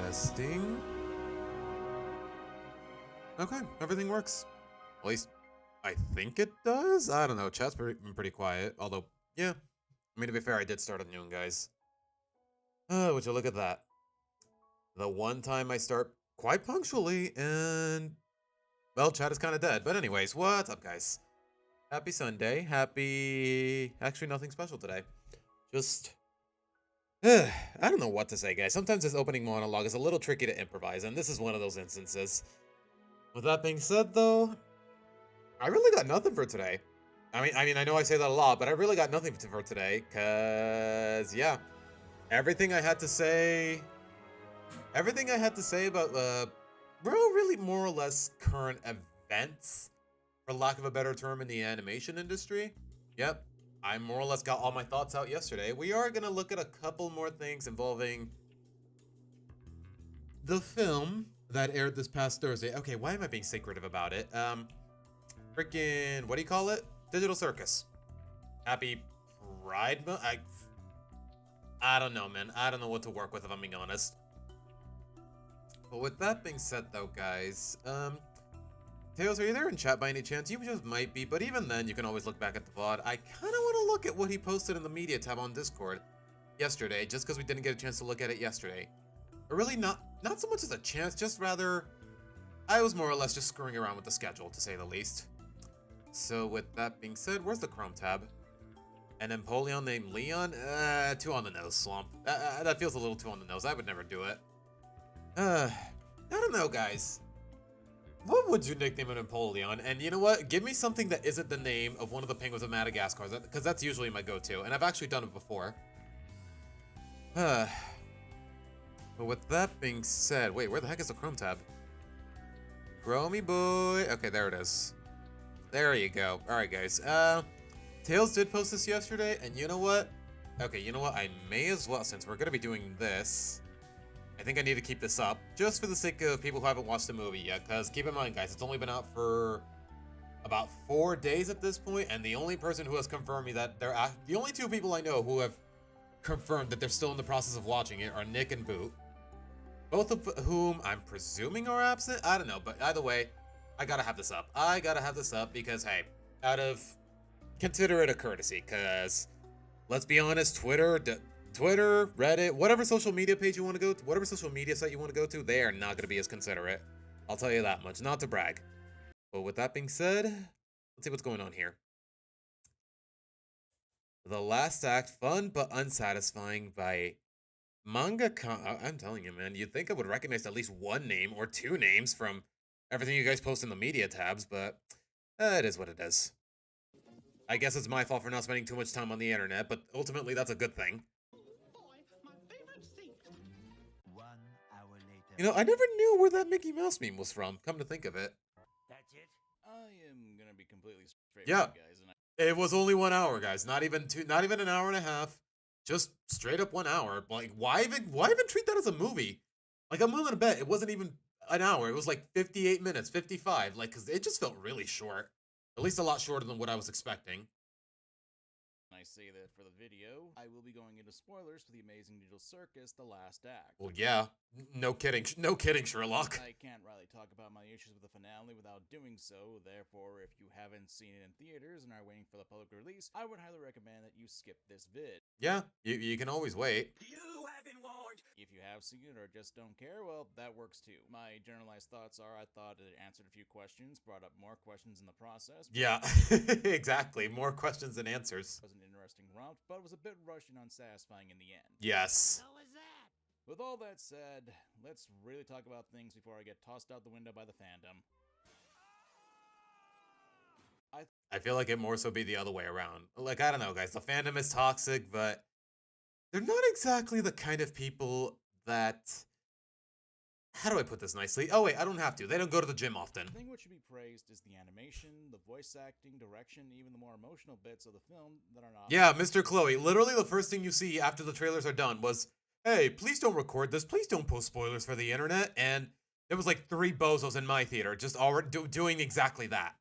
Testing. Okay, everything works. At least I think it does. I don't know. Chat's been pretty quiet. Although, yeah. I mean, to be fair, I did start at noon, guys. Would you look at that? The one time I start quite punctually, and well, chat is kind of dead. But anyways, what's up, guys? Happy Sunday. Happy. Actually, nothing special today. Just. I don't know what to say, guys. Sometimes this opening monologue is a little tricky to improvise, and this is one of those instances. With that being said, though, I really got nothing for today. I know I say that a lot, but I really got nothing for today, cause yeah, everything I had to say about really more or less current events, for lack of a better term, in the animation industry. Yep, I more or less got all my thoughts out yesterday. We are gonna look at a couple more things involving the film that aired this past Thursday. Okay, why am I being secretive about it? Freaking, what do you call it? Digital Circus. Happy Pride Month? I don't know, man. I don't know what to work with, if I'm being honest. But with that being said, though, guys, Tails, are you there in chat by any chance? You just might be, but even then, you can always look back at the VOD. I kind of want to look at what he posted in the media tab on Discord yesterday, just because we didn't get a chance to look at it yesterday. Or really not so much as a chance, just rather, I was more or less just screwing around with the schedule, to say the least. So with that being said, where's the Chrome tab? An Empoleon named Leon? Too on the nose, Swamp. That feels a little too on the nose. I would never do it. I don't know, guys. What would you nickname an Empoleon? And you know what? Give me something that isn't the name of one of the penguins of Madagascar, because that's usually my go-to, and I've actually done it before. But with that being said, wait, where the heck is the Chrome tab? Chromie boy. Okay, there it is. There you go. Alright, guys. Tails did post this yesterday, and you know what? Okay, you know what? I may as well, since we're gonna be doing this, I think I need to keep this up, just for the sake of people who haven't watched the movie yet, because keep in mind, guys, it's only been out for about 4 days at this point, and the only person who has confirmed me that the only two people I know who have confirmed that they're still in the process of watching it are Nick and Boot, both of whom I'm presuming are absent. I don't know, but either way, I gotta have this up. I gotta have this up because, hey, consider it a courtesy, because let's be honest, Twitter, Reddit, whatever social media page you want to go to, whatever social media site you want to go to, they are not going to be as considerate. I'll tell you that much, not to brag. But with that being said, let's see what's going on here. The last act, fun but unsatisfying by manga I'm telling you, man, you'd think I would recognize at least one name or two names from everything you guys post in the media tabs, but it is what it is. I guess it's my fault for not spending too much time on the internet, but ultimately that's a good thing. You know, I never knew where that Mickey Mouse meme was from, come to think of it. That's it? I am gonna be completely straight yeah. with you guys. It was only 1 hour, guys. Not even an hour and a half. Just straight up 1 hour. Like, why even treat that as a movie? Like, I'm willing to bet it wasn't even an hour. It was like 58 minutes, 55. Like, because it just felt really short. At least a lot shorter than what I was expecting. I say that for the video, I will be going into spoilers for The Amazing Digital Circus, The Last Act. Well, yeah. No kidding, Sherlock. I can't really talk about my issues with the finale without doing so, therefore, if you haven't seen it in theaters and are waiting for the public release, I would highly recommend that you skip this vid. Yeah, you can always wait. You have been warned! If you have seen it or just don't care, well, that works too. My generalized thoughts are, I thought it answered a few questions, brought up more questions in the process. Yeah, exactly. More questions than answers. It was an interesting romp, but it was a bit rushed and unsatisfying in the end. Yes. How was that? With all that said, let's really talk about things before I get tossed out the window by the fandom. I feel like it more so be the other way around. Like, I don't know, guys. The fandom is toxic, but they're not exactly the kind of people that... How do I put this nicely? Oh, wait, I don't have to. They don't go to the gym often. I think what should be praised is the animation, the voice acting, direction, even the more emotional bits of the film that are not... Yeah, Mr. Chloe. Literally the first thing you see after the trailers are done was, hey, please don't record this. Please don't post spoilers for the internet. And there was like 3 bozos in my theater just already doing exactly that.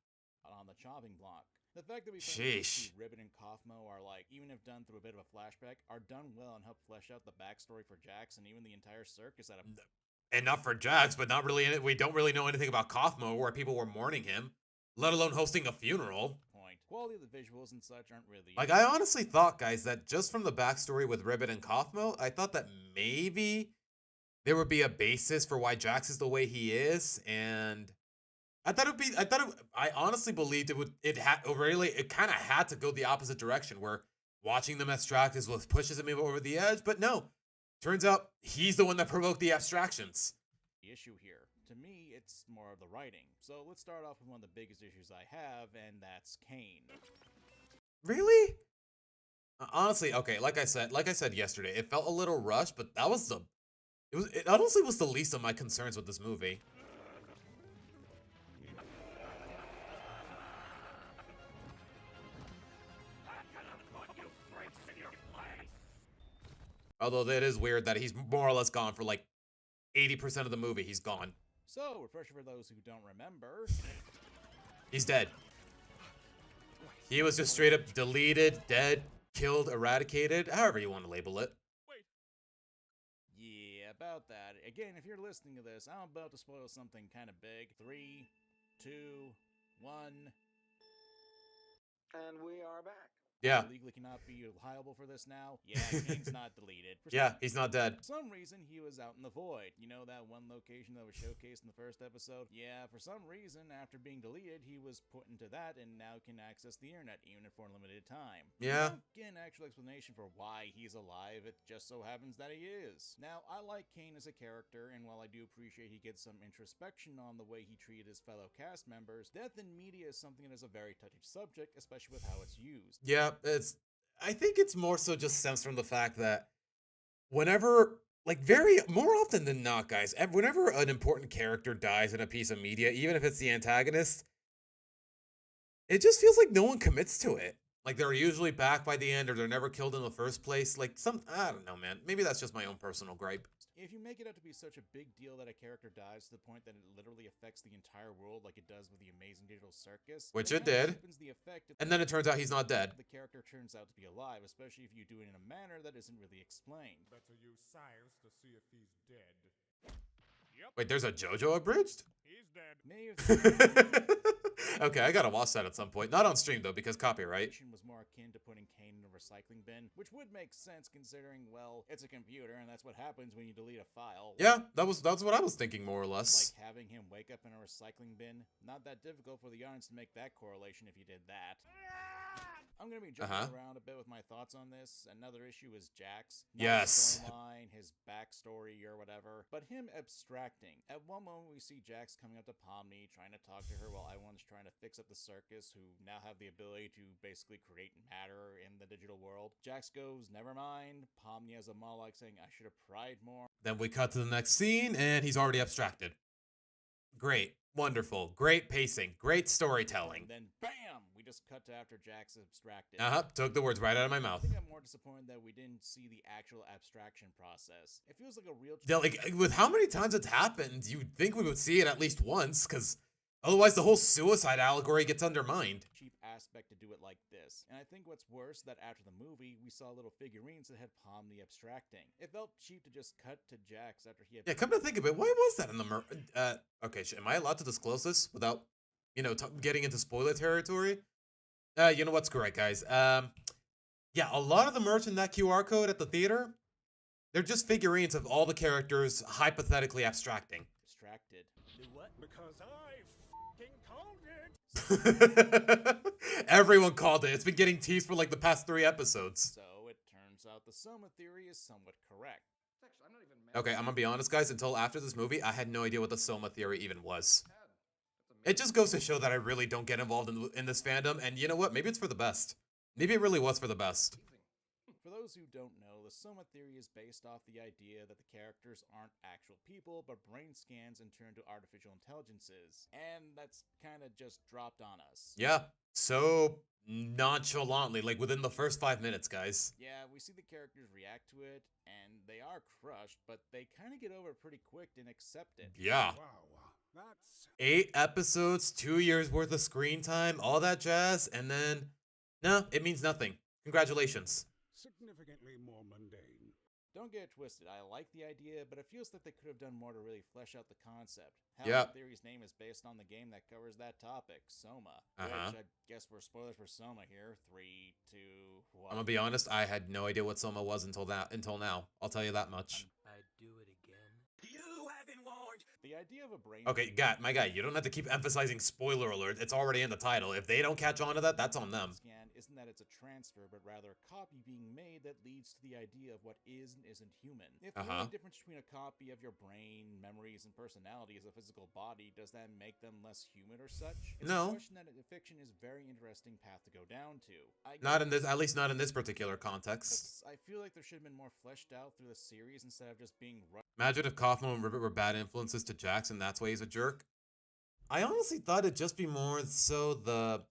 On the chopping block. The fact that we see Ribbon and Kaufmo are like, even if done through a bit of a flashback, are done well and help flesh out the backstory for Jax and even the entire circus at a... enough for Jax, but not really. We don't really know anything about Kathmo, where people were mourning him, let alone hosting a funeral. Point. Quality of the visuals and such aren't really. Like, I honestly thought, guys, that just from the backstory with Ribbit and Kathmo, I thought that maybe there would be a basis for why Jax is the way he is, and I honestly believed it kind of had to go the opposite direction, where watching them abstract is what pushes him over the edge, but no. Turns out he's the one that provoked the abstractions. The issue here. To me, it's more of the writing. So let's start off with one of the biggest issues I have, and that's Kane. Really? Honestly, okay, like I said yesterday, it felt a little rushed, but it honestly was the least of my concerns with this movie. Although it is weird that he's more or less gone for like 80% of the movie. He's gone. So, refresher for those who don't remember. He's dead. He was just straight up deleted, dead, killed, eradicated, however you want to label it. Yeah, about that. Again, if you're listening to this, I'm about to spoil something kind of big. 3, 2, 1. And we are back. Yeah. Legally cannot be liable for this now. Yeah, Kane's not deleted. Yeah, he's not dead. For some reason, he was out in the void. You know that one location that was showcased in the first episode? Yeah, for some reason, after being deleted, he was put into that and now can access the internet, even for a limited time. Yeah. We don't get an actual explanation for why he's alive, it just so happens that he is. Now, I like Kane as a character, and while I do appreciate he gets some introspection on the way he treated his fellow cast members, death in media is something that is a very touchy subject, especially with how it's used. Yeah, I think it's more so just stems from the fact that whenever, like, more often than not, guys, whenever an important character dies in a piece of media, even if it's the antagonist, it just feels like no one commits to it. Like, they're usually back by the end, or they're never killed in the first place. Like, I don't know, man. Maybe that's just my own personal gripe. If you make it out to be such a big deal that a character dies to the point that it literally affects the entire world like it does with the Amazing Digital Circus, which it did, and then it turns out he's not dead. The character turns out to be alive, especially if you do it in a manner that isn't really explained. Better use science to see if he's dead. Yep. Wait, there's a JoJo abridged? He's dead. Okay, I gotta watch that at some point. Not on stream though, because copyright. Was more akin to putting Kane in a recycling bin, which would make sense considering, well, it's a computer, and that's what happens when you delete a file. Yeah, that's what I was thinking, more or less. Like having him wake up in a recycling bin. Not that difficult for the audience to make that correlation if you did that. I'm gonna be jumping around a bit with my thoughts on this. Another issue is Jax. Not his storyline, his backstory, or whatever, but him abstracting. At one moment, we see Jax coming up to Pomni, trying to talk to her, while Iwan's trying to fix up the circus, who now have the ability to basically create matter in the digital world. Jax goes, never mind. Pomni has a monologue saying, I should have pried more. Then we cut to the next scene, and he's already abstracted. Great. Wonderful. Great pacing. Great storytelling. And then, bam! We just cut to after Jax abstracted. Took the words right out of my mouth. I think I'm more disappointed that we didn't see the actual abstraction process. It feels like a real... Yeah, like, with how many times it's happened, you'd think we would see it at least once, because otherwise the whole suicide allegory gets undermined. Cheap aspect to do it like this. And I think what's worse, that after the movie, we saw little figurines that had Pomni abstracting. It felt cheap to just cut to Jax after he had... Yeah, come to think of it, why was that in the okay, am I allowed to disclose this without, getting into spoiler territory? You know what's correct, guys. Yeah, a lot of the merch in that QR code at the theater, they're just figurines of all the characters hypothetically abstracting. Abstracted. What? Because I called it. Everyone called it. It's been getting teased for like the past 3 episodes. So it turns out the Soma theory is somewhat correct. Okay, I'm gonna be honest, guys. Until after this movie, I had no idea what the Soma theory even was. It just goes to show that I really don't get involved in this fandom, and you know what? Maybe it's for the best. Maybe it really was for the best. For those who don't know, the Soma theory is based off the idea that the characters aren't actual people, but brain scans and turn to artificial intelligences. And that's kind of just dropped on us. Yeah, so nonchalantly, like within the first 5 minutes, guys. Yeah, we see the characters react to it, and they are crushed, but they kind of get over it pretty quick and accept it. Yeah. Wow, that's 8 episodes, 2 years worth of screen time, all that jazz, and then, no, it means nothing. Congratulations. significantly more mundane. Don't get it twisted, I like the idea, but it feels like they could have done more to really flesh out the concept. Hell, Yep. the theory's name is based on the game that covers that topic, Soma. Uh-huh. Which, I guess we're spoilers for Soma here. 3, 2, 1. I'm gonna be honest, I had no idea what Soma was until now. I'll tell you that much. I'd do it again. You haven't warned. The idea of a brain... Okay, my guy, you don't have to keep emphasizing spoiler alert. It's already in the title. If they don't catch on to that, that's on them. Scan isn't that it's a transfer, but rather a copy being made that leads to the idea of what is and isn't human. If the only difference between a copy of your brain, memories, and personality is a physical body, does that make them less human or such? It's No. a question that fiction is a very interesting path to go down to. Not in this, at least not in this particular context. I feel like there should have been more fleshed out through the series instead of just being Imagine if Kaufman and Ribbit were bad influences to Jax, and that's why he's a jerk. I honestly thought it'd just be more so the...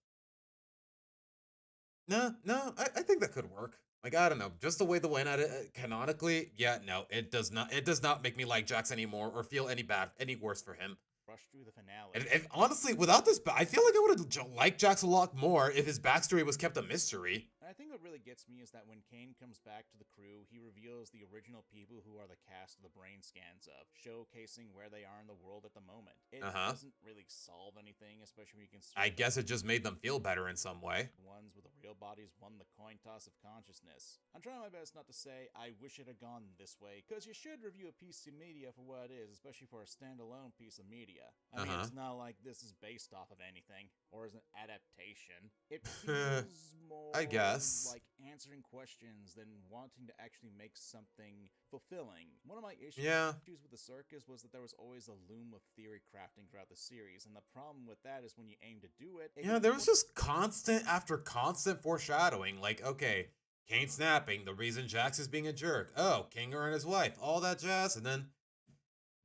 No, I think that could work. Like, I don't know, just the way the win at it, canonically, yeah, no, it does not make me like Jax anymore, or feel any worse for him. rushed through the finale. And honestly, without this, I feel like I would have liked Jax a lot more if his backstory was kept a mystery. I think what really gets me is that when Kane comes back to the crew, he reveals the original people who are the cast of the brain scans of, showcasing where they are in the world at the moment. It doesn't really solve anything, especially when you consider... I guess it just made them feel better in some way. Ones with the real bodies won the coin toss of consciousness. I'm trying my best not to say, I wish it had gone this way, because you should review a piece of media for what it is, especially for a standalone piece of media. I mean, it's not like this is based off of anything, or is an adaptation. It feels more... I guess. like answering questions than wanting to actually make something fulfilling. One of my issues with the circus was that there was always a loom of theory crafting throughout the series, and the problem with that is when you aim to do it... there was just constant after constant foreshadowing, like, okay, Kane snapping, the reason Jax is being a jerk, oh, Kinger and his wife, all that jazz, and then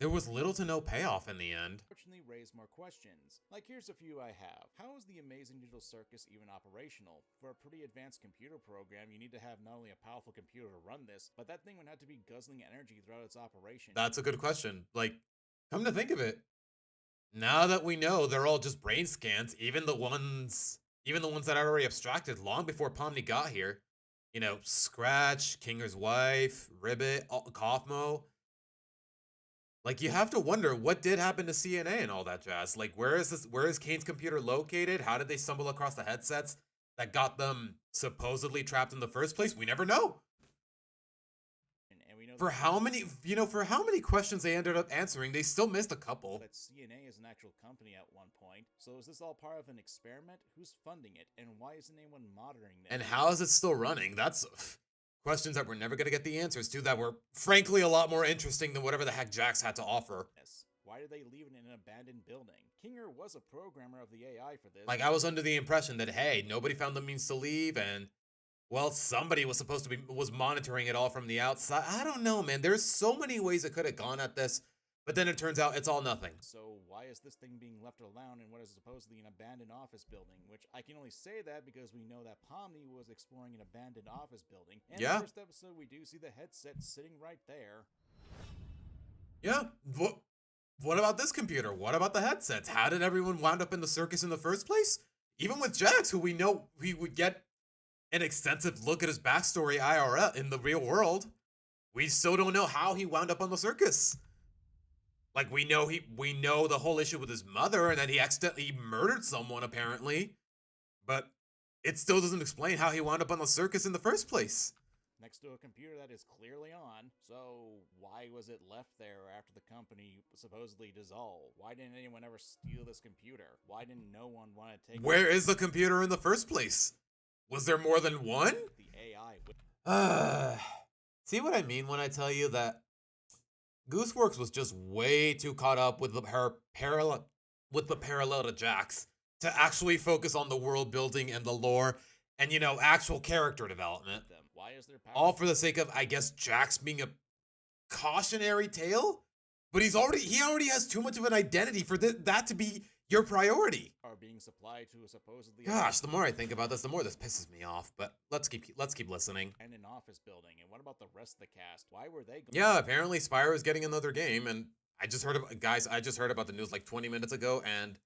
there was little to no payoff in the end. Fortunately, raised more questions. Like, here's a few I have. How is the amazing digital circus even operational? For a pretty advanced computer program, you need to have not only a powerful computer to run this, but that thing would have to be guzzling energy throughout its operation. That's a good question. Like, come to think of it, now that we know they're all just brain scans, even the ones that I already abstracted long before Pomni got here, you know, Scratch, Kinger's wife, Ribbit, Kaufmo. Like, you have to wonder what did happen to CNA and all that jazz. Like, where is Kane's computer located? How did they stumble across the headsets that got them supposedly trapped in the first place? We never know. And we know for how many questions they ended up answering, they still missed a couple. That CNA is an actual company at one point. So is this all part of an experiment? Who's funding it? And why isn't anyone monitoring them? And how is it still running? That's questions that we're never going to get the answers to, that were frankly a lot more interesting than whatever the heck Jax had to offer. Why did they leave it in an abandoned building? Kinger was a programmer of the AI for this. Like, I was under the impression that, hey, nobody found the means to leave, and, well, somebody was was monitoring it all from the outside. I don't know, man. There's so many ways it could have gone at this, but then it turns out it's all nothing. So why is this thing being left alone in what is supposedly an abandoned office building? Which I can only say that because we know that Pomni was exploring an abandoned office building. And in the first episode, we do see the headset sitting right there. Yeah. What about this computer? What about the headsets? How did everyone wind up in the circus in the first place? Even with Jax, who we know we would get an extensive look at his backstory IRL in the real world, we still don't know how he wound up on the circus. Like, we know the whole issue with his mother and that he accidentally murdered someone, apparently. But it still doesn't explain how he wound up on the circus in the first place. Next to a computer that is clearly on. So why was it left there after the company supposedly dissolved? Why didn't anyone ever steal this computer? Why didn't no one want to take it? Where is the computer in the first place? Was there more than one? The AI. See what I mean when I tell you that Gooseworks was just way too caught up with the parallel to Jax to actually focus on the world building and the lore and, you know, actual character development. Why is there power? All for the sake of, I guess, Jax being a cautionary tale? But he already has too much of an identity for that to be your priority. Are being supplied to a supposedly... Gosh, the more I think about this, the more this pisses me off. But let's keep listening. And an office building. And what about the rest of the cast? Why were they going? Yeah, apparently Spyro is getting another game, and I just heard about the news like 20 minutes ago, and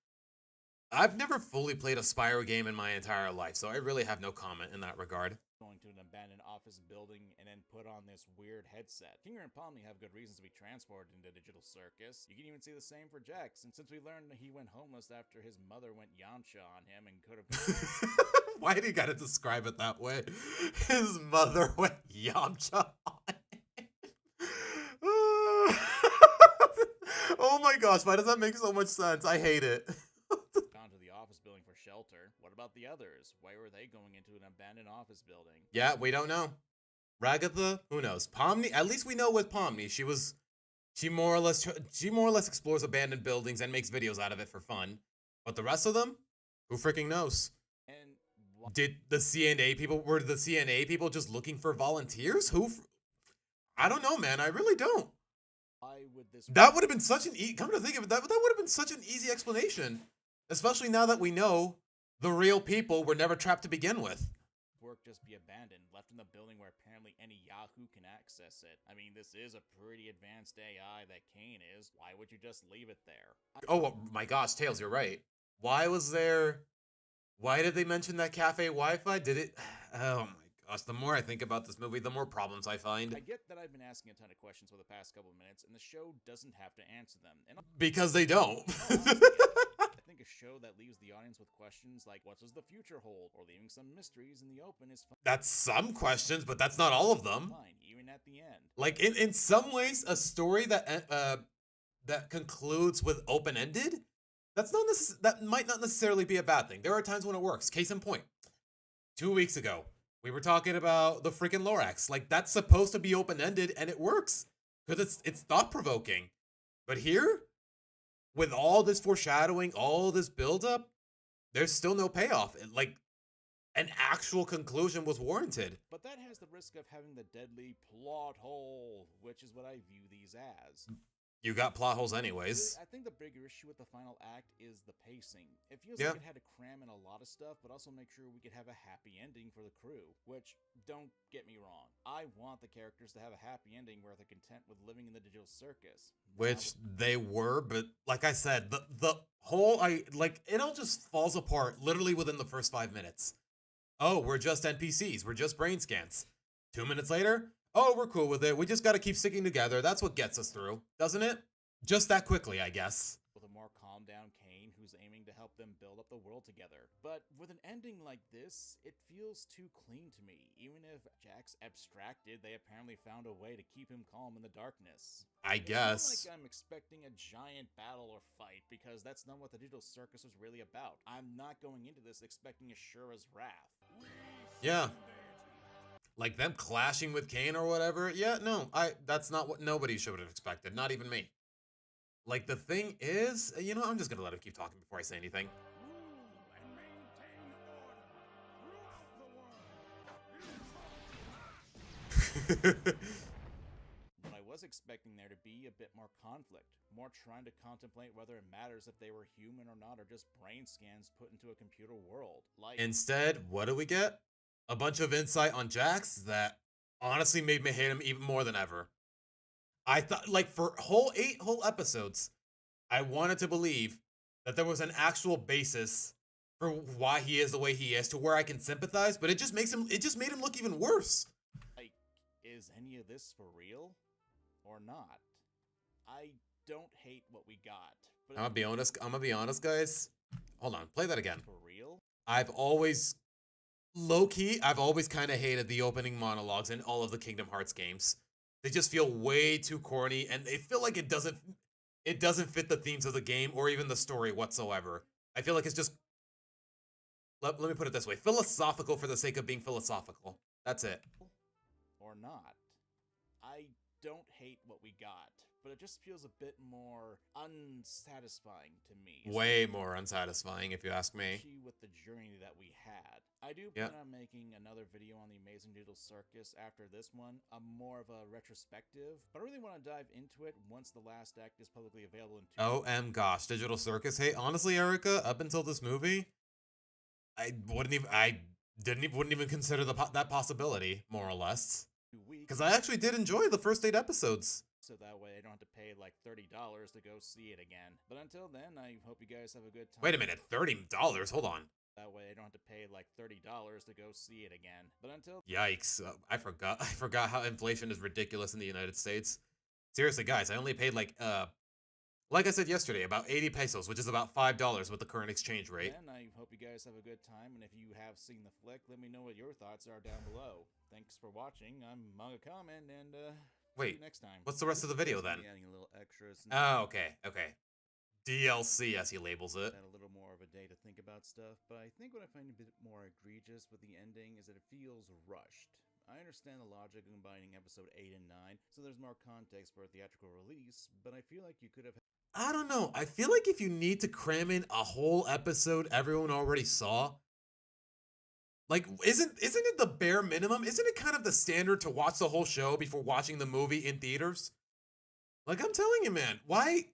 I've never fully played a Spyro game in my entire life, so I really have no comment in that regard. Going to an abandoned office building and then put on this weird headset. Kinger and Pomni have good reasons to be transported into Digital Circus. You can even see the same for Jax, and since we learned that he went homeless after his mother went Yamcha on him and could have... Why do you gotta describe it that way? His mother went Yamcha on him. Oh my gosh, why does that make so much sense? I hate it. Gone to the office building for shelter. What about the others? Why were they going into an abandoned office building? Yeah, we don't know. Ragatha, who knows? Pomni, at least we know with Pomni, she more or less explores abandoned buildings and makes videos out of it for fun. But the rest of them, who freaking knows? And were the CNA people just looking for volunteers? I don't know, man. I really don't. Why would this? That would have been such an come to think of it, that would have been such an easy explanation, especially now that we know the real people were never trapped to begin with. Work just be abandoned, left in the building where apparently any Yahoo can access it. I mean, this is a pretty advanced AI that Kane is. Why would you just leave it there? Oh my gosh, Tails, you're right. Why did they mention that cafe Wi-Fi? Oh my gosh, the more I think about this movie, the more problems I find. I get that I've been asking a ton of questions for the past couple of minutes, and the show doesn't have to answer them. Because they don't. I think a show that leaves the audience with questions like, what does the future hold? Or leaving some mysteries in the open is fun. That's some questions, but that's not all of them. Fine, even at the end. Like, in some ways, a story that concludes with open-ended, that might not necessarily be a bad thing. There are times when it works. Case in point. 2 weeks ago, we were talking about the freaking Lorax. Like, that's supposed to be open-ended, and it works. Because it's thought-provoking. But here, with all this foreshadowing, all this build-up, there's still no payoff. Like, an actual conclusion was warranted. But that has the risk of having the deadly plot hole, which is what I view these as. You got plot holes anyways. I think the bigger issue with the final act is the pacing. It feels Yeah. like it had to cram in a lot of stuff, but also make sure we could have a happy ending for the crew. Which, don't get me wrong, I want the characters to have a happy ending where they're content with living in the Digital Circus. Which they were, but like I said, the whole, it all just falls apart literally within the first 5 minutes. Oh, we're just NPCs. We're just brain scans. 2 minutes later, oh, we're cool with it. We just got to keep sticking together. That's what gets us through, doesn't it? Just that quickly, I guess. With a more calmed down Kane who's aiming to help them build up the world together. But with an ending like this, it feels too clean to me. Even if Jack's abstracted, they apparently found a way to keep him calm in the darkness. I guess. It's not like I'm expecting a giant battle or fight, because that's not what the Digital Circus was really about. I'm not going into this expecting Ashura's wrath. Yeah. Like them clashing with Kane or whatever. Yeah, no, that's not what nobody should have expected. Not even me. Like, the thing is, I'm just gonna let him keep talking before I say anything. But I was expecting there to be a bit more conflict, more trying to contemplate whether it matters if they were human or not, or just brain scans put into a computer world. Instead, what do we get? A bunch of insight on Jax that honestly made me hate him even more than ever. I thought, like, for 8 whole episodes, I wanted to believe that there was an actual basis for why he is the way he is, to where I can sympathize, but it just made him look even worse. Like, is any of this for real? Or not? I don't hate what we got. But I'm gonna be honest, guys. Hold on, play that again. For real? I've always kind of hated the opening monologues in all of the Kingdom Hearts games. They just feel way too corny, and they feel like it doesn't fit the themes of the game or even the story whatsoever. I feel like it's just, let me put it this way, philosophical for the sake of being philosophical. That's it. Or not. I don't hate what we got, but it just feels a bit more unsatisfying to me. Way more unsatisfying, if you ask me. Especially with the journey that we had. I do plan on making another video on the Amazing Digital Circus after this one, more of a retrospective, but I really want to dive into it once the last act is publicly available in 2 weeks. Gosh, Digital Circus. Hey, honestly, Erica, up until this movie, I wouldn't even consider that possibility, more or less. 2 weeks. Because I actually did enjoy the first 8 episodes. so that way I don't have to pay like $30 to go see it again. But until then, I hope you guys have a good time. Wait a minute, $30? Hold on. That way I don't have to pay like $30 to go see it again. But until Yikes! I forgot how inflation is ridiculous in the United States. Seriously, guys, I only paid like I said yesterday, about 80 pesos, which is about $5 with the current exchange rate. then, I hope you guys have a good time, and if you have seen the flick, let me know what your thoughts are down below. Thanks for watching. I'm Manga Comment, and see Wait, you next time. what's the rest of the video then? Adding a little extras. Oh, okay. DLC, as he labels it. Had a little more of a day to think about stuff, but I think what I find a bit more egregious with the ending is that it feels rushed. I understand the logic of combining episode 8 and 9, so there's more context for a theatrical release, but I feel like you could have... I don't know. I feel like if you need to cram in a whole episode everyone already saw, like, isn't it the bare minimum? Isn't it kind of the standard to watch the whole show before watching the movie in theaters? Like, I'm telling you, man, why?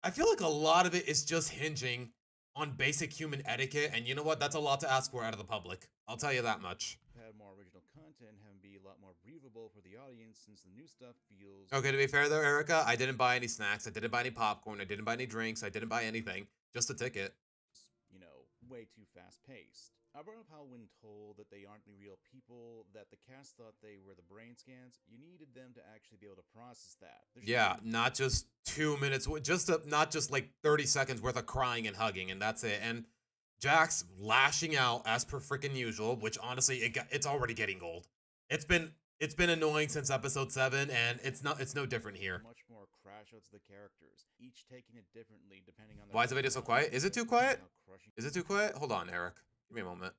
I feel like a lot of it is just hinging on basic human etiquette, and you know what? That's a lot to ask for out of the public. I'll tell you that much. Had more original content, have be a lot more believable for the audience, since the new stuff feels... Okay, to be fair though, Erica, I didn't buy any snacks, I didn't buy any popcorn, I didn't buy any drinks, I didn't buy anything. Just a ticket. You know, way too fast-paced. I brought up how when told that they aren't the real people, that the cast thought they were the brain scans, you needed them to actually be able to process that. Yeah, not just 2 minutes, not just like 30 seconds worth of crying and hugging, and that's it. And Jax lashing out as per freaking usual, which honestly, it's already getting old. It's been annoying since episode 7, and it's no different here. Much more crash outs of the characters, each taking it differently depending on their... Why is the video so quiet? Is it too quiet? Is it too quiet? Hold on, Eric. Give me a moment.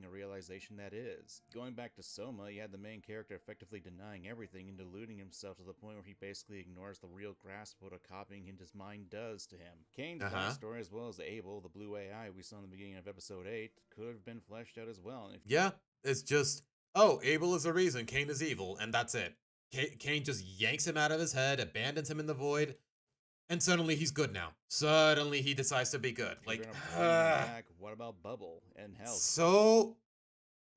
A realization that is. Going back to Soma, you had the main character effectively denying everything and deluding himself to the point where he basically ignores the real grasp of what a copying in his mind does to him. Kane's backstory, as well as Abel, the blue AI we saw in the beginning of episode 8, could have been fleshed out as well. Yeah, it's just, oh, Abel is the reason, Kane is evil, and that's it. Kane just yanks him out of his head, abandons him in the void, and suddenly he's good now. Suddenly he decides to be good. Like, what about Bubble and Health? So,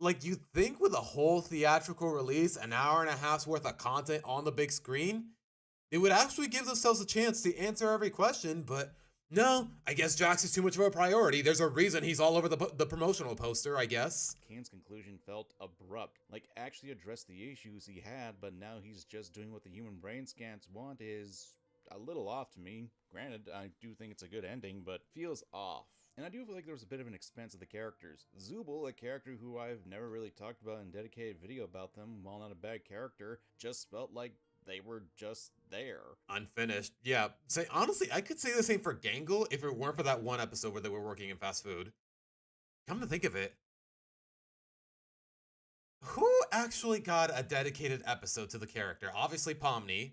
like, you think with a whole theatrical release, an hour and a half's worth of content on the big screen, they would actually give themselves a chance to answer every question, but no, I guess Jax is too much of a priority. There's a reason he's all over the promotional poster, I guess. Kane's conclusion felt abrupt, like actually addressed the issues he had, but now he's just doing what the human brain scans want is a little off to me. Granted, I do think it's a good ending, but feels off. And I do feel like there was a bit of an expense of the characters. Zubul, a character who I've never really talked about in a dedicated video about them, while not a bad character, just felt like they were just there. Unfinished. Yeah. Honestly, I could say the same for Gangle if it weren't for that one episode where they were working in fast food. Come to think of it, who actually got a dedicated episode to the character? Obviously, Pomni.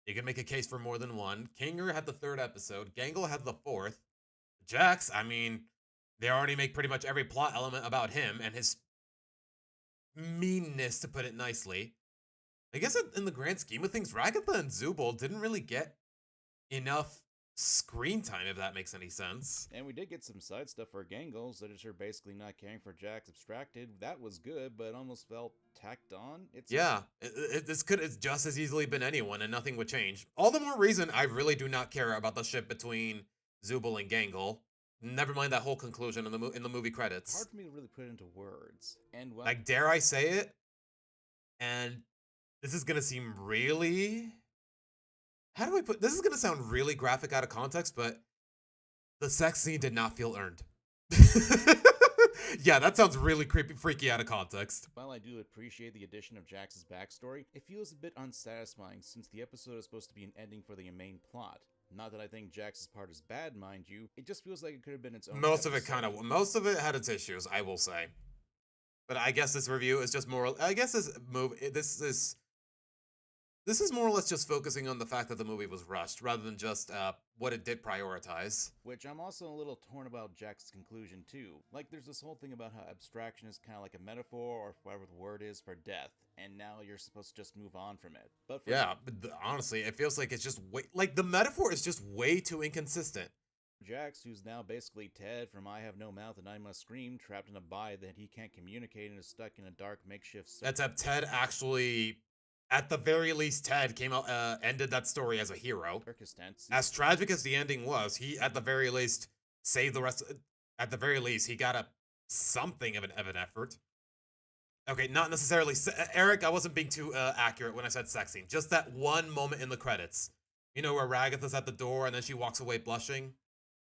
You can make a case for more than one. Kanger had the 3rd episode. Gangle had the 4th. Jax, I mean, they already make pretty much every plot element about him and his meanness, to put it nicely. I guess in the grand scheme of things, Ragatha and Zubul didn't really get enough screen time, if that makes any sense. And we did get some side stuff for Gangle, Literature basically not caring for Jax abstracted. That was good, but it almost felt tacked on. This could have just as easily been anyone, and nothing would change. All the more reason I really do not care about the ship between Zubul and Gangle. Never mind that whole conclusion in the movie credits. Hard for me to really put into words. And well, like, dare I say it? And this is gonna seem really... How do I put... This is gonna sound really graphic out of context, but the sex scene did not feel earned. Yeah, that sounds really creepy, freaky out of context. While I do appreciate the addition of Jax's backstory, it feels a bit unsatisfying since the episode is supposed to be an ending for the main plot. Not that I think Jax's part is bad, mind you. It just feels like it could have been its own Most episode. most of it had its issues, I will say. But I guess this review is just more... I guess this is more or less just focusing on the fact that the movie was rushed, rather than just what it did prioritize. Which I'm also a little torn about Jax's conclusion too. Like, there's this whole thing about how abstraction is kind of like a metaphor, or whatever the word is, for death, and now you're supposed to just move on from it. But honestly, it feels like it's just the metaphor is just way too inconsistent. Jax, who's now basically Ted from I Have No Mouth and I Must Scream, trapped in a body that he can't communicate and is stuck in a dark makeshift... Except Ted actually at the very least, Ted came out, ended that story as a hero. Circus tents. As tragic as the ending was, he at the very least saved the rest. At the very least, he got a something of an effort. Okay, not necessarily Eric. I wasn't being too accurate when I said sex scene. Just that one moment in the credits, you know, where Ragatha's at the door and then she walks away blushing.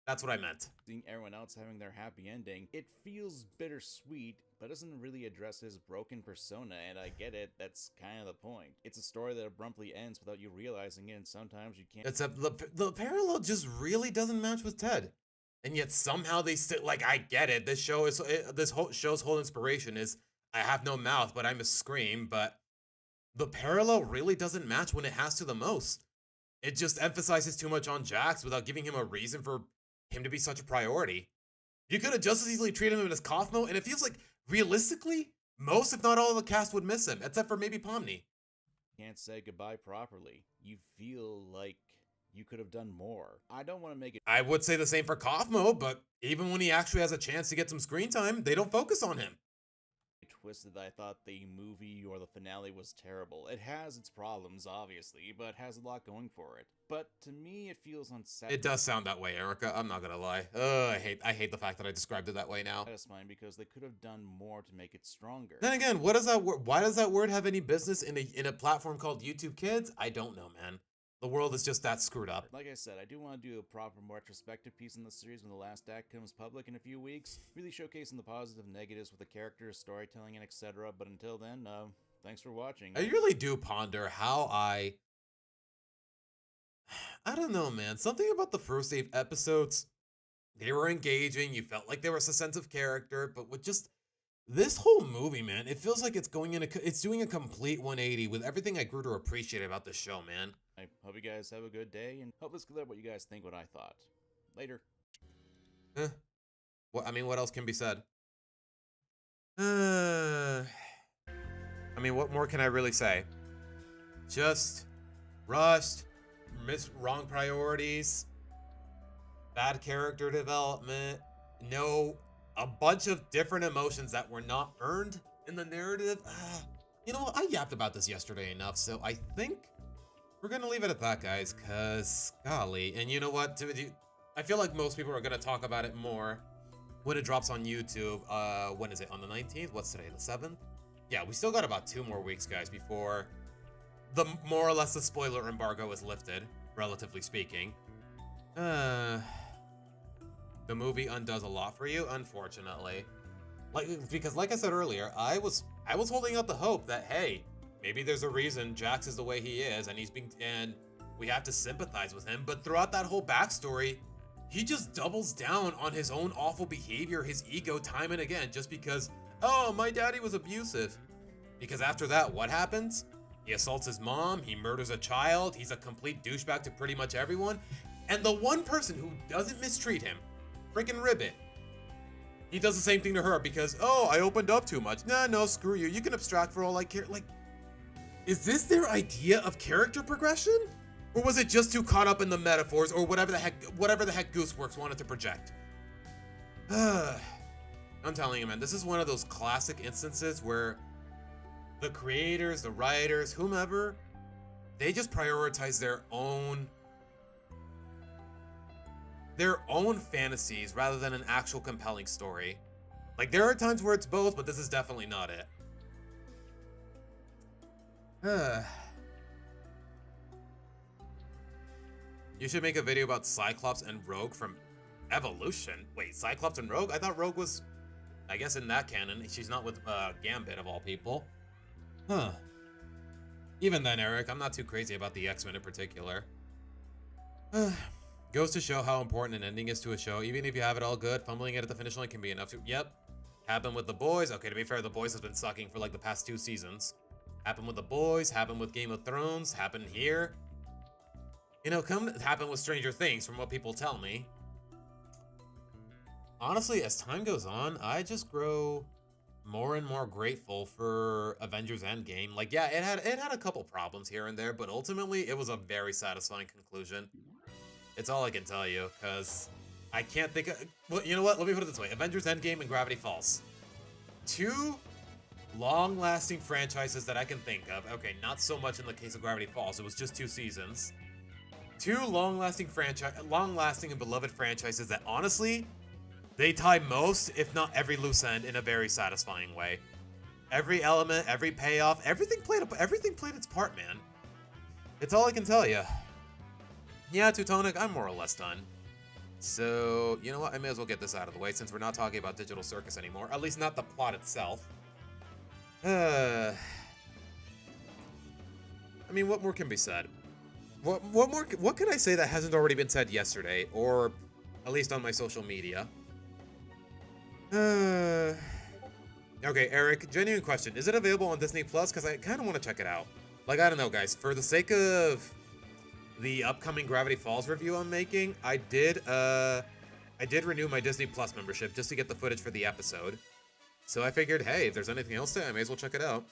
That's what I meant. Seeing everyone else having their happy ending, it feels bittersweet, but doesn't really address his broken persona, and I get it, that's kind of the point. It's a story that abruptly ends without you realizing it, and sometimes you can't— Except the parallel just really doesn't match with Ted. And yet somehow they still, like, I get it. This whole show's whole inspiration is, I have no mouth, but I must scream, but the parallel really doesn't match when it has to the most. It just emphasizes too much on Jax without giving him a reason for him to be such a priority. You could have just as easily treated him as Kaufmo, and it feels like, realistically, most if not all of the cast would miss him, except for maybe Pomni. Can't say goodbye properly. You feel like you could have done more. I don't want to make it— I would say the same for Kaufmo, but even when he actually has a chance to get some screen time, they don't focus on him. twisted that I thought the movie or the finale was terrible. It has its problems, obviously, but has a lot going for it. But to me, it feels unsatisfying. It does sound that way, Erica. I'm not gonna lie. I hate the fact that I described it that way now. Satisfying because they could have done more to make it stronger. Then again, what does that why does that word have any business in a platform called YouTube Kids? I don't know, man. The world is just that screwed up. Like I said, I do want to do a proper retrospective piece in the series when the last act comes public in a few weeks, really showcasing the positive and negatives with the characters, storytelling, and etc. But until then, thanks for watching. I really do ponder how I don't know, man. Something about the first 8 episodes, they were engaging. You felt like there was a sense of character, but with just this whole movie, man, it feels like it's doing a complete 180 with everything I grew to appreciate about the show, man. I hope you guys have a good day, and hope this cleared up what you guys think what I thought. Later. What else can be said? I mean, what more can I really say? Just rushed, wrong priorities, bad character development, a bunch of different emotions that were not earned in the narrative. You know what? I yapped about this yesterday enough, so I think we're gonna leave it at that, guys, cause golly. And you know what? I feel like most people are gonna talk about it more when it drops on YouTube. When is it? On the 19th? What's today? The 7th? Yeah, we still got about 2 more weeks, guys, before the more or less the spoiler embargo is lifted, relatively speaking. The movie undoes a lot for you, unfortunately. Because like I said earlier, I was holding out the hope that, hey, maybe there's a reason Jax is the way he is, and we have to sympathize with him. But throughout that whole backstory, he just doubles down on his own awful behavior, his ego, time and again, just because, oh, my daddy was abusive. Because after that, what happens? He assaults his mom, he murders a child, he's a complete douchebag to pretty much everyone. And the one person who doesn't mistreat him, freaking Ribbit, he does the same thing to her because, oh, I opened up too much. Nah, no, screw you. You can abstract for all I care. Like, is this their idea of character progression? Or was it just too caught up in the metaphors or whatever the heck Gooseworks wanted to project? I'm telling you, man, this is one of those classic instances where the creators, the writers, whomever, they just prioritize their own fantasies rather than an actual compelling story. Like, there are times where it's both, but this is definitely not it. You should make a video about Cyclops and Rogue from Evolution. Wait, Cyclops and Rogue? I thought Rogue was, I guess in that canon, she's not with Gambit of all people. Huh. Even then, Eric, I'm not too crazy about the X-Men in particular. Goes to show how important an ending is to a show. Even if you have it all good, fumbling it at the finish line can be enough to... Yep. Happened with The Boys. Okay, to be fair, The Boys has been sucking for like the past 2 seasons. Happened with The Boys. Happened with Game of Thrones. Happened here. You know, happen with Stranger Things, from what people tell me. Honestly, as time goes on, I just grow more and more grateful for Avengers Endgame. Like, yeah, it had a couple problems here and there, but ultimately, it was a very satisfying conclusion. It's all I can tell you, because I can't think of... Well, you know what? Let me put it this way. Avengers Endgame and Gravity Falls. 2 long-lasting franchises that I can think of. Okay, not so much in the case of Gravity Falls. It was just 2 seasons. 2 long-lasting and beloved franchises that honestly, they tie most, if not every loose end, in a very satisfying way. Every element, every payoff, everything played its part, man. It's all I can tell you. Yeah, Teutonic, I'm more or less done. So, you know what? I may as well get this out of the way since we're not talking about Digital Circus anymore. At least not the plot itself. I mean, what more can be said? What can I say that hasn't already been said yesterday, or at least on my social media? Okay, Eric, genuine question. Is it available on Disney Plus? Because I kind of want to check it out. Like, I don't know, guys. For the sake of the upcoming Gravity Falls review I'm making, I did renew my Disney Plus membership just to get the footage for the episode. So I figured, hey, if there's anything else there, I may as well check it out.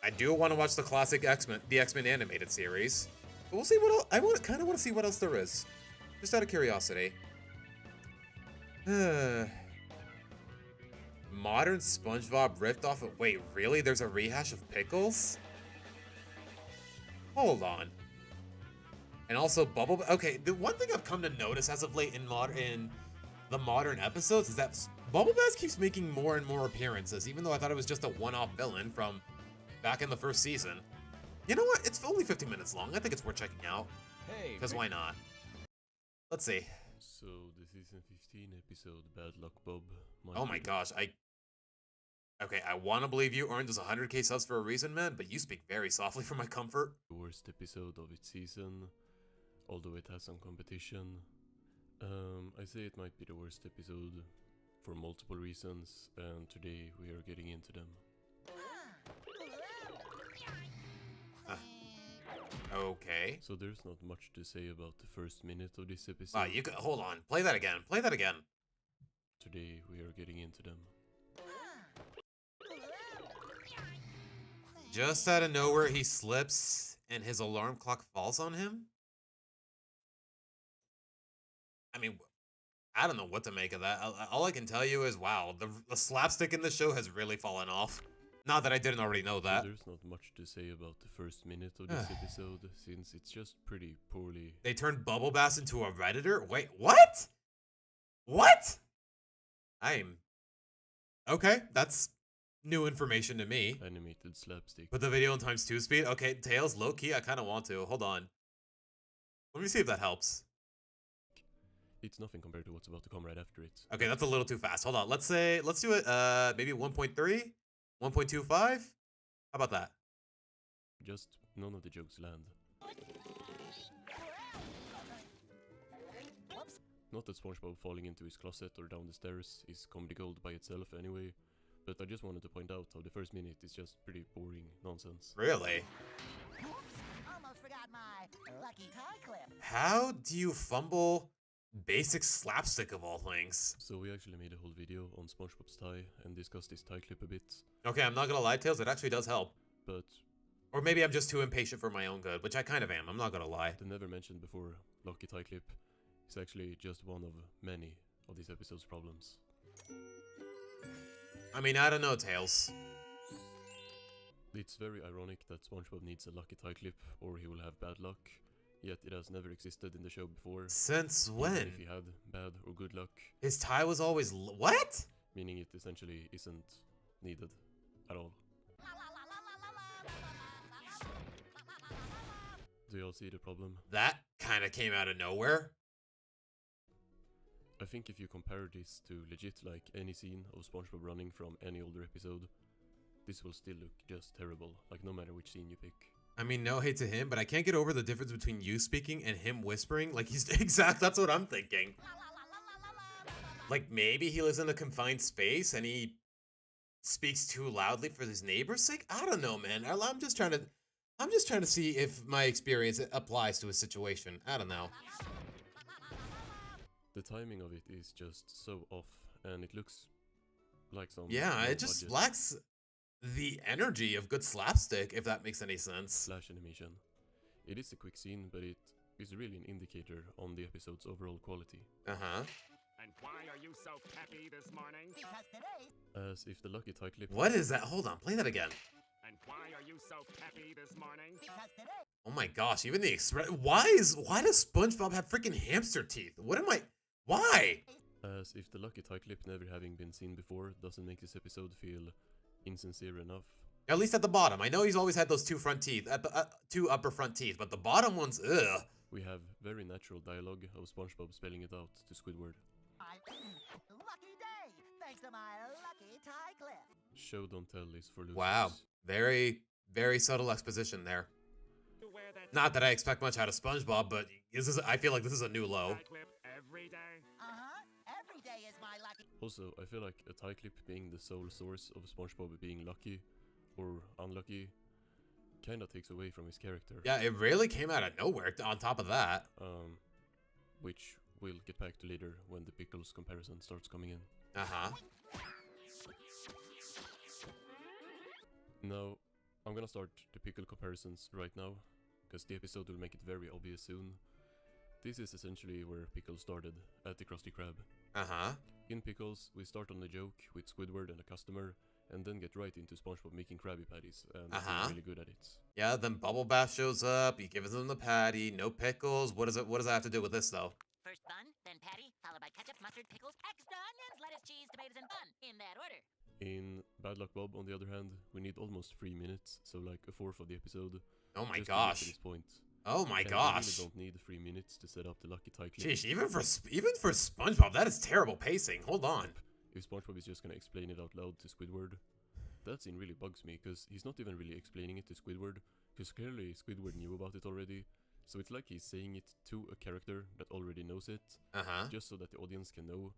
I do want to watch the classic X-Men animated series. But we'll see what else. I kind of want to see what else there is. Just out of curiosity. Modern SpongeBob ripped off of... Wait, really? There's a rehash of Pickles? Hold on. And also Bubble... Okay, the one thing I've come to notice as of late in the modern episodes is that Bubble Bass keeps making more and more appearances, even though I thought it was just a one-off villain from back in the first season. You know what? It's only 50 minutes long. I think it's worth checking out. Hey, because why not? Let's see. So, the season 15 episode, Bad Luck Bob. Oh my gosh, Okay, I want to believe you earned us 100k subs for a reason, man, but you speak very softly for my comfort. The worst episode of its season, although it has some competition. I say it might be the worst episode for multiple reasons, and today we are getting into them. Okay. So there's not much to say about the first minute of this episode. Hold on. Play that again. Play that again. Today we are getting into them. Just out of nowhere, he slips and his alarm clock falls on him? I mean, I don't know what to make of that. All I can tell you is, wow, the slapstick in the show has really fallen off. Not that I didn't already know that. So there's not much to say about the first minute of this episode, since it's just pretty poorly. They turned Bubble Bass into a Redditor? Wait, what? What? Okay, that's new information to me. Animated slapstick. Put the video in ×2 speed? Okay, Tails, low-key, I kind of want to. Hold on. Let me see if that helps. It's nothing compared to what's about to come right after it. Okay, that's a little too fast. Hold on, let's do it, maybe 1.3? 1.25? How about that? Just none of the jokes land. Not that SpongeBob falling into his closet or down the stairs is comedy gold by itself anyway, but I just wanted to point out how the first minute is just pretty boring nonsense. Really? Almost forgot my lucky tie clip. How do you fumble basic slapstick of all things? So we actually made a whole video on SpongeBob's tie and discussed this tie clip a bit. Okay, I'm not gonna lie, Tails, it actually does help. But... Or maybe I'm just too impatient for my own good, which I kind of am, I'm not gonna lie. The never mentioned before lucky tie clip is actually just one of many of this episode's problems. I mean, I don't know, Tails. It's very ironic that SpongeBob needs a lucky tie clip or he will have bad luck, yet it has never existed in the show before. Since when? Even if he had bad or good luck. His tie was always what? Meaning it essentially isn't needed at all. Do you all see the problem? That kind of came out of nowhere. I think if you compare this to legit like any scene of SpongeBob running from any older episode, this will still look just terrible, like no matter which scene you pick. I mean, no hate to him, but I can't get over the difference between you speaking and him whispering. Like, he's that's what I'm thinking. Like, maybe he lives in a confined space and he speaks too loudly for his neighbor's sake? I don't know, man. I'm just trying to see if my experience applies to a situation. I don't know. The timing of it is just so off, and it looks like some... Yeah, it just lacks the energy of good slapstick, if that makes any sense. Flash animation. It is a quick scene, but it is really an indicator on the episode's overall quality. Uh-huh. And why are you so peppy this morning? Because today, As if the lucky tie clip. What is that? Hold on, play that again. And why are you so peppy this morning? because today, Oh my gosh, even the express. Why does SpongeBob have freaking hamster teeth? What am I? Why? As if the lucky tie clip never having been seen before doesn't make this episode feel insincere enough. At least at the bottom. I know he's always had those two front teeth, at the two upper front teeth, but the bottom ones, ugh. We have very natural dialogue of SpongeBob spelling it out to Squidward. I lucky day, thanks to my lucky tie clip. Show don't tell is for losers. Wow, very, very subtle exposition there. To wear that Not that I expect much out of SpongeBob, but I feel like this is a new low. tie clip every day. Every day is my lucky. Also, I feel like a tie clip being the sole source of SpongeBob being lucky or unlucky kinda takes away from his character. Yeah, it really came out of nowhere on top of that. Which we'll get back to later when the Pickles comparison starts coming in. Uh-huh. Now, I'm gonna start the Pickle comparisons right now, because the episode will make it very obvious soon. This is essentially where Pickles started, at the Krusty Krab. Uh-huh. In Pickles, we start on a joke with Squidward and a customer, and then get right into SpongeBob making Krabby Patties, and he's really good at it. Yeah, then Bubble Bath shows up, he gives them the patty, no pickles. What does that have to do with this, though? First bun, then patty, followed by ketchup, mustard, pickles, extra onions, lettuce, cheese, tomatoes, and bun, in that order. In Bad Luck Bob, on the other hand, we need almost 3 minutes, so like a fourth of the episode. Oh my just to get to gosh. this point. Oh my And gosh. We really don't need 3 minutes to set up the lucky tie clip. Sheesh, even for SpongeBob, that is terrible pacing. Hold on. If SpongeBob is just gonna explain it out loud to Squidward, that scene really bugs me, because he's not even really explaining it to Squidward, because clearly Squidward knew about it already, so it's like he's saying it to a character that already knows it, Uh-huh. just so that the audience can know,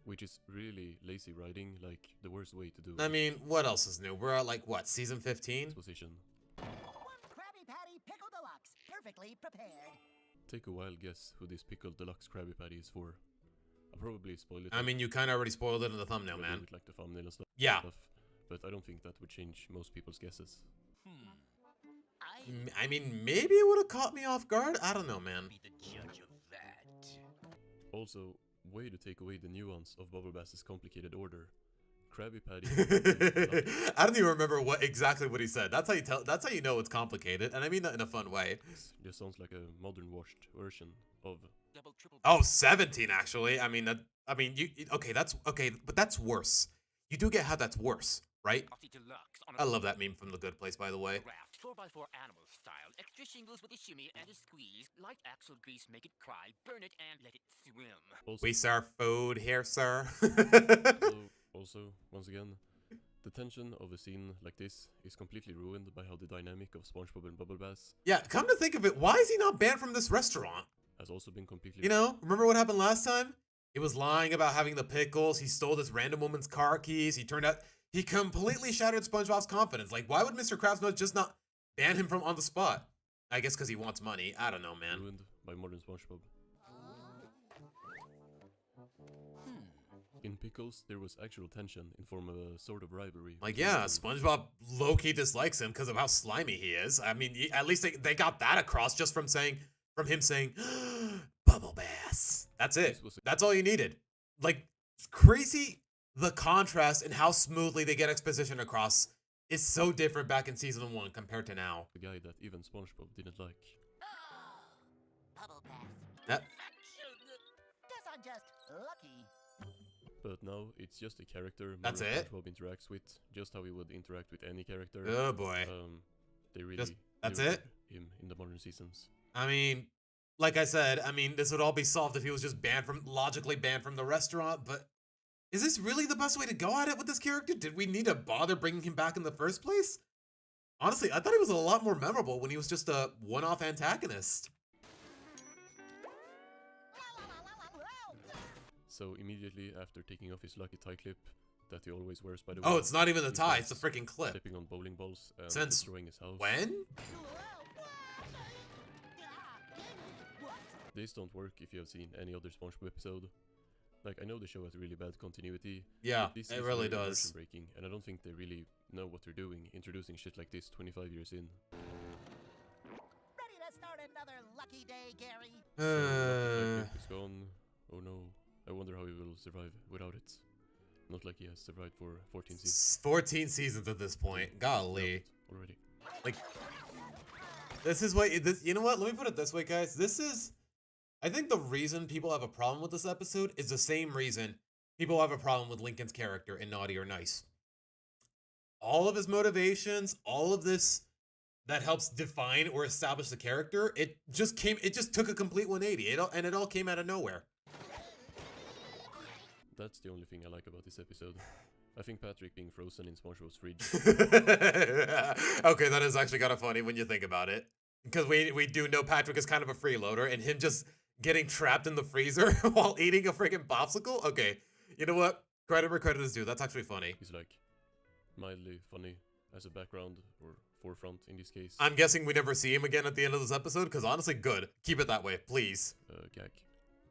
which is really lazy writing, like the worst way to do I mean, what else is new? We're at like, what, season 15? exposition. One Krabby Patty Pickle Deluxe, perfectly prepared. Take a wild guess who this Pickle Deluxe Krabby Patty is for. I'll probably spoil it. I mean, you kind of already spoiled it in the thumbnail, man. With like the thumbnail and stuff. Yeah. But I don't think that would change most people's guesses. I mean, maybe it would have caught me off guard. I don't know, man. Be the judge of that. Also, way to take away the nuance of Bubble Bass's complicated order. Krabby Patty. I don't even remember exactly what he said. That's how you know it's complicated, and I mean that in a fun way. Just sounds like a modern washed version of. Double, triple. Oh, 17 actually. But that's worse. You do get how that's worse, right? Frosty Deluxe on I love that meme from The Good Place, by the way. raft, 4x4 animal style. Extra shingles with a shimmy and a squeeze. Light axle grease, make it cry. Burn it and let it swim. Also, We serve food here, sir. also, once again, the tension of a scene like this is completely ruined by how the dynamic of SpongeBob and Bubble Bass Yeah, come to think of it, why is he not banned from this restaurant? has also been completely. You know, remember what happened last time? He was lying about having the pickles. He stole this random woman's car keys. He completely shattered SpongeBob's confidence. Like, why would Mr. Krabs just not ban him from on the spot? I guess because he wants money. I don't know, man. ruined by modern SpongeBob. In Pickles, there was actual tension in form of a sort of rivalry. Like, between yeah, the two. SpongeBob low-key dislikes him because of how slimy he is. I mean, at least they got that across just from him saying, Bubble Bass. That's it. That's all you needed. Like, it's crazy. The contrast and how smoothly they get exposition across is so different back in season 1 compared to now. The guy that even SpongeBob didn't like. Bubble Bath. That, Guess I'm just lucky. But now it's just a character That's modern it? SpongeBob interacts with, just how he would interact with any character. oh boy. They really that's mirrored it? him in the modern seasons. I mean, like I said, this would all be solved if he was just logically banned from the restaurant, but is this really the best way to go at it with this character? Did we need to bother bringing him back in the first place? Honestly, I thought he was a lot more memorable when he was just a one-off antagonist. So immediately after taking off his lucky tie clip, that he always wears by the way. Oh, it's not even the he tie, it's the starts freaking clip. Stepping on bowling balls and Since destroying his house. when? These don't work if you have seen any other SpongeBob episode. Like, I know the show has really bad continuity. Yeah, but this it is really very does. immersion-breaking, and I don't think they really know what they're doing, introducing shit like this 25 years in. Ready to start another lucky day, Gary? So, lucky tie clip is gone. Oh no. I wonder how he will survive without it. Not like he has survived for 14 seasons. 14 seasons at this point. Golly. Already. Like, this is what, you know what? Let me put it this way, guys. I think the reason people have a problem with this episode is the same reason people have a problem with Lincoln's character in Naughty or Nice. All of his motivations, all of this that helps define or establish the character, it just took a complete 180. It all came out of nowhere. That's the only thing I like about this episode. I think Patrick being frozen in SpongeBob's fridge. Okay, that is actually kind of funny when you think about it. Because we do know Patrick is kind of a freeloader, and him just getting trapped in the freezer while eating a freaking popsicle? Okay, you know what? Credit where credit is due. That's actually funny. He's like mildly funny as a background or forefront in this case. I'm guessing we never see him again at the end of this episode, because honestly, good. Keep it that way, please. Gag.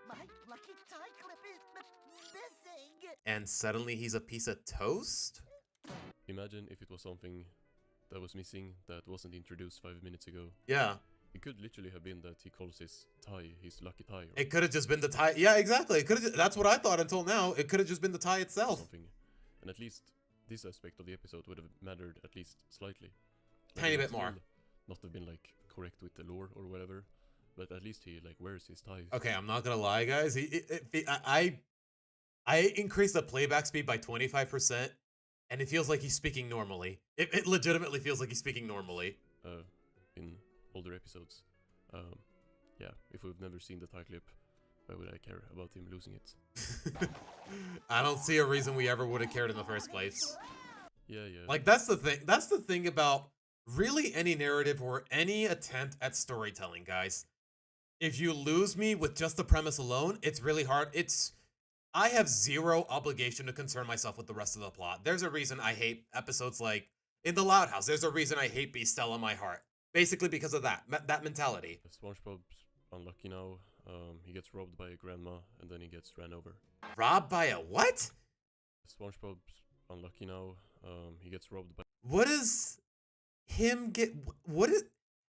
My lucky tie clip is missing. And suddenly he's a piece of toast? Imagine if it was something that was missing that wasn't introduced 5 minutes ago. Yeah. It could literally have been that he calls his tie his lucky tie. Or It could have just been the tie. Yeah, exactly. That's what I thought until now. It could have just been the tie itself. something. And at least this aspect of the episode would have mattered at least slightly. Tiny it bit would more. still Not have been like correct with the lore or whatever, but at least he like wears his tie. Okay, I'm not gonna lie, guys. I increased the playback speed by 25%, and it feels like he's speaking normally. It legitimately feels like he's speaking normally. In older episodes. Yeah, if we've never seen the tie clip, why would I care about him losing it? I don't see a reason we ever would have cared in the first place. Yeah. Like, that's the thing. That's the thing about really any narrative or any attempt at storytelling, guys. If you lose me with just the premise alone, it's really hard. I have zero obligation to concern myself with the rest of the plot. There's a reason I hate episodes like In the Loud House. There's a reason I hate Be Still on My Heart. Basically because of that mentality. SpongeBob's unlucky now. He gets robbed by a grandma and then he gets ran over. Robbed by a what? SpongeBob's unlucky now. He gets robbed by. What is him get? What is?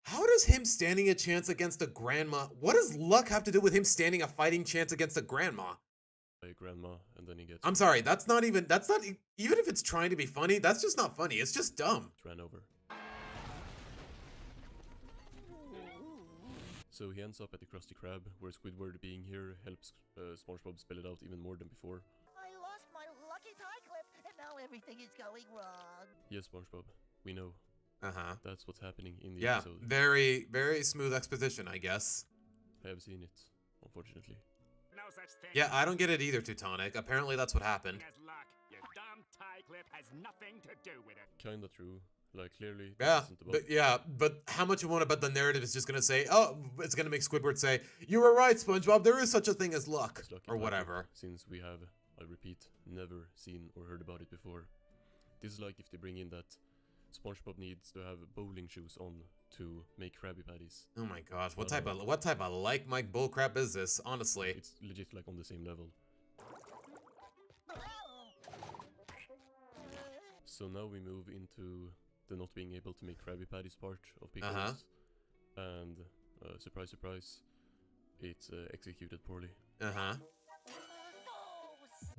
How does him standing a chance against a grandma? What does luck have to do with him standing a fighting chance against a grandma? By a grandma and then he gets. I'm sorry. That's not even if it's trying to be funny. That's just not funny. It's just dumb. Ran over. So he ends up at the Krusty Krab, where Squidward being here helps SpongeBob spell it out even more than before. I lost my lucky tie clip, and now everything is going wrong. Yes, SpongeBob, we know. That's what's happening in the Yeah, episode. very, very smooth exposition, I guess. I have seen it, unfortunately. No such thing. Yeah, I don't get it either, Teutonic. Apparently that's what happened. As luck. Your dumb tie clip has nothing to do with it. Kinda true. Like, clearly, this Yeah, isn't about but how much you want about the narrative is just gonna say, oh, it's gonna make Squidward say, you were right, SpongeBob, there is such a thing as luck, It's lucky or Patrick, whatever. Since we have, I repeat, never seen or heard about it before. This is like if they bring in that SpongeBob needs to have bowling shoes on to make Krabby Patties. Oh my gosh, what type of like Mike bullcrap is this, honestly? It's legit like on the same level. So now we move into the not being able to make Krabby Patties part of Big Roast. And, surprise, surprise, it's executed poorly.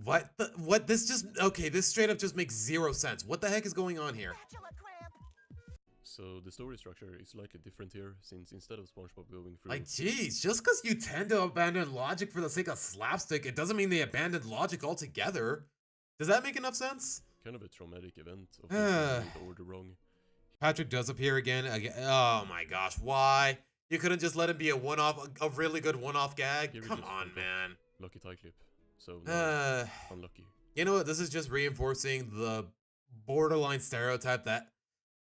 What? This straight up just makes zero sense. What the heck is going on here? Spatula cramp. So the story structure is slightly different here, since instead of SpongeBob going through... Like, geez, just because you tend to abandon logic for the sake of slapstick, it doesn't mean they abandoned logic altogether. Does that make enough sense? Kind of a traumatic event of getting the order wrong. Patrick does appear again. Oh my gosh, why? You couldn't just let him be a really good one-off gag? Here we Come just on, forgot man. Lucky tie clip. So now unlucky. You know what? This is just reinforcing the borderline stereotype that,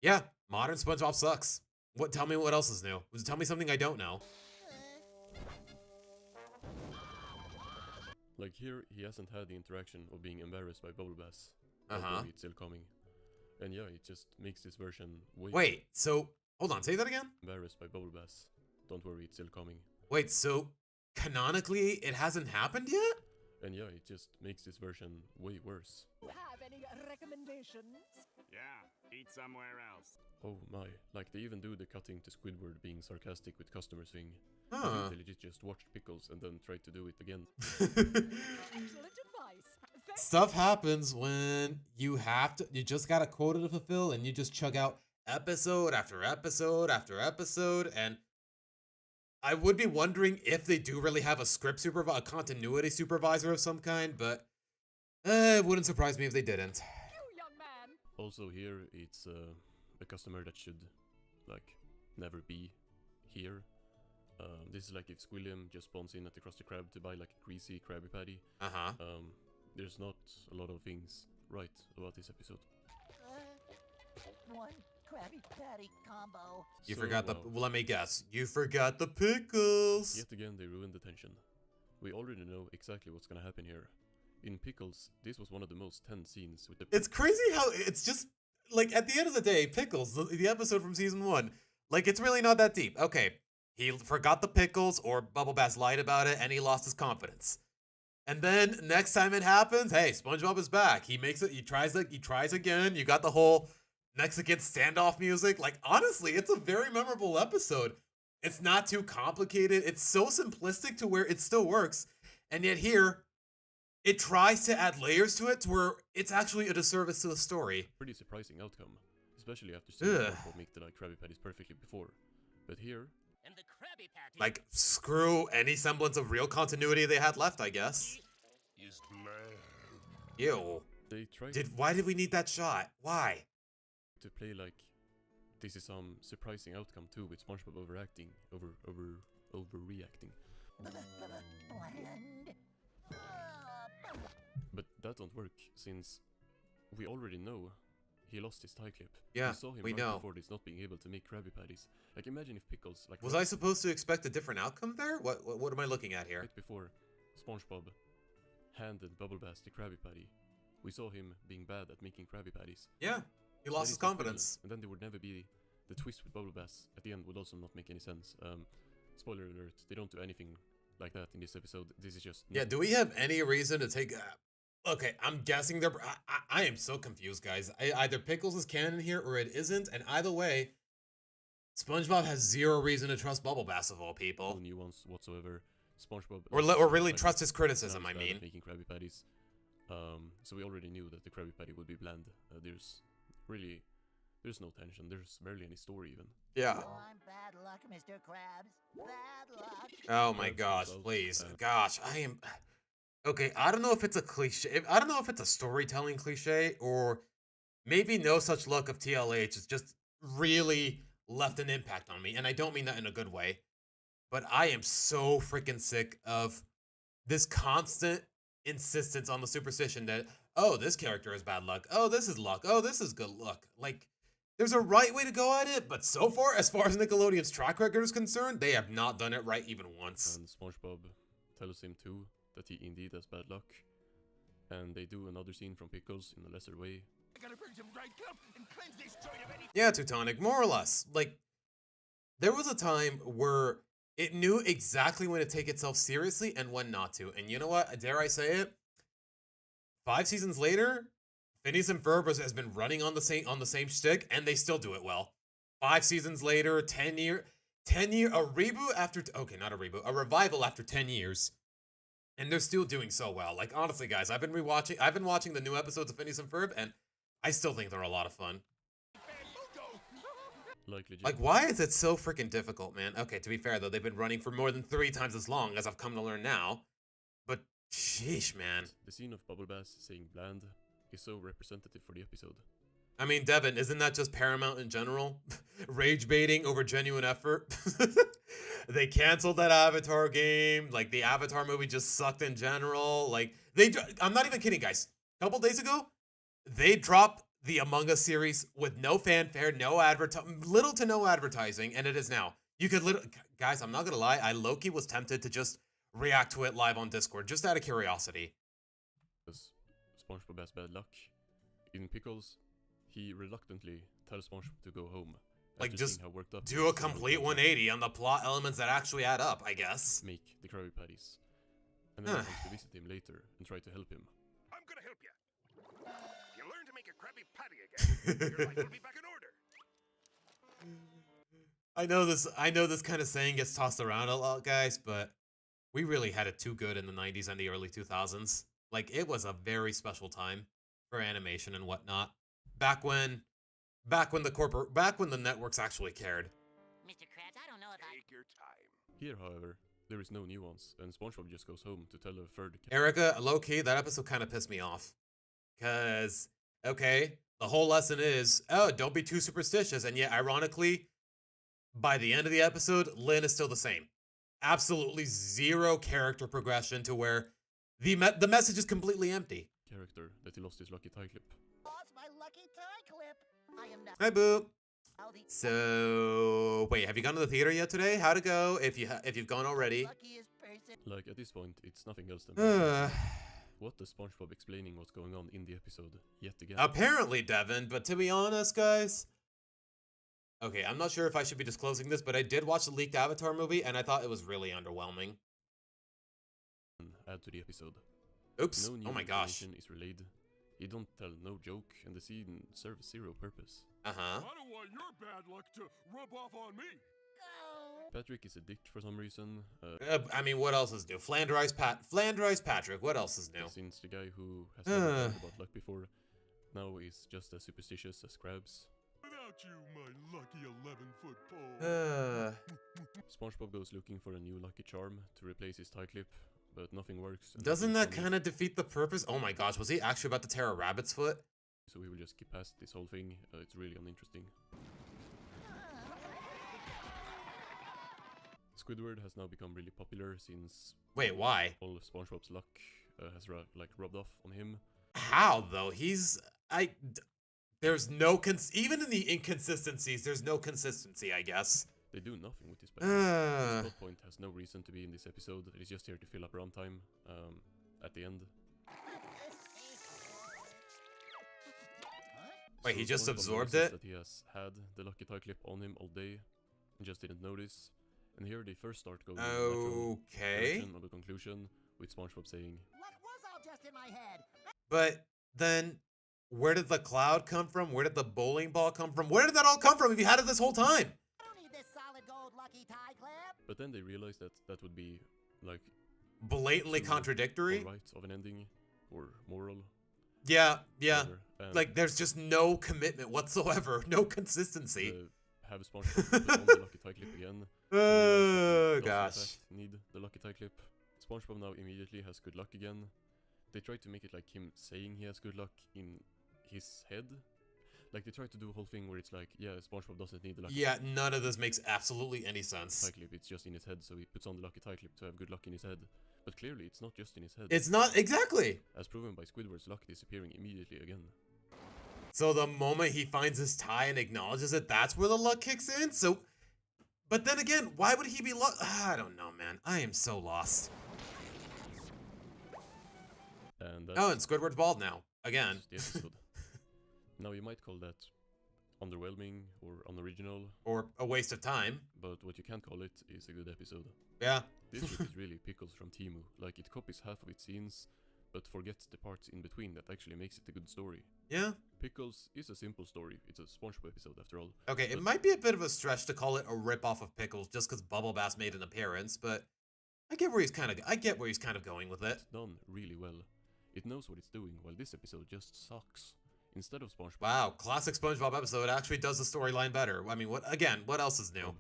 yeah, modern SpongeBob sucks. Tell me what else is new. Tell me something I don't know. Like here, he hasn't had the interaction of being embarrassed by Bubble Bass. It's still coming. And yeah, it just makes this version way... Wait, so, hold on, say that again? Embarrassed by Bubble Bass. Don't worry, it's still coming. Wait, so, canonically, it hasn't happened yet? And yeah, it just makes this version way worse. Have any recommendations? Yeah, eat somewhere else. Oh my, like they even do the cutting to Squidward being sarcastic with customers thing. I Huh. think they legit just watched Pickles and then tried to do it again. Excellent advice. Stuff happens when you just got a quota to fulfill and you just chug out episode after episode after episode. And I would be wondering if they do really have a script supervisor, a continuity supervisor of some kind, but it wouldn't surprise me if they didn't. You, young man. Also here, it's a customer that should, like, never be here. This is like if Squilliam just spawns in at the Krusty Krab to buy like a greasy Krabby Patty. Uh-huh. There's not a lot of things right about this episode. One Krabby Patty combo. You So, forgot the, well, well, let me guess. You forgot the pickles. yet again, they ruined the tension. We already know exactly what's gonna happen here. In Pickles, this was one of the most tense scenes with the. It's crazy how it's just, like, at the end of the day, Pickles, the episode from season 1, like, it's really not that deep. Okay, he forgot the pickles, or Bubble Bass lied about it, and he lost his confidence. And then next time it happens, hey, SpongeBob is back. He makes it. He tries again. You got the whole Mexican standoff music. Like, honestly, it's a very memorable episode. It's not too complicated. It's so simplistic to where it still works. And yet here, it tries to add layers to it to where it's actually a disservice to the story. Pretty surprising outcome, especially after seeing Ugh. SpongeBob make the like Krabby Patties perfectly before. But here, And the Krabby Patty. Like, screw any semblance of real continuity they had left, I guess. Is bland. Ew. they tried Why did we need that shot? Why? to play like this is some surprising outcome too, with SpongeBob overreacting. Bland. But that don't work, since we already know he lost his tie clip. Yeah, we saw him we right know. before this not being able to make Krabby Patties. Like, imagine if Pickles, like Was I supposed to expect a different outcome there? What am I looking at here? right before SpongeBob handed Bubble Bass the Krabby Patty, we saw him being bad at making Krabby Patties. Yeah, he That lost is his not confidence. brilliant. And then there would never be the twist with Bubble Bass at the end would also not make any sense. Spoiler alert, they don't do anything like that in this episode. This is just Yeah, do we have any reason to take... okay, I'm guessing they're... I am so confused, guys. Either Pickles is canon here or it isn't, and either way, SpongeBob has zero reason to trust Bubble Bass of all no people. nuance whatsoever. SpongeBob Or really like, trust his criticism, now I is bad mean. at making Krabby Patties. So we already knew that the Krabby Patty would be bland. There's no tension. There's barely any story even. Yeah. Oh, I'm bad luck, Mr. Krabs. Bad luck. Oh my That's gosh, so please. bad. Gosh, I am... Okay, I don't know if it's a cliche. I don't know if it's a storytelling cliche or maybe no such luck of TLH. It's just really left an impact on me. And I don't mean that in a good way. But I am so freaking sick of this constant insistence on the superstition that, oh, this character is bad luck. Oh, this is luck. Oh, this is good luck. Like, there's a right way to go at it, but so far, as Nickelodeon's track record is concerned, they have not done it right even once. And SpongeBob tells him too that he indeed has bad luck. And they do another scene from Pickles in a lesser way. I gotta bring some right glove and cleanse this joint of any. Yeah, Teutonic, more or less. Like, there was a time where it knew exactly when to take itself seriously and when not to. And you know what? Dare I say it? 5 seasons later, Phineas and Ferb has been running on the same shtick, and they still do it well. 5 seasons later, 10 year, a reboot after, okay, not a reboot, a revival after 10 years. And they're still doing so well. Like, honestly, guys, I've been watching the new episodes of Phineas and Ferb, and I still think they're a lot of fun. Like, why is it so freaking difficult, man? Okay, to be fair, though, they've been running for more than 3 times as long, as I've come to learn now. But, sheesh, man. The scene of Bubble Bass saying bland is so representative for the episode. I mean, Devin, isn't that just Paramount in general? Rage baiting over genuine effort? They canceled that Avatar game. Like, the Avatar movie just sucked in general. Like, I'm not even kidding, guys. A couple days ago, they dropped the Among Us series with no fanfare, little to no advertising, and it is now. You could guys, I'm not gonna lie, I low-key was tempted to just react to it live on Discord, just out of curiosity. Because SpongeBob has bad luck. In Pickles, he reluctantly tells SpongeBob to go home. Like, after just seeing how worked up do a complete 180 on the plot elements that actually add up, I guess. make the Krabby Patties. and then he comes to visit him later and try to help him. I'm gonna help you. If you learn to make a Krabby Patty again, your life will be back in order. I know this kind of saying gets tossed around a lot, guys, but we really had it too good in the 90s and the early 2000s. Like, it was a very special time for animation and whatnot. Back when the networks actually cared. Mr. Krabs, I don't know if I... Take your time. Here, however, there is no nuance, and SpongeBob just goes home to tell a third Erica, low-key, that episode kind of pissed me off. Cause, okay, the whole lesson is, oh, don't be too superstitious, and yet, ironically, by the end of the episode, Lynn is still the same. Absolutely zero character progression to where the message is completely empty. character that he lost his lucky tie clip. Lost my lucky tie clip. I am not. Hi, Boo. How the So, wait, have you gone to the theater yet today? How'd it go? If you've gone already. luckiest person. Like, at this point, it's nothing else than what the SpongeBob explaining what's going on in the episode, yet again. Apparently, Devin, but to be honest, guys... Okay, I'm not sure if I should be disclosing this, but I did watch the leaked Avatar movie, and I thought it was really underwhelming. Add to the episode. Oops. No new Oh my gosh. information is relayed. He don't tell no joke, and the scene serves zero purpose. Uh-huh. I don't want your bad luck to rub off on me. Go. Patrick is a dick for some reason. I mean, what else is new? Flanderize Patrick, what else is new? Since the guy who has never heard about luck before now is just as superstitious as Krabs. Without you, my lucky 11-foot pole. SpongeBob goes looking for a new lucky charm to replace his tie clip, but nothing works. and Doesn't nothing's that funny, kind of defeat the purpose? Oh my gosh, was he actually about to tear a rabbit's foot? So we will just skip past this whole thing. It's really uninteresting. Squidward has now become really popular since Wait, why? all of SpongeBob's luck has rubbed off on him. How, though? There's no even in the inconsistencies, there's no consistency, I guess. They do nothing with this battle. Uh. This plot point has no reason to be in this episode. It is just here to fill up runtime at the end. Wait, he just SpongeBob absorbed notices it? That he has had the lucky tie clip on him all day and just didn't notice. And here they first start going in the natural Okay. direction of a conclusion, with SpongeBob saying, Luck was all just in my head. But then, where did the cloud come from? Where did the bowling ball come from? Where did that all come from if you had it this whole time? I don't need this solid gold lucky tie clip. but then they realize that that would be like Blatantly too contradictory? alright of an ending or moral. Yeah. whatever. And Like, there's just no commitment whatsoever. No consistency. have SpongeBob put on the lucky tie clip again. Oh, Does in gosh. fact need the lucky tie clip. SpongeBob now immediately has good luck again. They try to make it like him saying he has good luck in his head. Like, they try to do a whole thing where it's like, yeah, SpongeBob doesn't need the lucky Yeah, none of this makes absolutely any tie sense. clip, it's just in his head, so he puts on the lucky tie clip to have good luck in his head. But clearly, it's not just in his head, It's not exactly. as proven by Squidward's luck disappearing immediately again. So the moment he finds his tie and acknowledges it, that's where the luck kicks in. So, but then again, why would he be I don't know, man. I am so lost. And Oh, and Squidward's bald now again. the episode. Now, you might call that underwhelming or unoriginal, Or a waste of time. but what you can't call it is a good episode. Yeah. This shit is really Pickles from Timu. Like, it copies half of its scenes, but forgets the parts in between that actually makes it a good story. Yeah. Pickles is a simple story. It's a SpongeBob episode after all. Okay, it But might be a bit of a stretch to call it a rip-off of Pickles just because Bubble Bass made an appearance, but I get where he's kind of going with it. it's done really well. It knows what it's doing, while this episode just sucks. Instead of SpongeBob, Wow, classic SpongeBob episode actually does the storyline better. I mean, what else is new?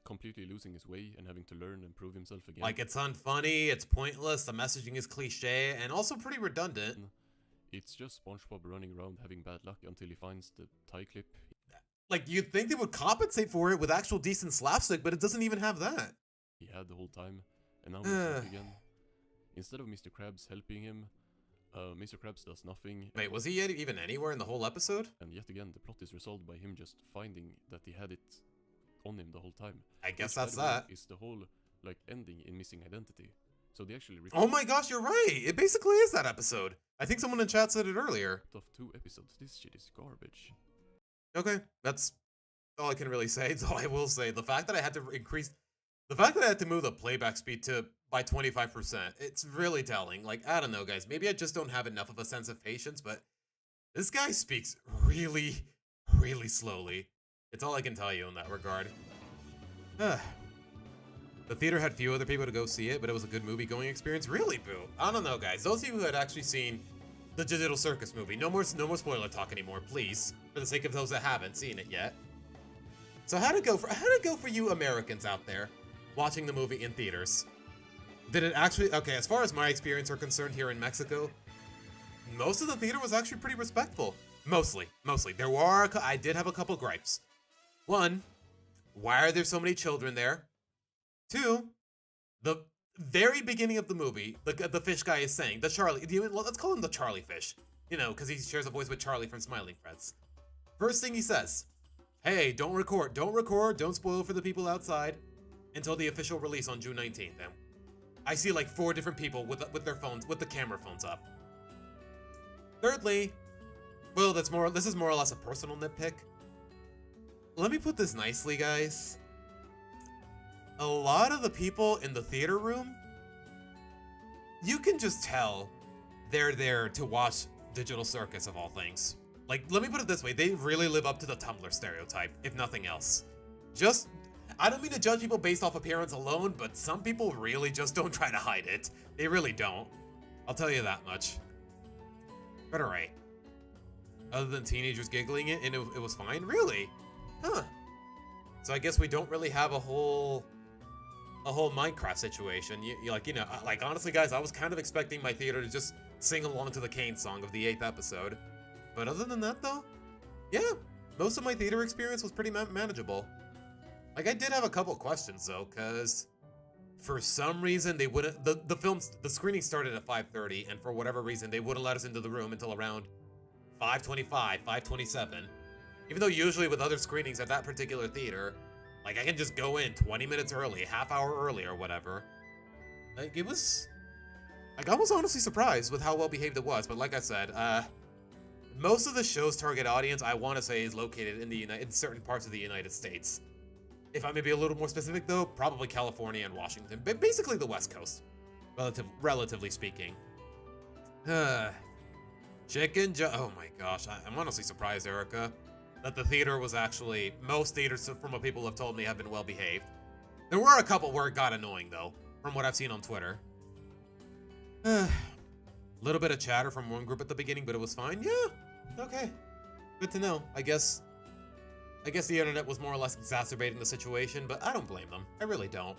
completely losing his way and having to learn and prove himself again. Like, it's unfunny, it's pointless, the messaging is cliche, and also pretty redundant. It's just SpongeBob running around having bad luck until he finds the tie clip. Like, you'd think they would compensate for it with actual decent slapstick, but it doesn't even have that. He had the whole time, and now he's stuck again. Instead of Mr. Krabs helping him, Mr. Krabs does nothing. Wait, was he even anywhere in the whole episode? And yet again, the plot is resolved by him just finding that he had it on him the whole time. I guess Which, by that's the way, that. is the whole, like, ending in Missing Identity. So they actually ripped Oh my gosh, you're right! It basically is that episode. I think someone in chat said it earlier. off 2 episodes. This shit is garbage. Okay, that's all I can really say. It's all I will say. The fact that I had to increase The fact that I had to move the playback speed to by 25%, it's really telling. Like, I don't know, guys. Maybe I just don't have enough of a sense of patience, but this guy speaks really, really slowly. It's all I can tell you in that regard. The theater had few other people to go see it, but it was a good movie-going experience. Really, Boo? I don't know, guys. Those of you who had actually seen the Digital Circus movie, no more spoiler talk anymore, please, for the sake of those that haven't seen it yet. So how'd it go for you Americans out there watching the movie in theaters? Did it actually? Okay, as far as my experience are concerned here in Mexico, most of the theater was actually pretty respectful. Mostly. I did have a couple gripes. One, why are there so many children there? Two, the very beginning of the movie, the fish guy is saying, let's call him the Charlie fish, you know, because he shares a voice with Charlie from Smiling Friends. First thing he says, hey, don't record, don't spoil for the people outside until the official release on June 19th. And I see like 4 different people with their phones, with the camera phones up. Thirdly, well, this is more or less a personal nitpick. Let me put this nicely, guys. A lot of the people in the theater room, you can just tell they're there to watch Digital Circus of all things. Like, let me put it this way, they really live up to the Tumblr stereotype, if nothing else. I don't mean to judge people based off appearance alone, but some people really just don't try to hide it. They really don't. I'll tell you that much. But alright. Other than teenagers giggling it, and it was fine? Really? Huh. So I guess we don't really have a whole Minecraft situation. Like honestly, guys, I was kind of expecting my theater to just sing along to the Kane song of the 8th episode. But other than that, though, yeah, most of my theater experience was pretty manageable. Like, I did have a couple questions, though, because for some reason they wouldn't, the screening started at 5:30, and for whatever reason they wouldn't let us into the room until around 5:25, 5:27. Even though usually with other screenings at that particular theater, like, I can just go in 20 minutes early, half hour early or whatever. Like, I was honestly surprised with how well behaved it was, but like I said, most of the show's target audience, I want to say, is located in certain parts of the United States. If I may be a little more specific, though, probably California and Washington, but basically the West Coast, relatively speaking. Oh my gosh, I'm honestly surprised, Erica, that the theater was actually, most theaters from what people have told me have been well behaved. There were a couple where it got annoying, though, from what I've seen on Twitter. Little bit of chatter from one group at the beginning, but it was fine. Yeah, okay. Good to know. I guess the internet was more or less exacerbating the situation, but I don't blame them. I really don't.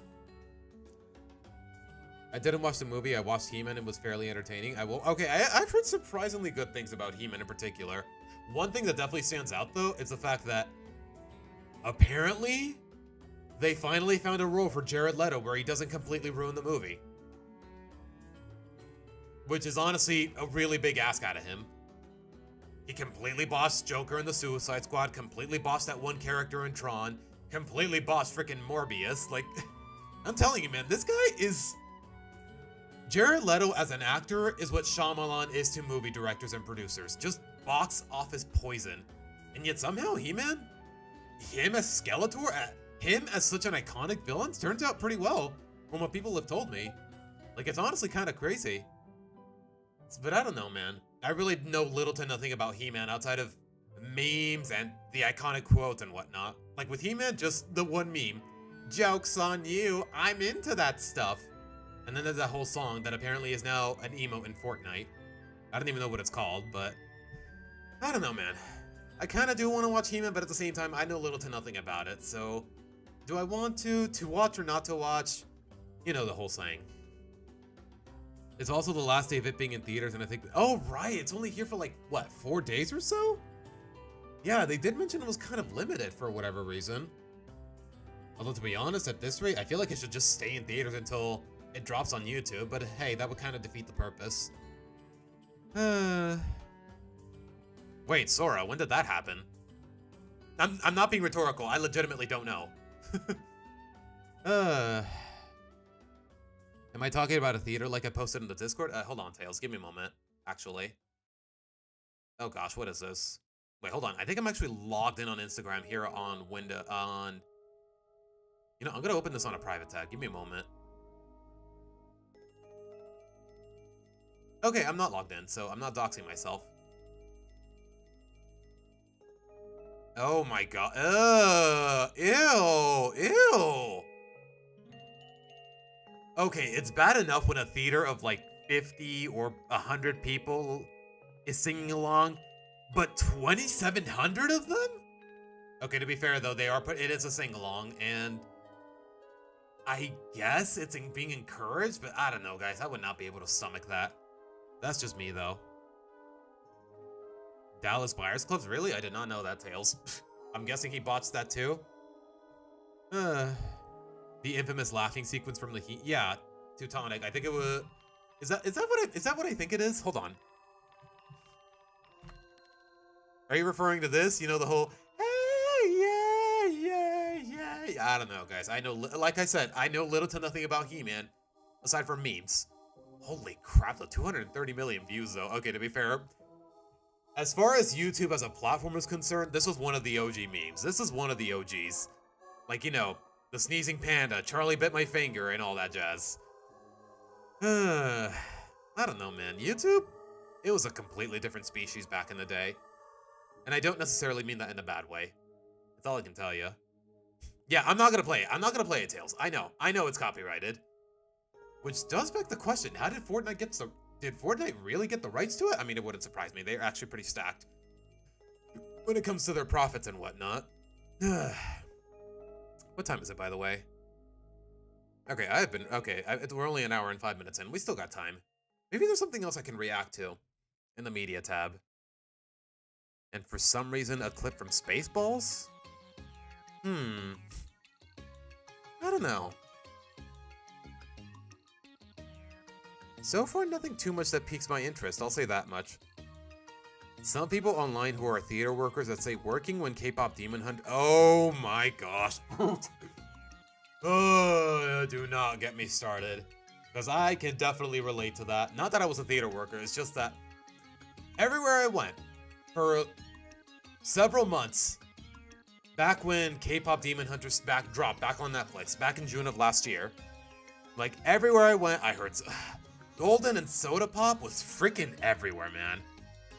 I didn't watch the movie. I watched He-Man and was fairly entertaining. I've heard surprisingly good things about He-Man in particular. One thing that definitely stands out, though, is the fact that apparently they finally found a role for Jared Leto where he doesn't completely ruin the movie. Which is honestly a really big ask out of him. He completely bossed Joker in the Suicide Squad, completely bossed that one character in Tron, completely bossed freaking Morbius. Like, I'm telling you, man, this guy is... Jared Leto as an actor is what Shyamalan is to movie directors and producers. Just box office poison. And yet somehow He-Man, him as Skeletor, him as such an iconic villain, turns out pretty well from what people have told me. Like, it's honestly kind of crazy. But I don't know, man. I really know little to nothing about He-Man outside of memes and the iconic quotes and whatnot. Like with He-Man, just the one meme. Joke's on you, I'm into that stuff. And then there's that whole song that apparently is now an emote in Fortnite. I don't even know what it's called, but... I don't know, man. I kind of do want to watch He-Man, but at the same time, I know little to nothing about it, so... Do I want to watch or not to watch? You know the whole saying. It's also the last day of it being in theaters, and I think... Oh, right! It's only here for, like, what, 4 days or so? Yeah, they did mention it was kind of limited for whatever reason. Although, to be honest, at this rate, I feel like it should just stay in theaters until it drops on YouTube, but hey, that would kind of defeat the purpose. Wait, Sora, when did that happen? I'm not being rhetorical, I legitimately don't know. Am I talking about a theater like I posted in the Discord? Hold on, Tails, give me a moment, actually. Oh gosh, what is this? Wait, hold on, I think I'm actually logged in on Instagram here on You know, I'm gonna open this on a private tab. Give me a moment. Okay, I'm not logged in, so I'm not doxing myself. Oh my god. Ew. Ew. Okay, it's bad enough when a theater of like 50 or 100 people is singing along, but 2,700 of them? Okay, to be fair though, it is a sing-along, and I guess it's being encouraged, but I don't know, guys. I would not be able to stomach that. That's just me, though. Dallas Buyers Clubs? Really? I did not know that, Tails. I'm guessing he botched that, too? The infamous laughing sequence from the Heat. Yeah, Teutonic. I think it was... Is that what I think it is? Hold on. Are you referring to this? You know, the whole... Hey, yeah, yeah, yeah. I don't know, guys. I know... Like I said, I know little to nothing about He-Man. Aside from memes. Holy crap, the 230 million views, though. Okay, to be fair... As far as YouTube as a platform is concerned, this was one of the OG memes. This is one of the OGs. Like, you know, the sneezing panda, Charlie bit my finger, and all that jazz. I don't know, man. YouTube? It was a completely different species back in the day. And I don't necessarily mean that in a bad way. That's all I can tell you. Yeah, I'm not gonna play it. I'm not gonna play it, Tails. I know it's copyrighted. Which does beg the question, how did Fortnite get so... Did Fortnite really get the rights to it? I mean, it wouldn't surprise me. They're actually pretty stacked when it comes to their profits and whatnot. What time is it, by the way? Okay, we're only an hour and 5 minutes in. We still got time. Maybe there's something else I can react to in the media tab. And for some reason, a clip from Spaceballs? I don't know. So far, nothing too much that piques my interest, I'll say that much. Some people online who are theater workers that say working when K-pop Demon Hunt... Oh my gosh. Oh, do not get me started. Because I can definitely relate to that. Not that I was a theater worker, it's just that everywhere I went for several months, back when K-pop Demon Hunters dropped back on Netflix, back in June of last year, like everywhere I went, I heard... Golden and Soda Pop was freaking everywhere, man.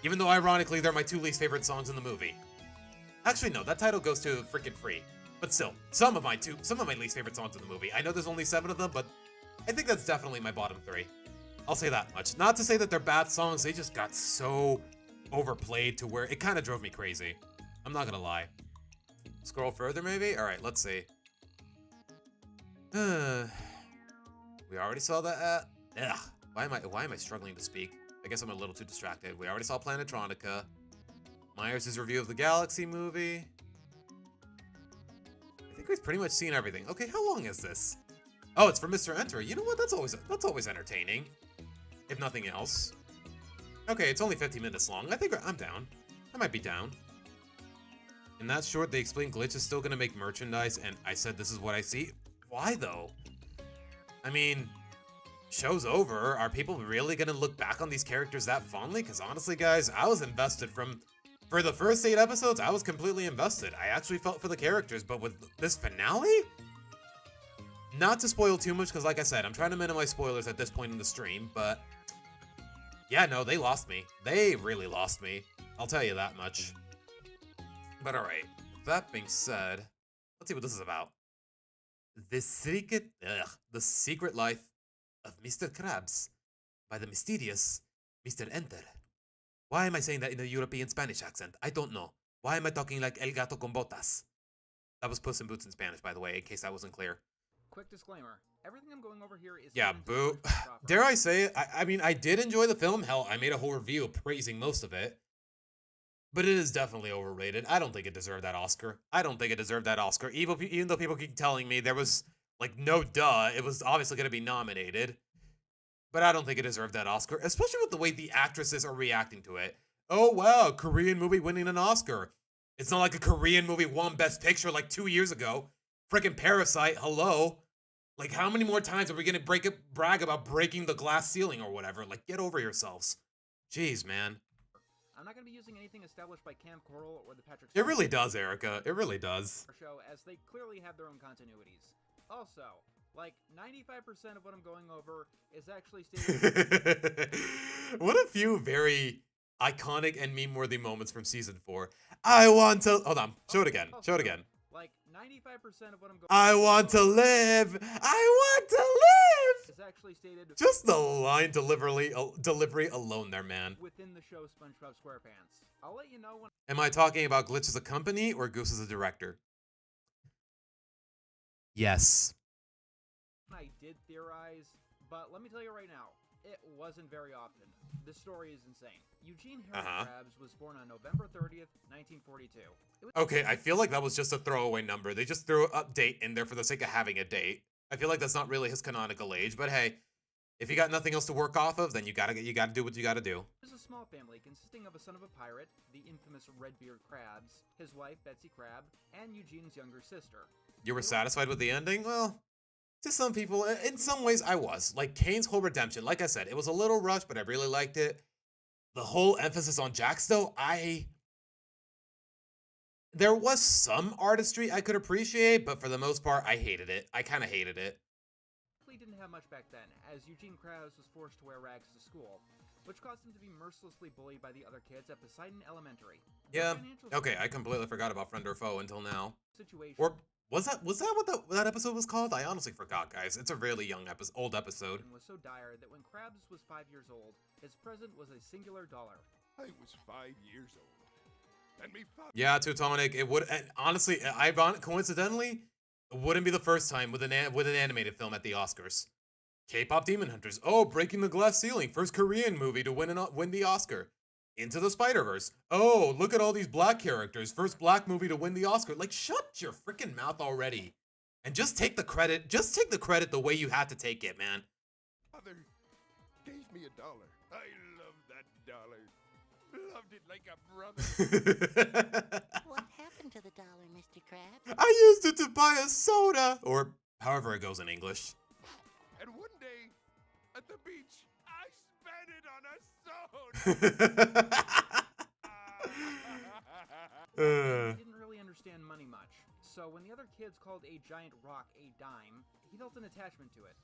Even though, ironically, they're my two least favorite songs in the movie. Actually, no, that title goes to freaking Free. But still, some of my least favorite songs in the movie. I know there's only 7 of them, but I think that's definitely my bottom 3. I'll say that much. Not to say that they're bad songs, they just got so overplayed to where it kind of drove me crazy. I'm not gonna lie. Scroll further, maybe? Alright, let's see. We already saw that. Ugh. Why am I struggling to speak? I guess I'm a little too distracted. We already saw Planetronica. Myers' review of the Galaxy movie. I think we've pretty much seen everything. Okay, how long is this? Oh, it's for Mr. Enter. You know what? That's always entertaining. If nothing else. Okay, it's only 15 minutes long. I think I'm down. I might be down. In that short, they explain Glitch is still gonna make merchandise, and I said this is what I see. Why though? I mean, show's over. Are people really gonna look back on these characters that fondly? Because honestly, guys, I was invested for the first 8 episodes, I was completely invested. I actually felt for the characters, but with this finale? Not to spoil too much, because like I said, I'm trying to minimize spoilers at this point in the stream, but yeah, no, they lost me. They really lost me. I'll tell you that much. But alright, that being said, let's see what this is about. The Secret Life of Mr. Krabs by the mysterious Mr. Enter. Why am I saying that in a European Spanish accent? I don't know. Why am I talking like El Gato con Botas? That was Puss in Boots in Spanish, by the way, in case that wasn't clear. Quick disclaimer. Everything I'm going over here is... Yeah, boo. Dare I say it? I mean, I did enjoy the film. Hell, I made a whole review praising most of it. But it is definitely overrated. I don't think it deserved that Oscar. Even though people keep telling me there was, like, no duh. It was obviously going to be nominated. But I don't think it deserved that Oscar. Especially with the way the actresses are reacting to it. Oh, wow, Korean movie winning an Oscar. It's not like a Korean movie won Best Picture like 2 years ago. Freaking Parasite, hello. Like, how many more times are we going to brag about breaking the glass ceiling or whatever? Like, get over yourselves. Jeez, man. I'm not going to be using anything established by Cam Coral or the Patrick... It really does, Erica. It really does. ...show, as they clearly have their own continuities. Also, like 95% of what I'm going over is actually stated. What a few very iconic and meme-worthy moments from season 4. I want to. Hold on. Show it again. Show it again. Like 95% of what I'm going. I want to live. I want to live. Is actually stated. Just the line delivery alone, there, man. Within the show SpongeBob SquarePants. I'll let you know when. Am I talking about Glitch as a company or Goose as a director? Yes. I did theorize, but let me tell you right now, it wasn't very often. This story is insane. Eugene Harold Krabs was born on November 30th, 1942. Okay, I feel like that was just a throwaway number. They just threw a date in there for the sake of having a date. I feel like that's not really his canonical age, but hey, if you got nothing else to work off of, then you gotta do what you gotta do. It was a small family consisting of a son of a pirate, the infamous Redbeard Krabs, his wife Betsy Crab, and Eugene's younger sister. You were satisfied with the ending? Well, to some people, in some ways I was. Like Kane's whole redemption, like I said, it was a little rushed, but I really liked it. The whole emphasis on Jax, though, there was some artistry I could appreciate, but for the most part, I hated it. I kind of hated it. Didn't have much back then, as Eugene Krabs was forced to wear rags to school, which caused him to be mercilessly bullied by the other kids at Poseidon Elementary. Yeah. Okay, I completely forgot about Friend or Foe until now. Situation. Or was that what that episode was called? I honestly forgot, guys. It's a really old episode. Was so dire that when Krabs was 5 years old, his present was a singular dollar. I was 5 years old. And me Yeah, Teutonic. It would, and honestly, coincidentally, it wouldn't be the first time with an animated film at the Oscars. K-pop Demon Hunters. Oh, Breaking the Glass Ceiling. First Korean movie to win the Oscar. Into the Spider-Verse. Oh, look at all these black characters. First black movie to win the Oscar. Like, shut your freaking mouth already. And just take the credit. Just take the credit the way you had to take it, man. Father gave me $1. I love that dollar. Loved it like a brother. What happened to the dollar, Mr. Krabs? I used it to buy a soda. Or however it goes in English. And one day, at the beach, I spent it on a soda. He didn't really understand money much, so when the other kids called a giant rock a dime, he felt an attachment to it,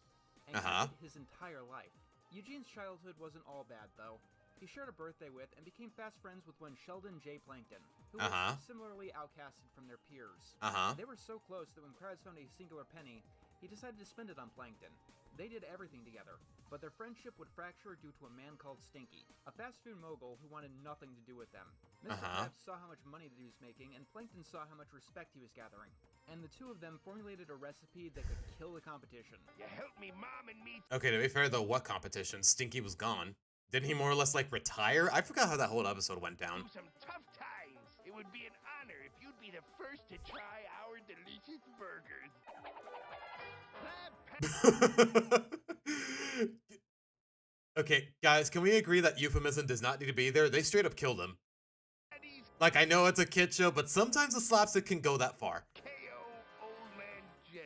and kept it his entire life. Eugene's childhood wasn't all bad, though. He shared a birthday with and became fast friends with one Sheldon J. Plankton, who was similarly outcasted from their peers. They were so close that when Krabs found a singular penny, he decided to spend it on Plankton. They did everything together, but their friendship would fracture due to a man called Stinky, a fast food mogul who wanted nothing to do with them. Mr. Krabs saw how much money that he was making, and Plankton saw how much respect he was gathering. And the two of them formulated a recipe that could kill the competition. You helped me, Mom, and me. Okay, to be fair though, what competition? Stinky was gone. Didn't he more or less like retire? I forgot how that whole episode went down. Some tough times. It would be an honor if you'd be the first to try our delicious burgers. Okay, guys, can we agree that euphemism does not need to be there? They straight up killed him. Like, I know it's a kid show, but sometimes the slapstick can go that far. KO Old Man J.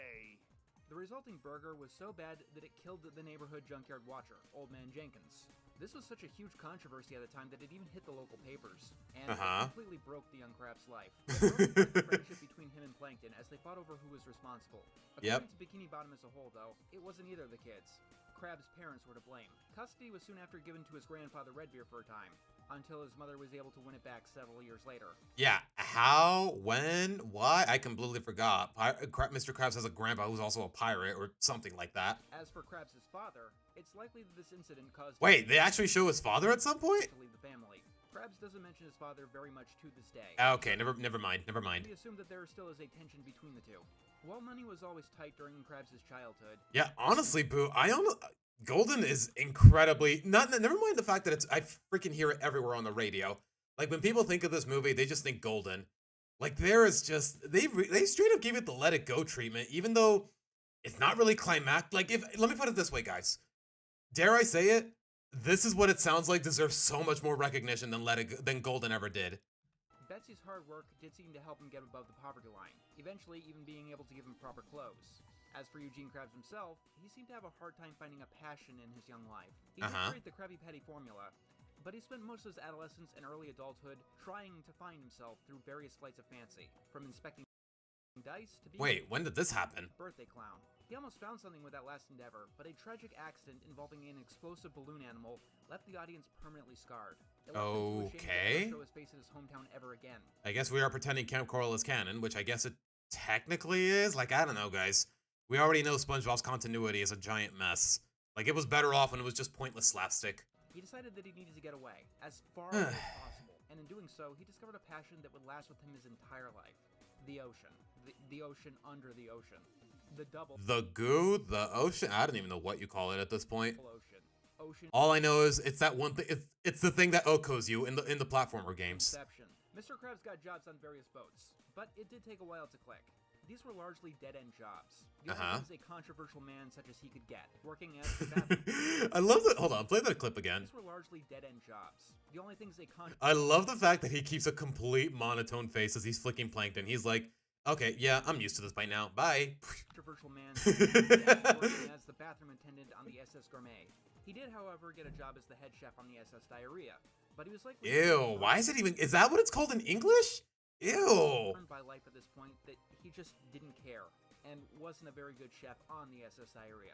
The resulting burger was so bad that it killed the neighborhood junkyard watcher, Old Man Jenkins. This was such a huge controversy at the time that it even hit the local papers, and it completely broke the young Krabs' life. It broke the friendship between him and Plankton as they fought over who was responsible. According to Bikini Bottom as a whole, though, it wasn't either of the kids. Krabs' parents were to blame. Custody was soon after given to his grandfather Redbeard for a time, until his mother was able to win it back several years later. Yeah, how, when, why? I completely forgot. Mr. Krabs has a grandpa who's also a pirate or something like that. As for Krabs' father, it's likely that this incident caused... Wait, they actually show his father at some point? ...to leave the family. Krabs doesn't mention his father very much to this day. Okay, never mind. We assume that there still is a tension between the two. While money was always tight during Krabs' childhood... Yeah, honestly, Boo, Golden is incredibly... Never mind the fact that I freaking hear it everywhere on the radio. Like, when people think of this movie, they just think Golden. Like, there is just... They straight up gave it the let it go treatment, even though it's not really climactic. Like, let me put it this way, guys. Dare I say it? This is what it sounds like deserves so much more recognition than Golden ever did. Betsy's hard work did seem to help him get above the poverty line, eventually even being able to give him proper clothes. As for Eugene Krabs himself, he seemed to have a hard time finding a passion in his young life. He did create the Krabby Patty formula, but he spent most of his adolescence and early adulthood trying to find himself through various flights of fancy, from inspecting dice to be Wait, when did this happen? birthday clown. He almost found something with that last endeavor, but a tragic accident involving an explosive balloon animal left the audience permanently scarred. It left him too ashamed to Okay. ever show his face in his hometown ever again. I guess we are pretending Camp Coral is canon, which I guess it technically is. Like, I don't know, guys. We already know SpongeBob's continuity is a giant mess. Like, it was better off when it was just pointless slapstick. He decided that he needed to get away, as far away as possible, and in doing so, he discovered a passion that would last with him his entire life. The ocean. The ocean under the ocean. The double The goo, the ocean. I don't even know what you call it at this point. ocean. All I know is it's that one thing. It's the thing that okos you in the platformer games. Inception. Mr. Krabs got jobs on various boats, but it did take a while to click. These were largely dead-end jobs. The only things a controversial man such as he could get, working as the bathroom. I love that. Hold on, play that clip again. These were largely dead-end jobs. The only things I love the fact that he keeps a complete monotone face as he's flicking plankton. He's like, okay, yeah, I'm used to this by now. Bye. Controversial man working as the bathroom attendant on the SS Gourmet. He did, however, get a job as the head chef on the SS Diarrhea, but he was like, Ew, why is it even? Is that what it's called in English? Ew. By life at this point that he just didn't care and wasn't a very good chef on the SS Diarrhea.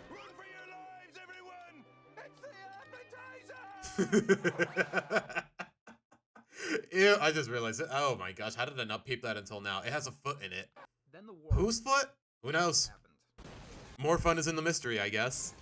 Run for your lives, everyone! It's the appetizer! Ew, I just realized it. Oh my gosh, how did I not peep that until now? It has a foot in it. Then the war Whose foot? Who knows? happened. More fun is in the mystery, I guess.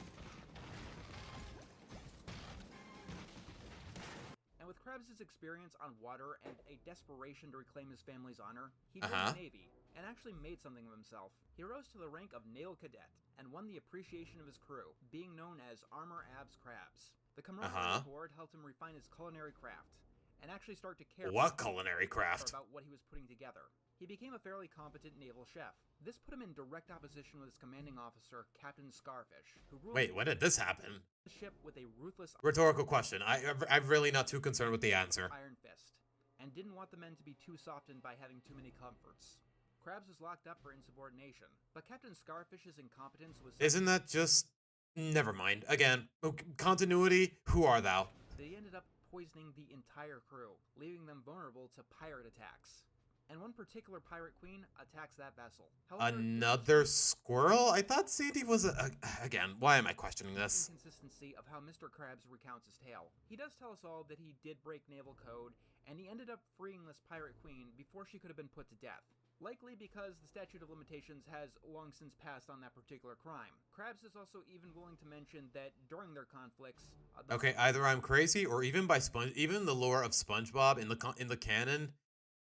And with Krabs' experience on water and a desperation to reclaim his family's honor, he joined the Navy and actually made something of himself. He rose to the rank of Naval Cadet and won the appreciation of his crew, being known as Armor Abs Krabs. The camaraderie board helped him refine his culinary craft and actually start to care What culinary craft? about what he was putting together. He became a fairly competent naval chef. This put him in direct opposition with his commanding officer, Captain Scarfish, who ruled Wait, when did this happen? the ship with a ruthless Rhetorical question. I'm really not too concerned with the answer. iron fist, and didn't want the men to be too softened by having too many comforts. Krabs was locked up for insubordination, but Captain Scarfish's incompetence was Isn't that just... Never mind. Again, continuity, who are thou? that he ended up poisoning the entire crew, leaving them vulnerable to pirate attacks. And one particular pirate queen attacks that vessel. However, Another squirrel? I thought Sandy was a... Again, why am I questioning this? Inconsistency of how Mr. Krabs recounts his tale. He does tell us all that he did break naval code, and he ended up freeing this pirate queen before she could have been put to death. Likely because the statute of limitations has long since passed on that particular crime. Krabs is also even willing to mention that during their conflicts... Okay, either I'm crazy, or even even the lore of SpongeBob in the canon,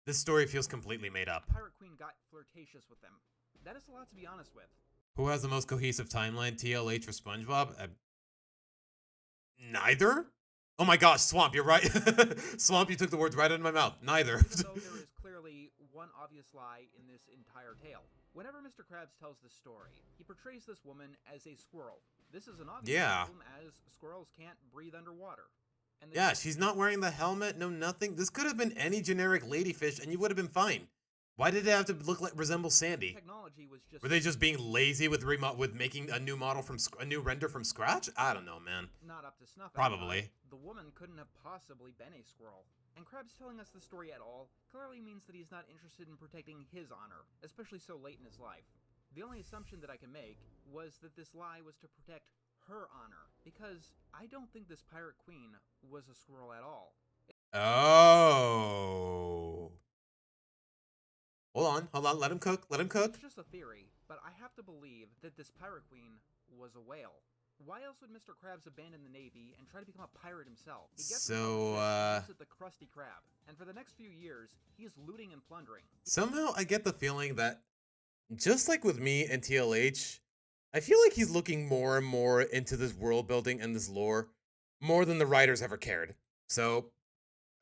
this story feels completely made up. Pirate Queen got flirtatious with them. That is a lot to be honest with. Who has the most cohesive timeline, TLH or SpongeBob? Neither? Oh my gosh, Swamp, you're right. Swamp, you took the words right out of my mouth. Neither. Even though there is clearly one obvious lie in this entire tale. Whenever Mr. Krabs tells this story, he portrays this woman as a squirrel. This is an obvious problem as squirrels can't breathe underwater. And yeah, she's not wearing the helmet, no nothing. This could have been any generic ladyfish and you would have been fine. Why did it have to resemble Sandy? Technology was just... Were they just being lazy with making a new model a new render from scratch? I don't know, man. Not up to snuff. Probably. The woman couldn't have possibly been a squirrel. And Krabs telling us the story at all clearly means that he's not interested in protecting his honor, especially so late in his life. The only assumption that I can make was that this lie was to protect her honor, because I don't think this pirate queen was a squirrel at all. Oh. Hold on, let him cook, It's just a theory, but I have to believe that this pirate queen was a whale. Why else would Mr. Krabs abandon the Navy and try to become a pirate himself? He gets at the Krusty Krab, and for the next few years, he is looting and plundering. Somehow I get the feeling that, just like with me and TLH, I feel like he's looking more and more into this world building and this lore, more than the writers ever cared. So,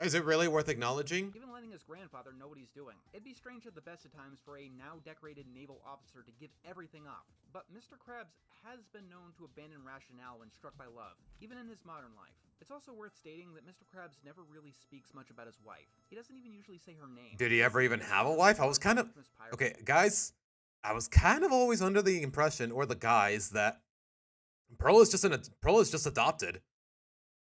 is it really worth acknowledging? Even letting his grandfather know what he's doing. It'd be strange at the best of times for a now decorated naval officer to give everything up. But Mr. Krabs has been known to abandon rationale when struck by love, even in his modern life. It's also worth stating that Mr. Krabs never really speaks much about his wife. He doesn't even usually say her name. Did he ever even have a wife? I was kind of... Okay, guys, I was kind of always under the impression, or the guys, that Pearl is just adopted.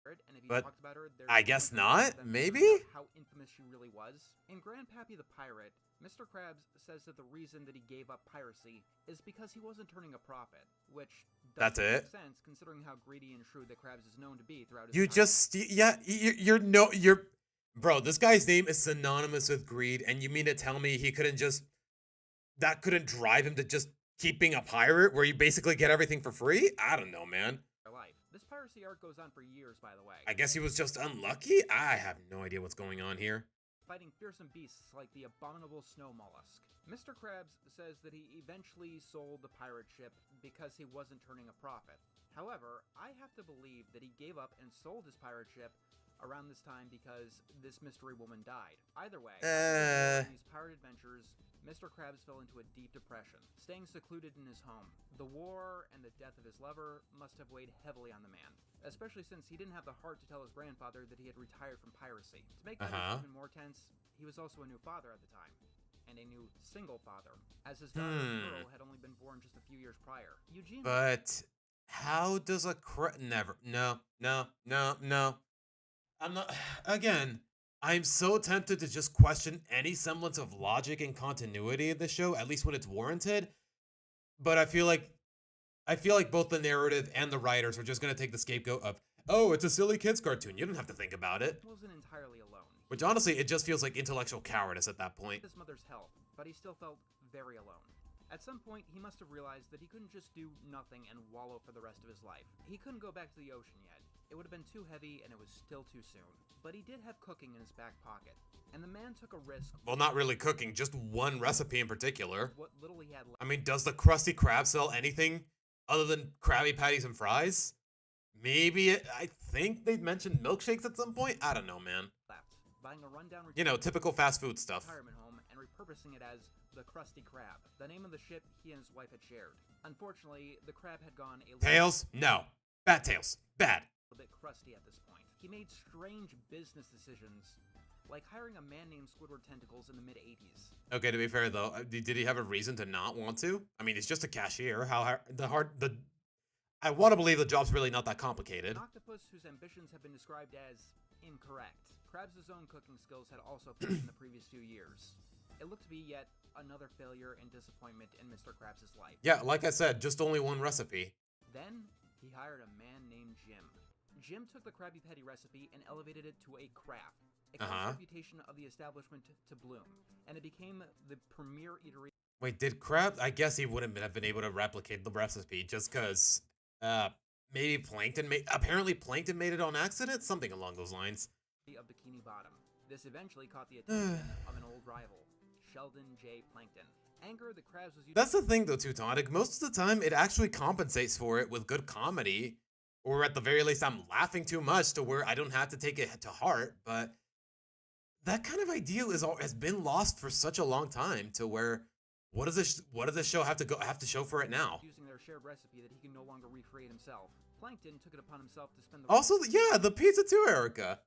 And if But talked about her, there's I guess so much not, them maybe? figuring out how infamous she really was. In Grandpappy the Pirate, Mr. Krabs says that the reason that he gave up piracy is because he wasn't turning a profit, which That's doesn't it? make sense considering how greedy and shrewd that Krabs is known to be throughout his You entire just, bro, this guy's name is synonymous with greed, and you mean to tell me he couldn't just, that couldn't drive him to just keep being a pirate where you basically get everything for free? I don't know, man. life. This piracy arc goes on for years, by the way. I guess he was just unlucky? I have no idea what's going on here. Fighting fearsome beasts like the abominable snow mollusk. Mr. Krabs says that he eventually sold the pirate ship because he wasn't turning a profit. However, I have to believe that he gave up and sold his pirate ship around this time because this mystery woman died. Either way, after these pirate adventures, Mr. Krabs fell into a deep depression, staying secluded in his home. The war and the death of his lover must have weighed heavily on the man, especially since he didn't have the heart to tell his grandfather that he had retired from piracy. To make matters even more tense, he was also a new father at the time, and a new single father, as his daughter Pearl had only been born just a few years prior. Eugene. But how does a no. I'm not, again, I'm so tempted to just question any semblance of logic and continuity in the show, at least when it's warranted. But I feel like both the narrative and the writers are just gonna take the scapegoat of, oh, it's a silly kids cartoon. You don't have to think about it. He wasn't entirely alone. Which honestly, it just feels like intellectual cowardice at that point. His mother's help, but he still felt very alone. At some point, he must have realized that he couldn't just do nothing and wallow for the rest of his life. He couldn't go back to the ocean yet. It would have been too heavy and it was still too soon. But he did have cooking in his back pocket, and the man took a risk. Well, not really cooking, just one recipe in particular. What little he had left. I mean, does the Krusty Krab sell anything other than Krabby Patties and fries? Maybe I think they mentioned milkshakes at some point. I don't know, man. Buying a rundown, you know, typical fast food stuff. Retirement home and repurposing it as the Krusty Krab, the name of the ship he and his wife had shared. Unfortunately, the crab had gone a Tails? No. Bad Tails. Bad. A bit crusty at this point. He made strange business decisions, like hiring a man named Squidward Tentacles in the mid-80s. Okay, to be fair though, did he have a reason to not want to? I mean, he's just a cashier. I want to believe the job's really not that complicated. An octopus whose ambitions have been described as incorrect. Krabs' own cooking skills had also failed in the previous few years. It looked to be yet another failure and disappointment in Mr. Krabs' life. Yeah, like I said, just only one recipe. Then, he hired a man named Jim. Jim took the Krabby Patty recipe and elevated it to a craft. It caused the reputation of the establishment to bloom, and it became the premier eatery. Wait, did Krabs? I guess he wouldn't have been able to replicate the recipe just because, maybe apparently Plankton made it on accident? Something along those lines. Of Bikini Bottom. This eventually caught the attention of an old rival, Sheldon J. Plankton. Anger the Krabs was used. That's the thing though, Teutonic. Most of the time, it actually compensates for it with good comedy. Or at the very least, I'm laughing too much to where I don't have to take it to heart. But that kind of ideal has been lost for such a long time to where what does this show have to show for it now? Using their shared recipe that he can no longer recreate himself. Plankton took it upon himself to spend the also, yeah, the pizza too, Erica.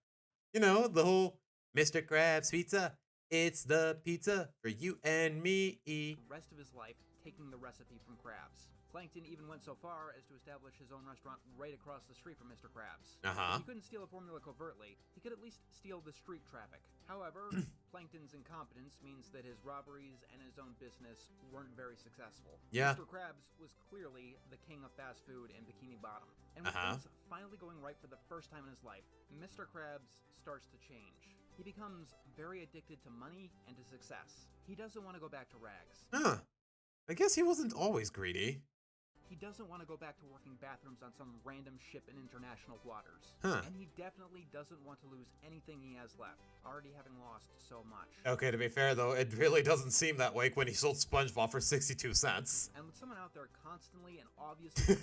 You know, the whole Mr. Krabs pizza. It's the pizza for you and me. Rest of his life taking the recipe from Krabs. Plankton even went so far as to establish his own restaurant right across the street from Mr. Krabs. If he couldn't steal a formula covertly, he could at least steal the street traffic. However, Plankton's incompetence means that his robberies and his own business weren't very successful. Yeah. Mr. Krabs was clearly the king of fast food in Bikini Bottom. And with things finally going right for the first time in his life, Mr. Krabs starts to change. He becomes very addicted to money and to success. He doesn't want to go back to rags. I guess he wasn't always greedy. He doesn't want to go back to working bathrooms on some random ship in international waters. And he definitely doesn't want to lose anything he has left, already having lost so much. Okay, to be fair though, it really doesn't seem that way when he sold SpongeBob for 62 cents. And with someone out there constantly and obviously...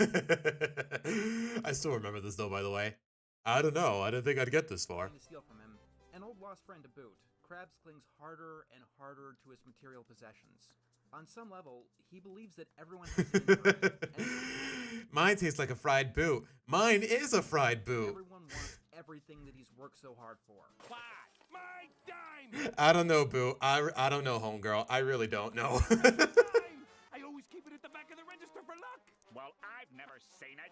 I still remember this though, by the way. I don't know, I didn't think I'd get this far. ...to steal from him, an old lost friend to boot, Krabs clings harder and harder to his material possessions. On some level, he believes that everyone has an interest. Mine tastes like a fried boot. Mine is a fried boot. Everyone wants everything that he's worked so hard for. My dime! I don't know, Boo. I don't know, homegirl. I really don't know. I always keep it at the back of the register for luck. Well, I've never seen it.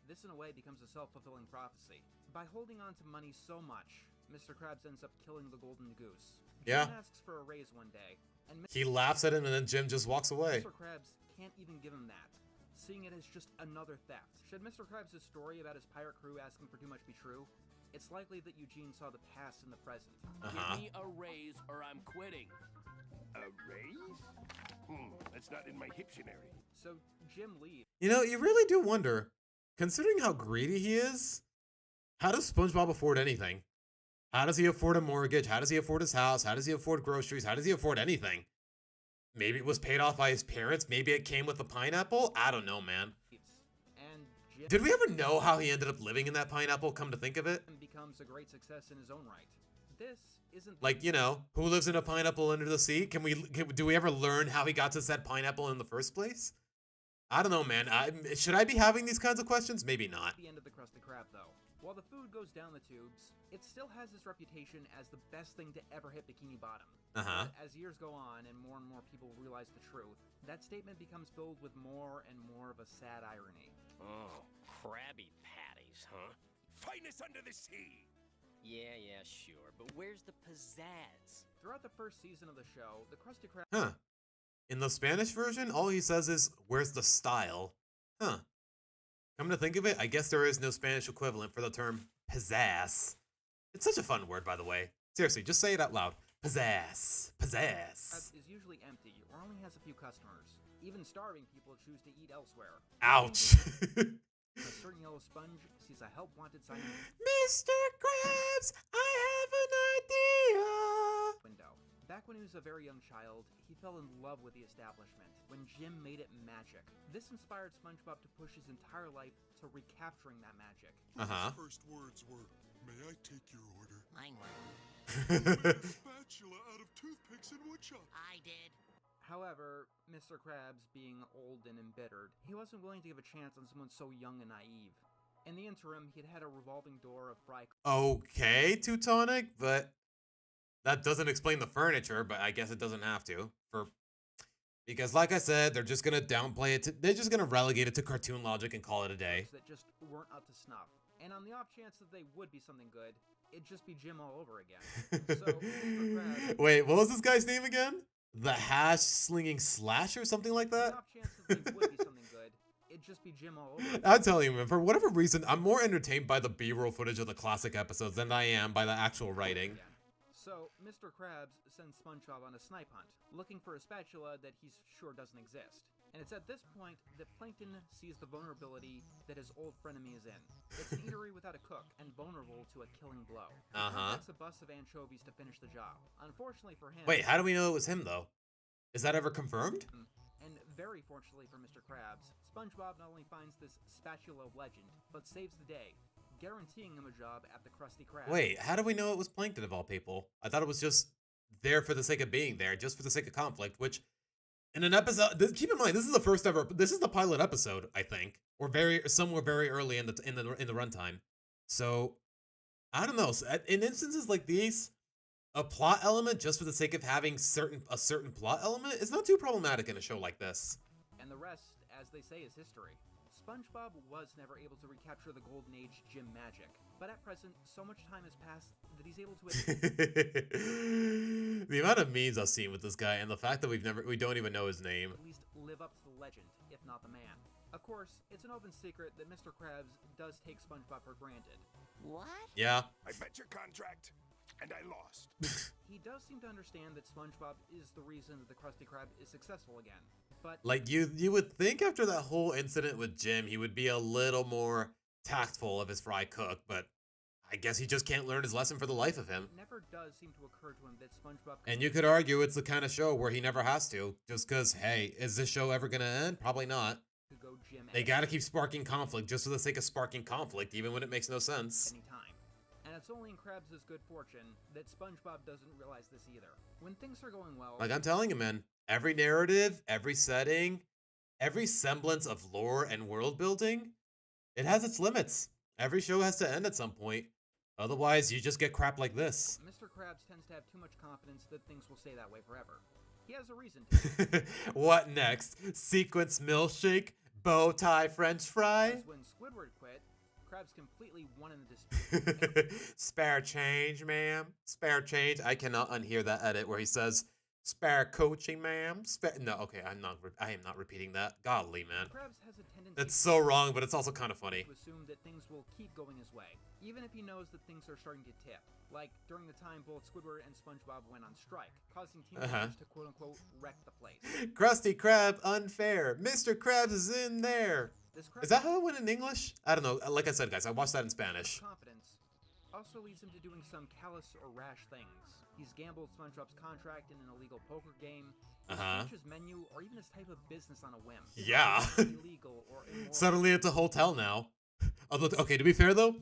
This in a way becomes a self-fulfilling prophecy. By holding on to money so much, Mr. Krabs ends up killing the golden goose. Yeah. Jim asks for a raise one day, and He laughs at him and then Jim just walks away. Mr. Krabs can't even give him that, seeing it as just another theft. Should Mr. Krabs' story about his pirate crew asking for too much be true, it's likely that Eugene saw the past and the present. Give me a raise or I'm quitting. A raise? That's not in my dictionary. So Jim leaves. You know, you really do wonder, considering how greedy he is, how does SpongeBob afford anything? How does he afford a mortgage? How does he afford his house? How does he afford groceries? How does he afford anything? Maybe it was paid off by his parents. Maybe it came with the pineapple. I don't know, man. And Jim Did we ever know how he ended up living in that pineapple, come to think of it? becomes a great success in his own right. This isn't Like, you know, who lives in a pineapple under the sea? Do we ever learn how he got to said pineapple in the first place? I don't know, man. Should I be having these kinds of questions? Maybe not. the end of the Krusty Krab, though. While the food goes down the tubes, it still has its reputation as the best thing to ever hit Bikini Bottom. Uh-huh. But as years go on and more people realize the truth, that statement becomes filled with more and more of a sad irony. Oh, Krabby Patties, huh? Finest under the sea! Yeah, sure. But where's the pizzazz? Throughout the first season of the show, the Krusty Krab Huh. In the Spanish version, all he says is, "Where's the style?" Huh. Come to think of it, I guess there is no Spanish equivalent for the term pizzazz. It's such a fun word, by the way. Seriously, just say it out loud. Pizzazz. Pizzazz. is usually empty or only has a few customers. Even starving people choose to eat elsewhere. Ouch. A certain yellow sponge sees a help wanted sign Mr. Krabs, I have an idea. window. Back when he was a very young child, he fell in love with the establishment when Jim made it magic. This inspired SpongeBob to push his entire life to recapturing that magic. Uh-huh. His first words were, "May I take your order?" Mine were. Spatula out of toothpicks and woodchuck. I did. However, Mr. Krabs, being old and embittered, he wasn't willing to give a chance on someone so young and naive. In the interim, he'd had a revolving door of fry Okay, Teutonic, but that doesn't explain the furniture, but I guess it doesn't have to. Because like I said, they're just gonna downplay it. They're just gonna relegate it to cartoon logic and call it a day. that just weren't up to snuff. And on the off chance that they would be something good, it'd just be Jim all over again. So, Mr. Krabs, Wait, what was this guy's name again? The Hash Slinging Slash or something like on the that? off chance that they would be something good, it'd just be Jim all over again. I'm telling you, man, for whatever reason, I'm more entertained by the B-roll footage of the classic episodes than I am by the actual writing. So, Mr. Krabs sends SpongeBob on a snipe hunt, looking for a spatula that he's sure doesn't exist. And it's at this point that Plankton sees the vulnerability that his old frenemy is in. It's an eatery without a cook and vulnerable to a killing blow. Uh-huh. It's a bus of anchovies to finish the job. Unfortunately for him... Wait, how do we know it was him, though? Is that ever confirmed? And very fortunately for Mr. Krabs, SpongeBob not only finds this spatula of legend, but saves the day, guaranteeing him a job at the Krusty Krab. Wait, how do we know it was Plankton of all people? I thought it was just there for the sake of being there, just for the sake of conflict, which in an episode, keep in mind, this is the first ever, this is the pilot episode, I think, or somewhere very early in the runtime. So, I don't know, in instances like these, a plot element just for the sake of having a certain plot element is not too problematic in a show like this. And the rest, as they say, is history. SpongeBob was never able to recapture the Golden Age Jim magic, but at present, so much time has passed that he's able to The amount of memes I've seen with this guy and the fact that we don't even know his name. at least live up to the legend, if not the man. Of course, it's an open secret that Mr. Krabs does take SpongeBob for granted. What? Yeah. I bet your contract, and I lost. He does seem to understand that SpongeBob is the reason that the Krusty Krab is successful again. But Like, you would think after that whole incident with Jim, he would be a little more tactful of his fry cook, but I guess he just can't learn his lesson for the life of him. it never does seem to occur to him that SpongeBob And you could argue it's the kind of show where he never has to, just because, hey, is this show ever gonna end? Probably not. could go Jim They gotta keep sparking conflict just for the sake of sparking conflict, even when it makes no sense. anytime. And it's only in Krabs' good fortune that SpongeBob doesn't realize this either. When things are going well, Like I'm telling you, man, every narrative, every setting, every semblance of lore and world building, it has its limits. Every show has to end at some point. Otherwise, you just get crap like this. Mr. Krabs tends to have too much confidence that things will stay that way forever. He has a reason to. What next? Sequence milkshake? bow tie French fry. Because when Squidward quit, Krabs completely won in the dispute. Spare change, ma'am. Spare change. I cannot unhear that edit where he says, spare coaching, ma'am. No, okay, I am not repeating that. Golly, man. Krabs has a tendency That's so wrong, but it's also kind of funny. to assume that things will keep going his way, even if he knows that things are starting to tip. Like during the time both Squidward and SpongeBob went on strike, causing team members to quote-unquote wreck the place. Krusty Krab, unfair. Mr. Krabs is in there. Is that how it went in English? I don't know. Like I said, guys, I watched that in Spanish. Confidence also leads him to doing some callous or rash things. He's gambled SpongeBob's contract in an illegal poker game. He's changed his menu or even his type of business on a whim. Yeah. Illegal or immoral. Suddenly it's a hotel now. Although, okay, to be fair though,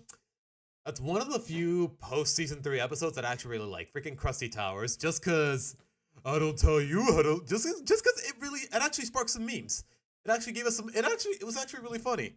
that's one of the few post-season 3 episodes that I actually really like. Freaking Krusty Towers. Just cause I don't tell you how to, just cause it actually sparked some memes. It actually gave us it was actually really funny.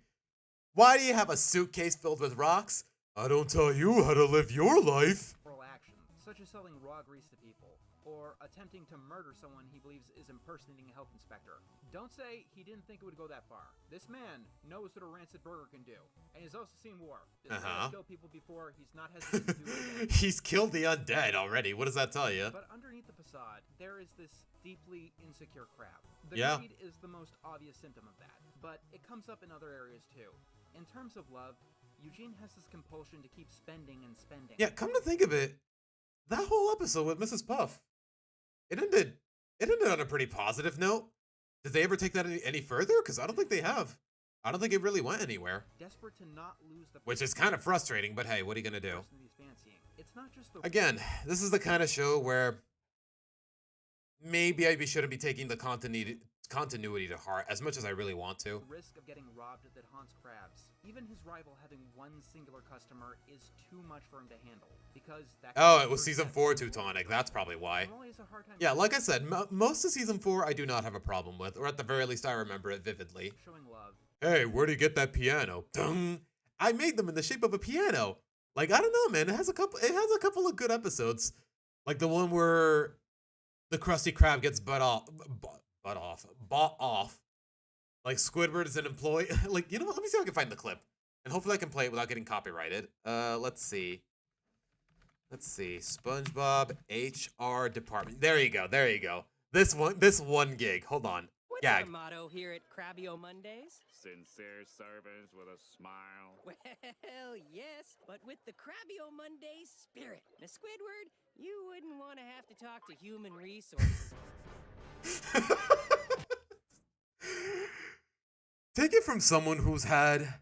Why do you have a suitcase filled with rocks? I don't tell you how to live your life. Moral action, such as selling raw grease to people, or attempting to murder someone he believes is impersonating a health inspector. Don't say he didn't think it would go that far. This man knows what a rancid burger can do, and he's also seen war. This man has killed people before, he's not hesitant to do it again. He's killed the undead already. What does that tell you? But underneath the facade, there is this deeply insecure crab. The Yeah. greed is the most obvious symptom of that, but it comes up in other areas too. In terms of love, Eugene has this compulsion to keep spending and spending. Yeah, come to think of it, that whole episode with Mrs. Puff, it ended on a pretty positive note. Did they ever take that any further? Because I don't think they have. I don't think it really went anywhere. Desperate to not lose the Which is kind of frustrating, but hey, what are you gonna do? person he's fancying. It's not just the Again, this is the kind of show where maybe I shouldn't be taking the continuity to heart as much as I really want to. risk of getting robbed that haunts Krabs. Even his rival having one singular customer is too much for him to handle, because that. Oh, it was season 4 Teutonic. That's probably why. Normally has a hard time Yeah, like I said, most of season 4 I do not have a problem with, or at the very least I remember it vividly. showing love. Hey, where'd you get that piano? Dung! I made them in the shape of a piano. Like, I don't know, man. It has a couple of good episodes, like the one where the Krusty Krab gets bought off. Like Squidward is an employee. Like, you know what? Let me see if I can find the clip, and hopefully I can play it without getting copyrighted. Let's see. SpongeBob HR department. There you go. This one gig. Hold on. What's Gag. our motto here at Krabby-O Mondays? Sincere service with a smile. Well, yes, but with the Krabby-O Mondays spirit. Now, Squidward, you wouldn't want to have to talk to human resources. Take it from someone who's had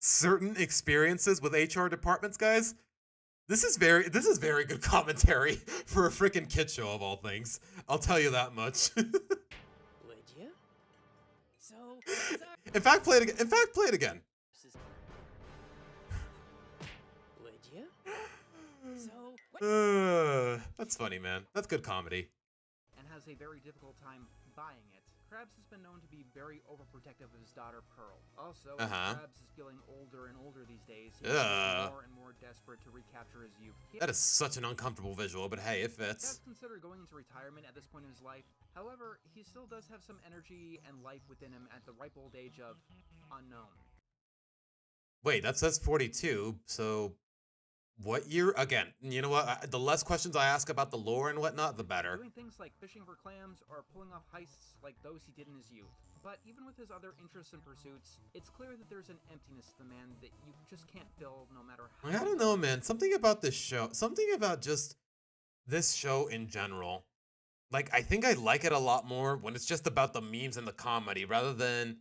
certain experiences with HR departments, guys. This is very good commentary for a freaking kid show of all things. I'll tell you that much. Would you? So, In fact, play it again. would you? So, That's funny, man. That's good comedy. And has a very difficult time buying it. Krabs has been known to be very overprotective of his daughter Pearl. Also, as Krabs is feeling older and older these days, he's more and more desperate to recapture his youth. That is such an uncomfortable visual, but hey, it He fits. does consider going into retirement at this point in his life. However, he still does have some energy and life within him at the ripe old age of unknown. Wait, that says 42, so what year? Again, you know what? The less questions I ask about the lore and whatnot, the better. Doing things like fishing for clams or pulling off heists like those he did in his youth. But even with his other interests and pursuits, it's clear that there's an emptiness to the man that you just can't fill no matter how. I don't know, man. Something about this show, something about just this show in general. Like, I think I like it a lot more when it's just about the memes and the comedy rather than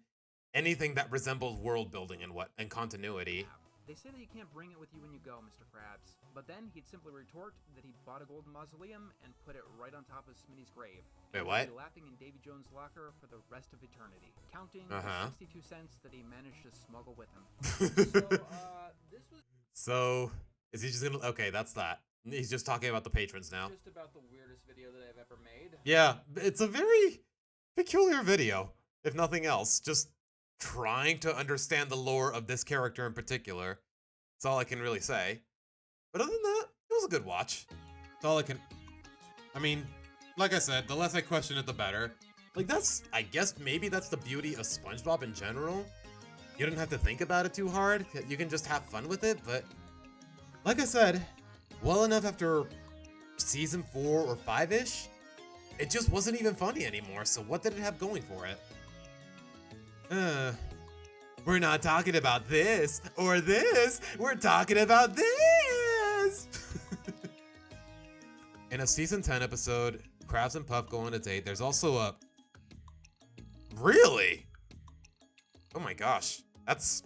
anything that resembles world building and continuity. They say that you can't bring it with you when you go, Mr. Krabs. But then he'd simply retort that he bought a golden mausoleum and put it right on top of Smitty's grave. Wait, And what? he'd be laughing in Davy Jones' locker for the rest of eternity, counting the 62 cents that he managed to smuggle with him. This was So, is he just gonna... Okay, that's that. He's just talking about the patrons now. just about the weirdest video that I've ever made. Yeah, it's a very peculiar video, if nothing else. Just trying to understand the lore of this character in particular. That's all I can really say. But other than that, it was a good watch. That's all I can... I mean, like I said, the less I question it, the better. Like, that's, I guess maybe that's the beauty of SpongeBob in general. You don't have to think about it too hard. You can just have fun with it, but like I said, well enough after season 4 or 5-ish, it just wasn't even funny anymore, so what did it have going for it? We're not talking about this or this, we're talking about this! In a season 10 episode, Krabs and Puff go on a date. There's also a... Really? Oh my gosh. That's...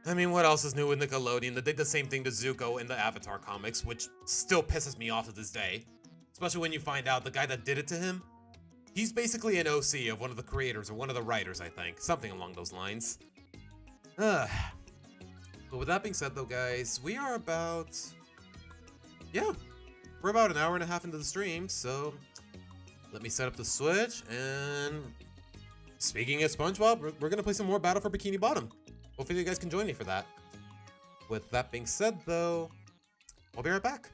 I mean, what else is new with Nickelodeon? They did the same thing to Zuko in the Avatar comics, which still pisses me off to this day. Especially when you find out the guy that did it to him, he's basically an OC of one of the creators or one of the writers, I think. Something along those lines. But with that being said, though, guys, we are about... Yeah, we're about an hour and a half into the stream, so let me set up the Switch, and speaking of SpongeBob, we're going to play some more Battle for Bikini Bottom. Hopefully you guys can join me for that. With that being said, though, I'll be right back.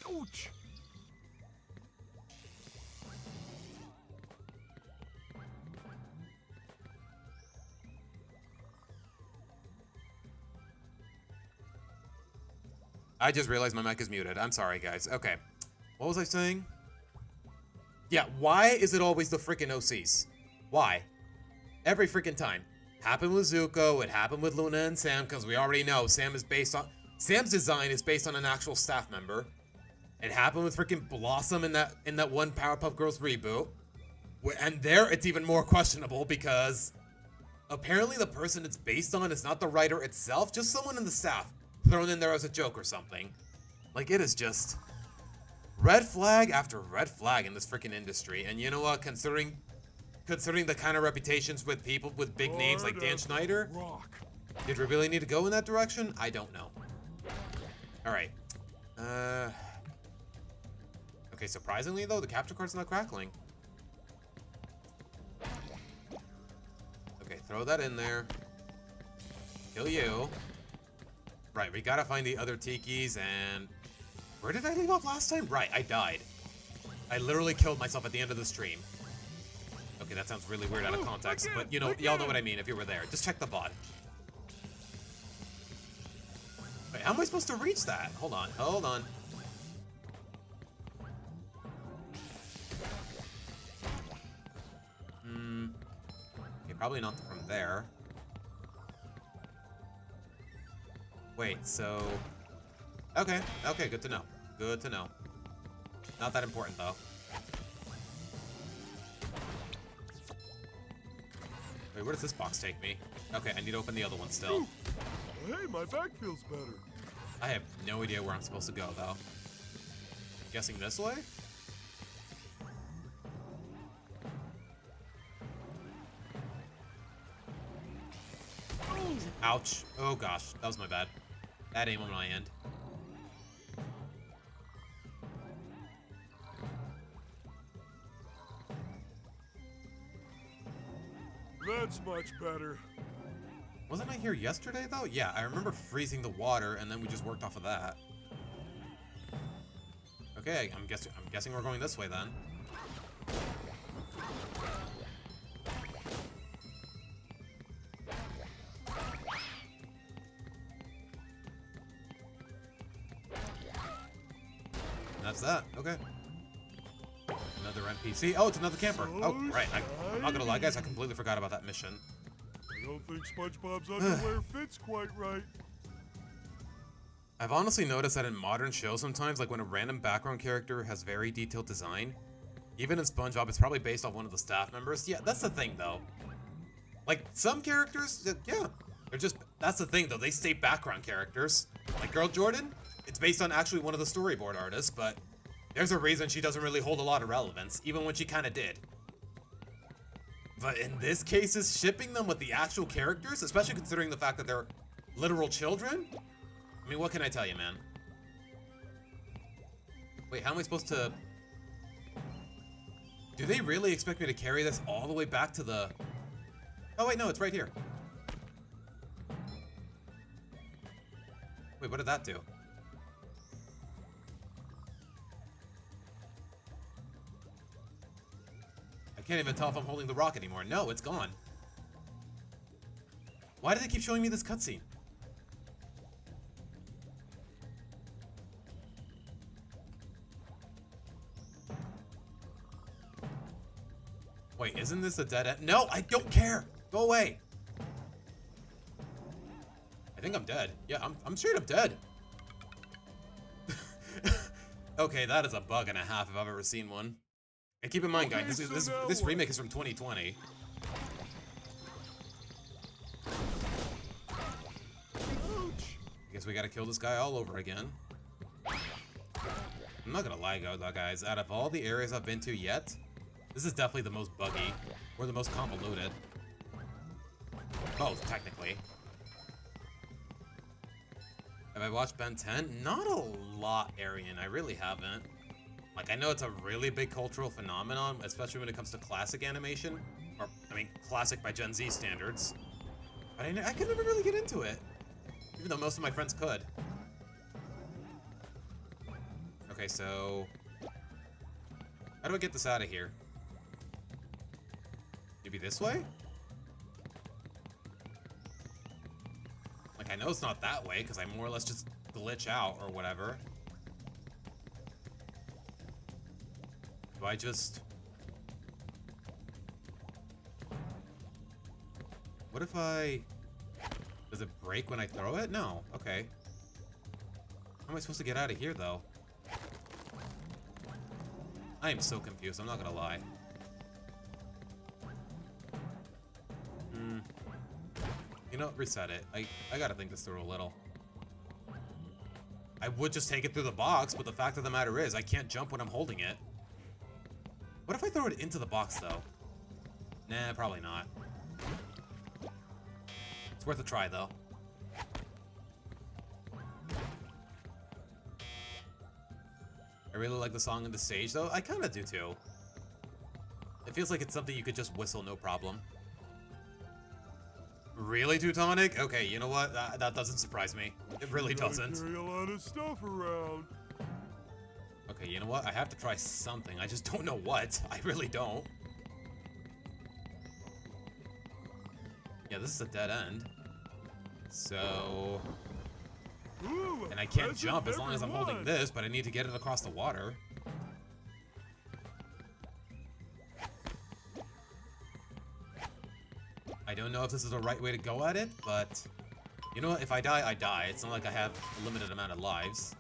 Ouch! I just realized my mic is muted. I'm sorry, guys. Okay. What was I saying? Yeah, why is it always the freaking OCs? Why? Every freaking time. Happened with Zuko, it happened with Luna and Sam, because we already know Sam's design is based on an actual staff member. It happened with freaking Blossom in that one Powerpuff Girls reboot. And there, it's even more questionable because apparently the person it's based on is not the writer itself, just someone in the staff thrown in there as a joke or something. Like, it is just red flag after red flag in this freaking industry. And you know what? Considering the kind of reputations with people with big names like Dan Schneider, did we really need to go in that direction? I don't know. All right. Okay, surprisingly though, the capture card's not crackling. Okay, throw that in there. Kill you. Right, we gotta find the other tikis, and... Where did I leave off last time? Right, I died. I literally killed myself at the end of the stream. Okay, that sounds really weird out of context, but you know, y'all know what I mean if you were there. Just check the VOD. Wait, how am I supposed to reach that? Hold on, hold on. Okay, probably not from there. Wait, so... Okay, okay, good to know. Good to know. Not that important, though. Wait, where does this box take me? Okay, I need to open the other one still. Ooh. Hey, my back feels better. I have no idea where I'm supposed to go, though. I'm guessing this way? Ouch. Oh gosh, that was my bad. Bad aim on my end. That's much better. Wasn't I here yesterday though? Yeah, I remember freezing the water and then we just worked off of that. Okay, I'm guessing we're going this way then. That's that. Okay. Another NPC. Oh, it's another camper. Oh, right. I'm not gonna lie, guys. I completely forgot about that mission. I don't think SpongeBob's underwear fits quite right. I've honestly noticed that in modern shows sometimes, like when a random background character has very detailed design, even in SpongeBob, it's probably based off one of the staff members. Yeah, that's the thing, though. Like, some characters, yeah, they're just... That's the thing, though. They stay background characters. Like Girl Jordan, it's based on actually one of the storyboard artists, but there's a reason she doesn't really hold a lot of relevance, even when she kind of did. But in this case, is shipping them with the actual characters, especially considering the fact that they're literal children? I mean, what can I tell you, man? Wait, how am I supposed to... Do they really expect me to carry this all the way back to the... Oh, wait, no, it's right here. Wait, what did that do? I can't even tell if I'm holding the rock anymore. No, it's gone. Why do they keep showing me this cutscene? Wait, isn't this a dead end? No, I don't care. Go away. I think I'm dead. Yeah, I'm straight up dead. Okay, that is a bug and a half if I've ever seen one. And keep in mind, guys, this remake is from 2020. I guess we gotta kill this guy all over again. I'm not gonna lie, guys. Out of all the areas I've been to yet, this is definitely the most buggy, or the most convoluted. Both, technically. Have I watched Ben 10? Not a lot, Arian. I really haven't. Like, I know it's a really big cultural phenomenon, especially when it comes to classic animation. Or, I mean, classic by Gen Z standards. But I could never really get into it. Even though most of my friends could. Okay, so... How do I get this out of here? Maybe this way? Like, I know it's not that way, because I more or less just glitch out or whatever. Do I just... What if I... Does it break when I throw it? No. Okay. How am I supposed to get out of here, though? I am so confused, I'm not gonna lie. You know, reset it. I gotta think this through a little. I would just take it through the box, but the fact of the matter is, I can't jump when I'm holding it. What if I throw it into the box, though? Nah, probably not. It's worth a try, though. I really like the song and the stage, though. I kind of do, too. It feels like it's something you could just whistle, no problem. Really, Teutonic? Okay, you know what? That doesn't surprise me. It really doesn't. Carry a lot of stuff around. Okay, you know what? I have to try something. I just don't know what. I really don't. Yeah, this is a dead end. So... Ooh, and I can't jump as long as I'm holding this, but I need to get it across the water. I don't know if this is the right way to go at it, but... you know what? If I die, I die. It's not like I have a limited amount of lives.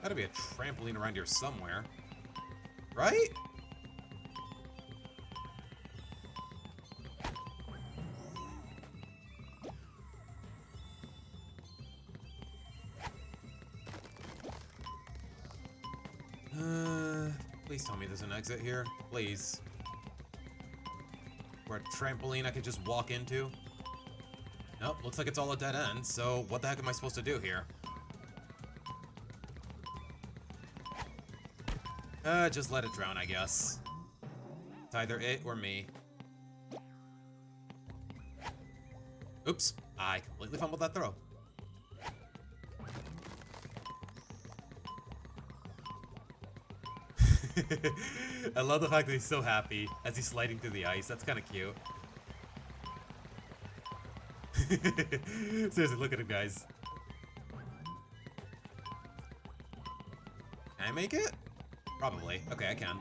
Gotta be a trampoline around here somewhere. Right? Please tell me there's an exit here. Please. Or a trampoline I could just walk into. Nope, looks like it's all a dead end, so what the heck am I supposed to do here? Just let it drown, I guess. It's either it or me. Oops, I completely fumbled that throw. I love the fact that he's so happy as he's sliding through the ice. That's kind of cute. Seriously, look at him, guys. Can I make it? Probably. Okay, I can.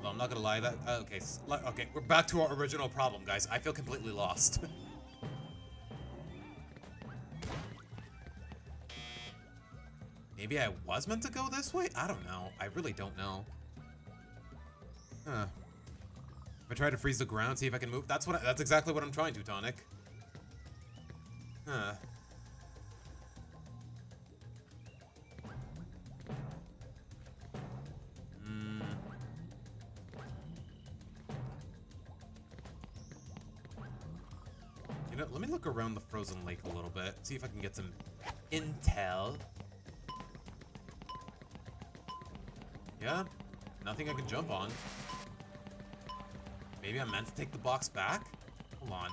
Well, I'm not gonna lie. Okay, we're back to our original problem, guys. I feel completely lost. Maybe I was meant to go this way? I don't know. I really don't know. Huh. If I try to freeze the ground, see if I can move. That's exactly what I'm trying to, Tonic. Huh. You know, let me look around the frozen lake a little bit. See if I can get some intel. Yeah, nothing I can jump on. Maybe I meant to take the box back? Hold on.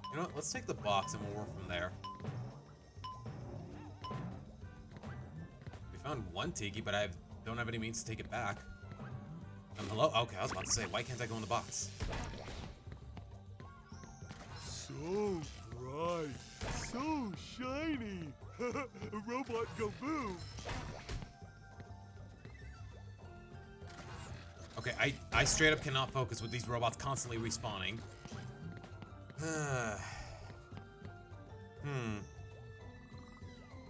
You know what? Let's take the box and we'll work from there. We found one tiki, but I don't have any means to take it back. Hello? Okay, I was about to say, why can't I go in the box? So bright. So shiny! A robot go boom! Okay, I straight up cannot focus with these robots constantly respawning.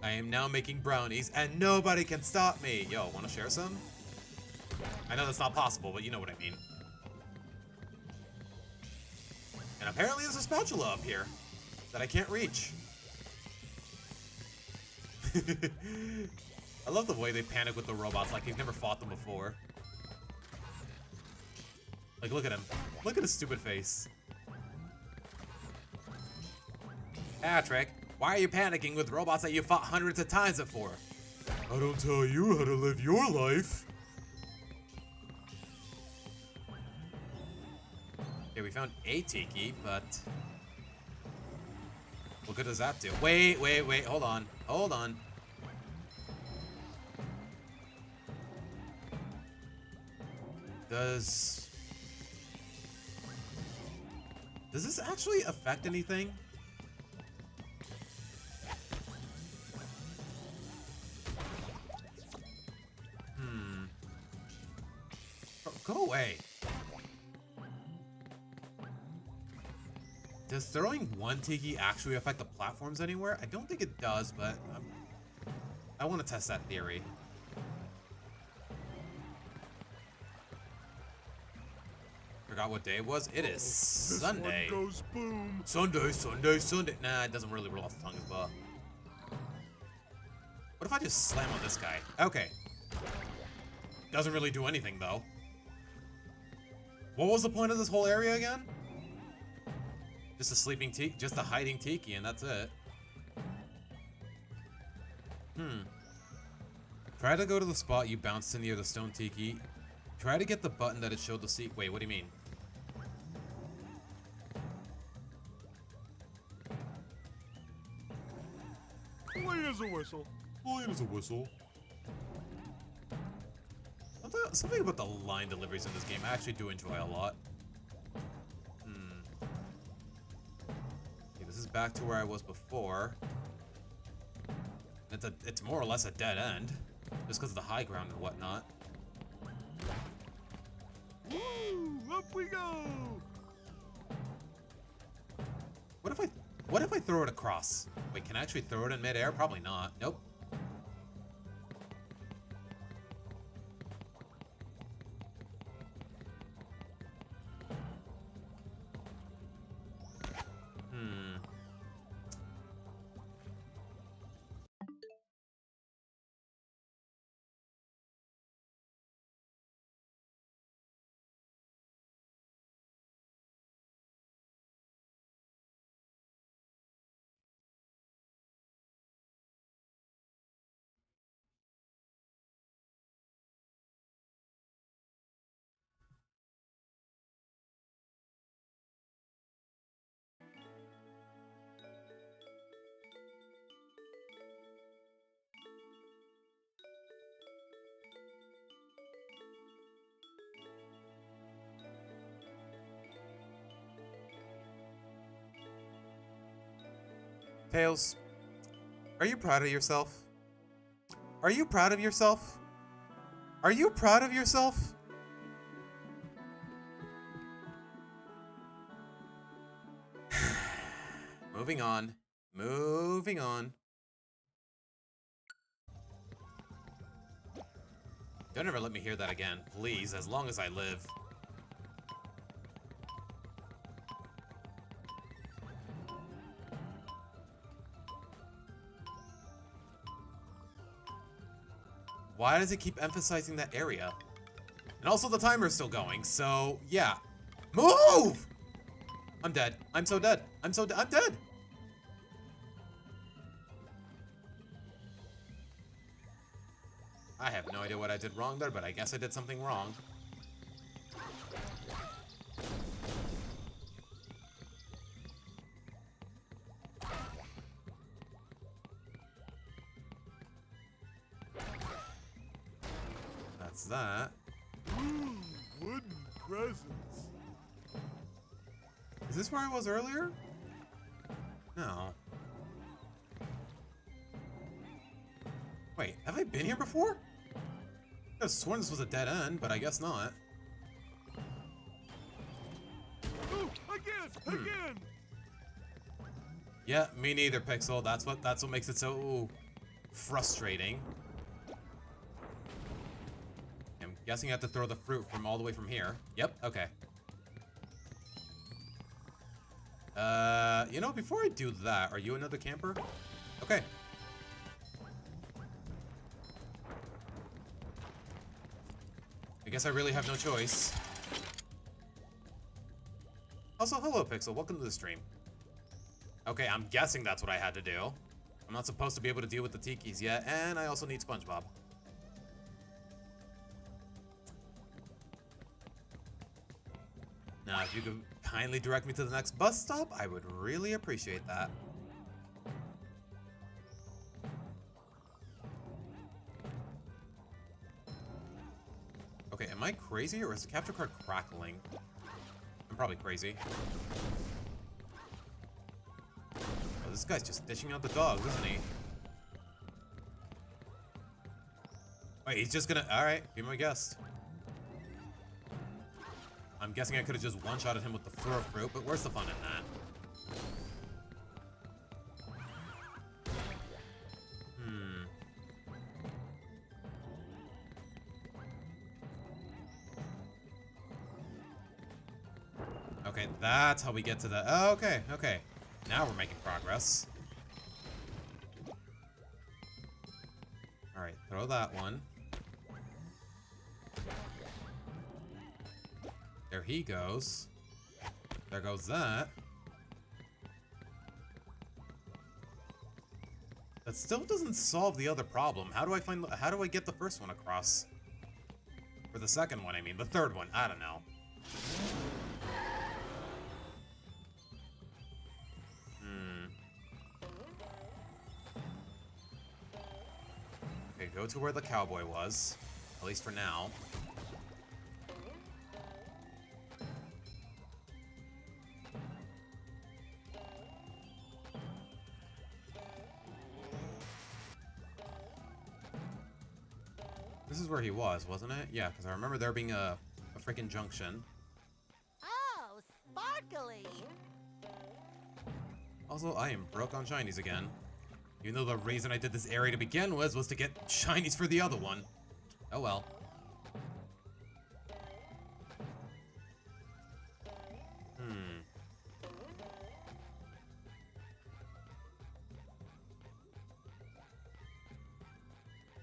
I am now making brownies and nobody can stop me! Yo, wanna share some? I know that's not possible, but you know what I mean. And apparently there's a spatula up here that I can't reach. I love the way they panic with the robots like they've never fought them before. Like, look at him. Look at his stupid face. Patrick, why are you panicking with robots that you fought hundreds of times before? I don't tell you how to live your life. Okay, we found a tiki, but... what good does that do? Wait, hold on. Hold on. Does this actually affect anything? Go away. Does throwing one tiki actually affect the platforms anywhere? I don't think it does, but I want to test that theory. Forgot what day it was. It is Sunday. This one goes boom. Sunday. Nah, it doesn't really roll off the tongue as well. What if I just slam on this guy? Okay. Doesn't really do anything, though. What was the point of this whole area again? Just a sleeping tiki, just a hiding tiki, and that's it. Try to go to the spot you bounced in near the stone tiki. Try to get the button that it showed the seat. Wait, what do you mean? Clean as a whistle. Clean as a whistle. Something about the line deliveries in this game I actually do enjoy a lot. Okay, this is back to where I was before. It's more or less a dead end, just because of the high ground and whatnot. Woo! Up we go! What if I throw it across? Wait, can I actually throw it in midair? Probably not. Nope. Tails, are you proud of yourself? Are you proud of yourself? Are you proud of yourself? Moving on. Moving on. Don't ever let me hear that again, please, as long as I live. Why does it keep emphasizing that area? And also the timer's still going, so yeah. Move! I'm dead. I'm so dead. I'm dead! I have no idea what I did wrong there, but I guess I did something wrong. That's that. Ooh, wooden presents. Is this where I was earlier? No. Wait, have I been here before? I could have sworn this was a dead end, but I guess not. Oh, again! Yeah, me neither, Pixel. That's what makes it so frustrating. I'm guessing I have to throw the fruit from all the way from here. Yep, okay. You know, before I do that, are you another camper? Okay. I guess I really have no choice. Also, hello, Pixel. Welcome to the stream. Okay, I'm guessing that's what I had to do. I'm not supposed to be able to deal with the tikis yet, and I also need SpongeBob. Now, if you could kindly direct me to the next bus stop, I would really appreciate that. Okay, am I crazy or is the capture card crackling? I'm probably crazy. Oh, this guy's just dishing out the dogs, isn't he? Wait, he's just gonna... Alright, be my guest. I'm guessing I could have just one-shotted him with the throw fruit, but where's the fun in that? Okay, that's how we get to the... Oh, okay, okay. Now we're making progress. Alright, throw that one. There he goes. There goes that. That still doesn't solve the other problem. How do I get the first one across? Or the second one, I mean. The third one. I don't know. Okay, go to where the cowboy was. At least for now. This is where he was, wasn't it? Yeah, because I remember there being a freaking junction. Oh, sparkly! Also, I am broke on shinies again. Even though the reason I did this area to begin with was to get shinies for the other one. Oh well.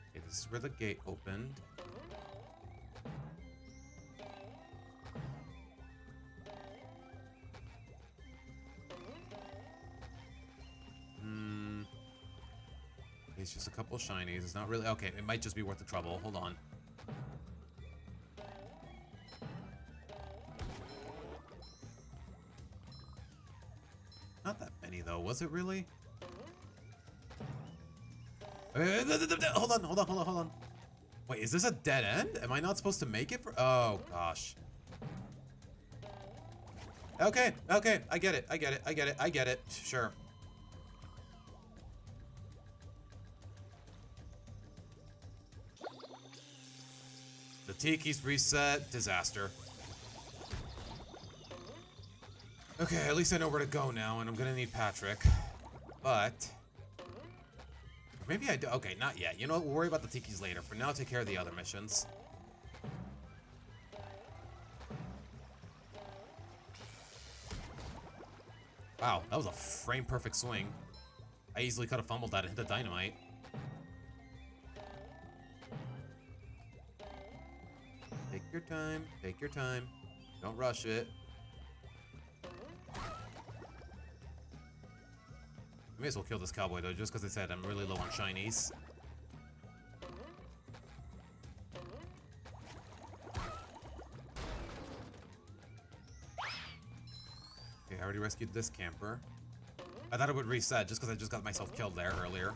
Okay, this is where the gate opened. It's just a couple of shinies. It's not really... Okay, it might just be worth the trouble. Hold on. Not that many, though. Was it really? Hold on. Wait, is this a dead end? Am I not supposed to make it for... Oh, gosh. Okay. I get it. Sure. The Tiki's reset. Disaster. Okay, at least I know where to go now, and I'm gonna need Patrick. But... maybe I do. Okay, not yet. You know what? We'll worry about the Tiki's later. For now, take care of the other missions. Wow, that was a frame-perfect swing. I easily could have fumbled that and hit the dynamite. Take your time. Don't rush it. I may as well kill this cowboy, though, just because I said I'm really low on shinies. Okay, I already rescued this camper. I thought it would reset just because I just got myself killed there earlier.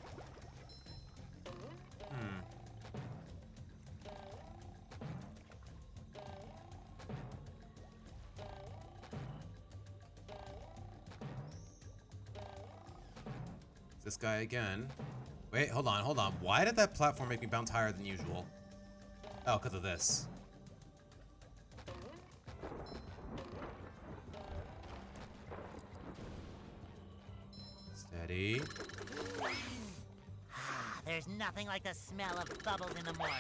This guy again. Wait, hold on. Why did that platform make me bounce higher than usual? Oh, because of this. Steady. There's nothing like the smell of bubbles in the morning.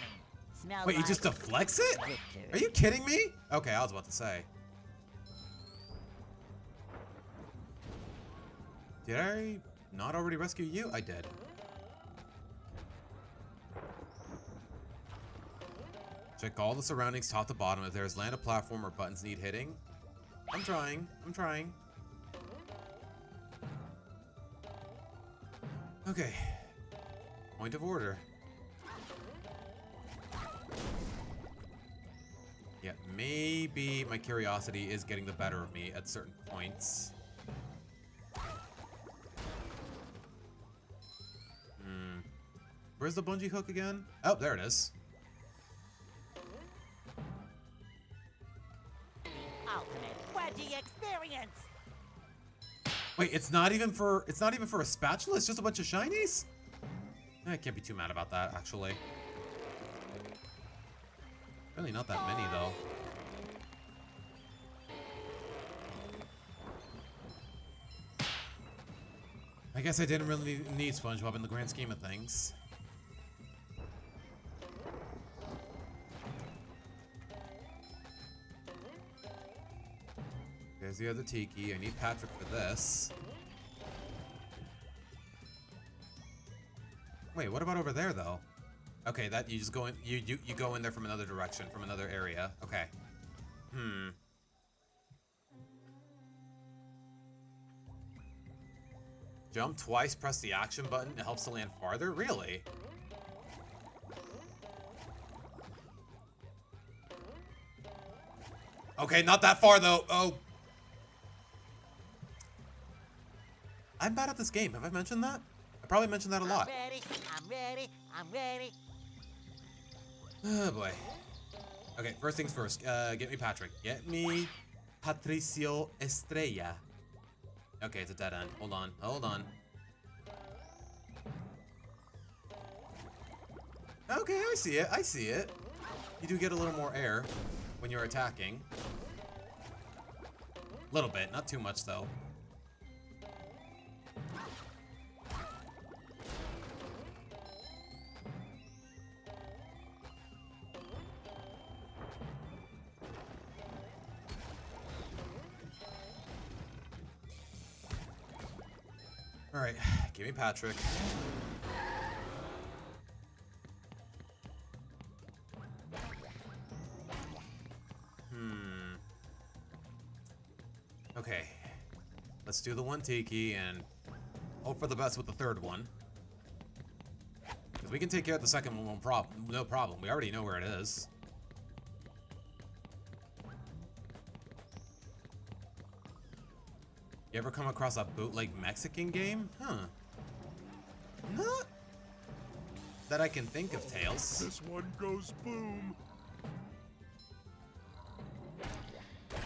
Smells Wait, like he just deflects it? victory. Are you kidding me? Okay, I was about to say. Did I not already rescue you? I did. Check all the surroundings top to bottom. If there's land, a platform, or buttons need hitting. I'm trying. Okay. Point of order. Yeah, maybe my curiosity is getting the better of me at certain points. Where's the bungee hook again? Oh, there it is. Ultimate wedgie experience. Wait, it's not even for a spatula. It's just a bunch of shinies. I can't be too mad about that, actually. Really not that many, though. I guess I didn't really need SpongeBob in the grand scheme of things. There's the other Tiki. I need Patrick for this. Wait, what about over there, though? Okay, that you just go in. You go in there from another direction, from another area. Okay. Jump twice, press the action button. It helps to land farther? Really? Okay, not that far, though. Oh. I'm bad at this game. Have I mentioned that? I probably mentioned that a lot. I'm ready, I'm ready, I'm ready. Oh, boy. Okay, first things first. Get me Patrick. Get me Patricio Estrella. Okay, it's a dead end. Hold on. Hold on. Okay, I see it. I see it. You do get a little more air when you're attacking. A little bit. Not too much, though. All right, give me Patrick. Okay, let's do the one Tiki and hope for the best with the third one. Because we can take care of the second one, no problem. We already know where it is. You ever come across a bootleg Mexican game? Huh. Not that I can think of, Tails. This one goes boom.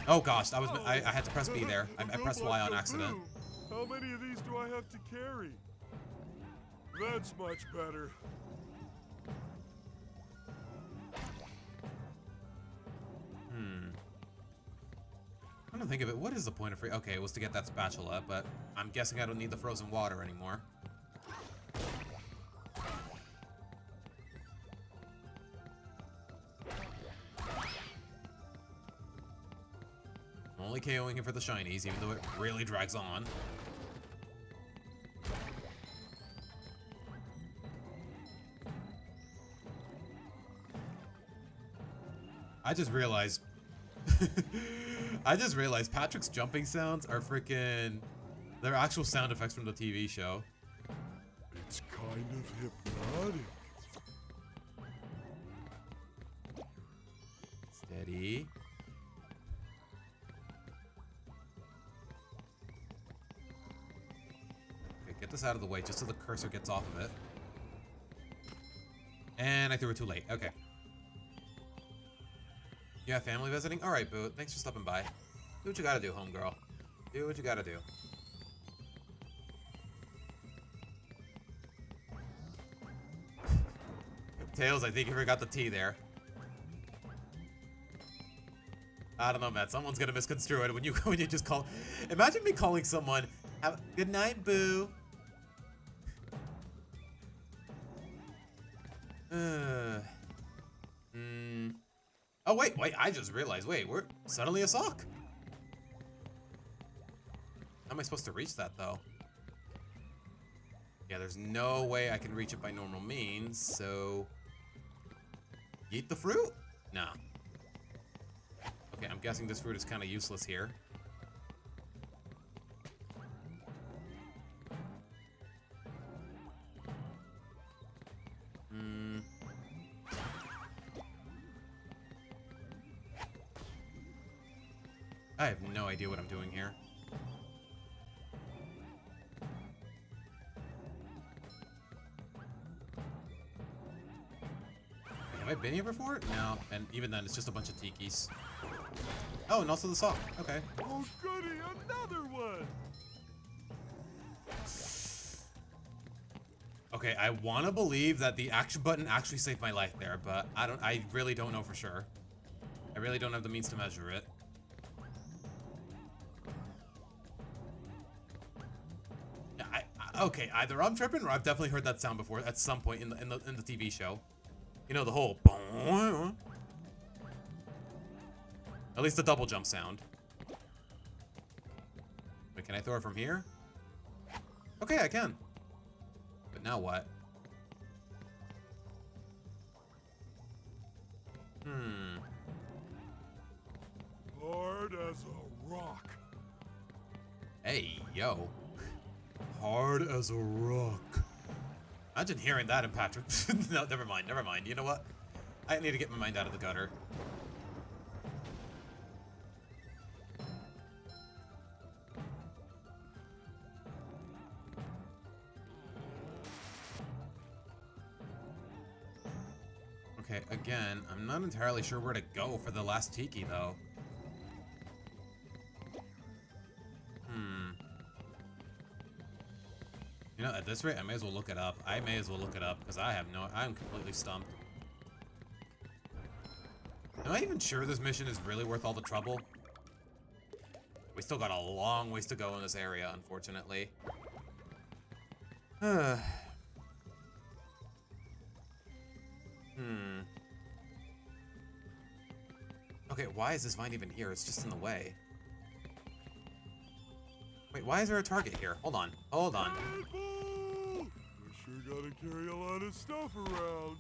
Oh gosh, I had to press B there. I pressed Y on accident. Boom. How many of these do I have to carry? That's much better. I don't think of it. What is the point of free? Okay, it was to get that spatula, but I'm guessing I don't need the frozen water anymore. I'm only KOing him for the shinies, even though it really drags on. I just realized Patrick's jumping sounds are freaking... They're actual sound effects from the TV show. It's kind of hypnotic. Steady. Okay, get this out of the way just so the cursor gets off of it. And I threw it too late. Okay. Yeah, family visiting? Alright, Boo. Thanks for stopping by. Do what you gotta do, homegirl. Do what you gotta do. Tails, I think you forgot the T there. I don't know, man. Someone's gonna misconstrue it when you just call. Imagine me calling someone, "Good night, Boo." Oh wait, I just realized. Wait, we're suddenly a sock. How am I supposed to reach that though? Yeah, there's no way I can reach it by normal means. So, eat the fruit? Nah. Okay, I'm guessing this fruit is kind of useless here. I have no idea what I'm doing here. Have I been here before? No, and even then, it's just a bunch of tikis. Oh, and also the sock. Okay. Oh, goody, another one! Okay, I want to believe that the action button actually saved my life there, but I really don't know for sure. I really don't have the means to measure it. Okay, either I'm tripping or I've definitely heard that sound before at some point in the TV show. You know, the whole at least the double jump sound. Wait, can I throw it from here? Okay, I can. But now what? Hard as a rock. Hey, yo. hard as a rock. Imagine hearing that in Patrick. No, never mind, never mind. You know what? I need to get my mind out of the gutter. Okay, again, I'm not entirely sure where to go for the last tiki, though. You know, at this rate, I may as well look it up. Because I'm completely stumped. Am I even sure this mission is really worth all the trouble? We still got a long ways to go in this area, unfortunately. Okay, why is this vine even here? It's just in the way. Wait, why is there a target here? Hold on. Hold on. We sure gotta carry a lot of stuff around.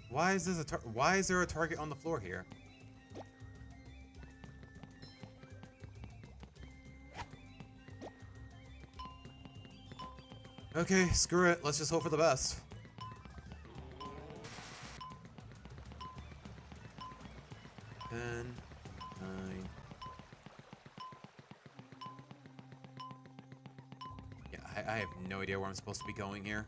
Why is there a target on the floor here? Okay, screw it. Let's just hope for the best. Ten, 9. Yeah, I have no idea where I'm supposed to be going here.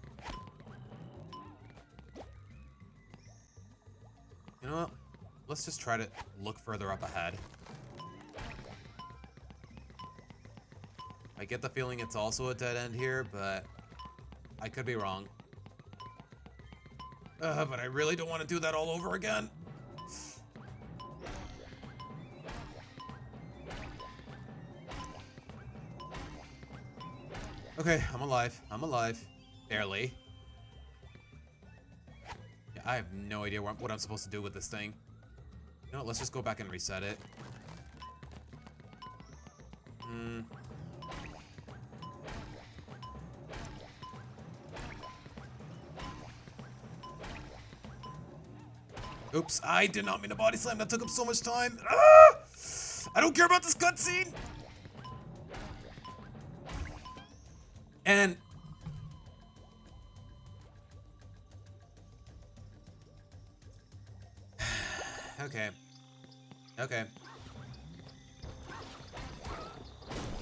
You know what? Let's just try to look further up ahead. I get the feeling it's also a dead end here, but I could be wrong. But I really don't want to do that all over again. Okay, I'm alive. I'm alive. Barely. Yeah, I have no idea what I'm supposed to do with this thing. You know what, let's just go back and reset it. Oops, I did not mean to body slam. That took up so much time. Ah! I don't care about this cutscene. And okay.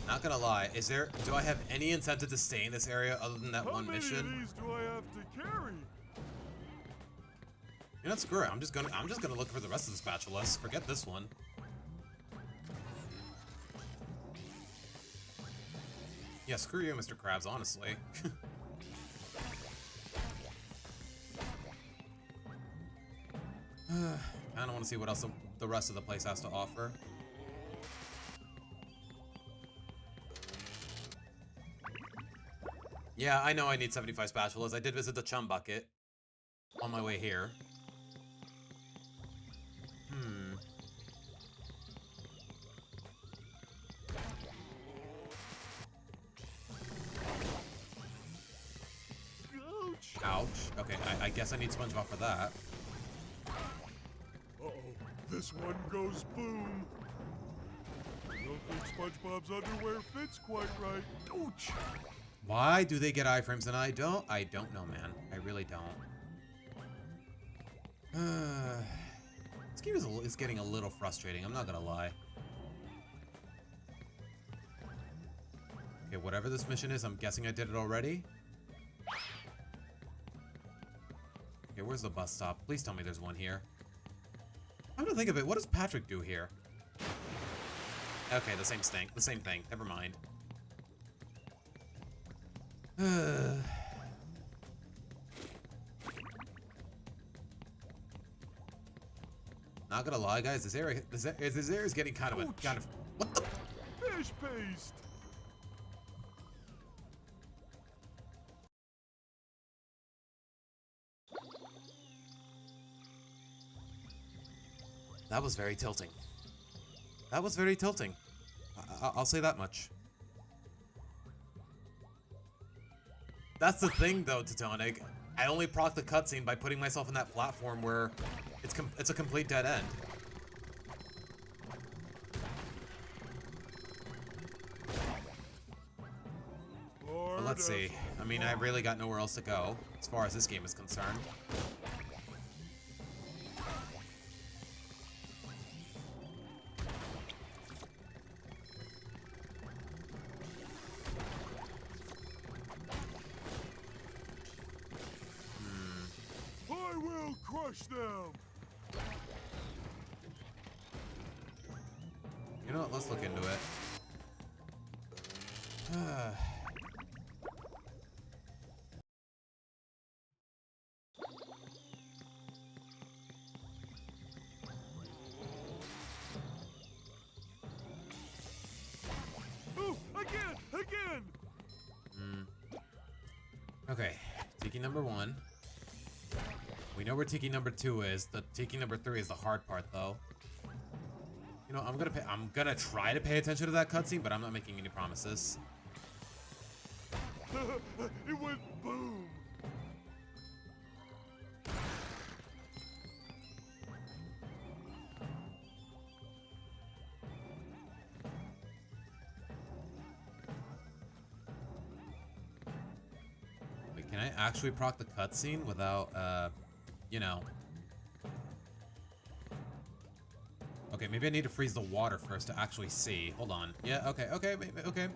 Not gonna lie, do I have any incentive to stay in this area other than that one mission? How many of these do I have to carry? You know, screw it. I'm just gonna look for the rest of the spatulas. Forget this one. Yeah, screw you, Mr. Krabs, honestly. I don't want to see what else the rest of the place has to offer. Yeah, I know I need 75 spatulas. I did visit the chum bucket on my way here. Ouch. Okay, I guess I need SpongeBob for that. Uh-oh, this one goes boom. I don't think SpongeBob's underwear fits quite right. Ouch! Why do they get iframes and I don't? I don't know, man. I really don't. This game is getting a little frustrating, I'm not gonna lie. Okay, whatever this mission is, I'm guessing I did it already. Okay, where's the bus stop? Please tell me there's one here. I'm gonna think of it. What does Patrick do here? Okay, the same thing. Never mind. Not gonna lie, guys. This area is getting kind of what the fish paste. That was very tilting. That was very tilting. I'll say that much. That's the thing, though, Teutonic. I only proc the cutscene by putting myself in that platform where it's a complete dead end. let's see. I mean, I really got nowhere else to go, as far as this game is concerned. I will crush them. You know what? Let's look into it. Oh, again! Okay, Tiki number 1. We know where Tiki number 2 is. The Tiki number 3 is the hard part, though. You know, I'm gonna try to pay attention to that cutscene, but I'm not making any promises. It went boom. Wait, can I actually proc the cutscene without, you know... Okay, maybe I need to freeze the water first to actually see. Hold on. Yeah, okay, maybe, okay.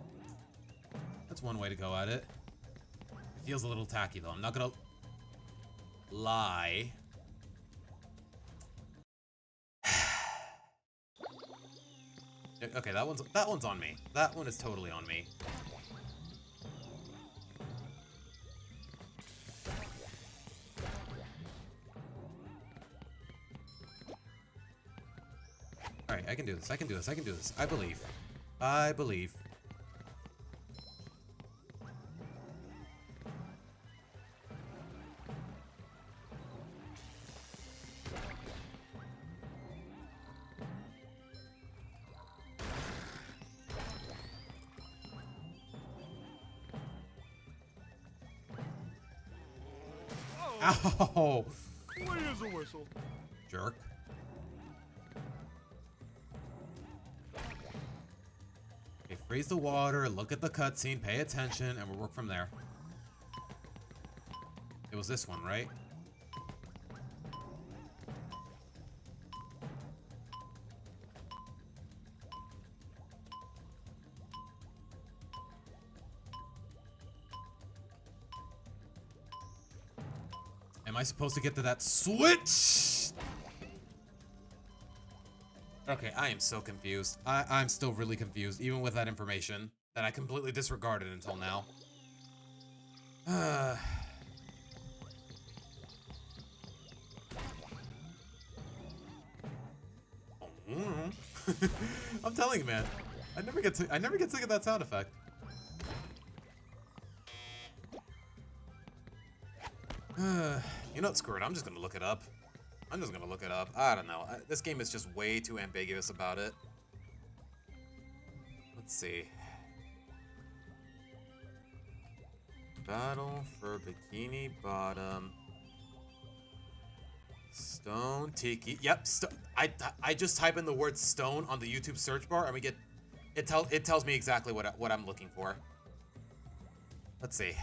That's one way to go at it. It feels a little tacky, though. I'm not gonna lie. Okay, that one's on me. That one is totally on me. Alright, I can do this. I can do this. I can do this. I believe. I believe. Ow! Clean as a whistle. Jerk. Okay, freeze the water, look at the cutscene, pay attention, and we'll work from there. It was this one, right? Am I supposed to get to that switch? Okay, I am so confused. I'm still really confused, even with that information that I completely disregarded until now. I'm telling you, man. I never get sick of that sound effect. You know what, screw it. I'm just gonna look it up. I'm just gonna look it up. I don't know. This game is just way too ambiguous about it. Let's see. Battle for Bikini Bottom. Stone Tiki. Yep. I just type in the word stone on the YouTube search bar and we get it tells me exactly what I'm looking for. Let's see.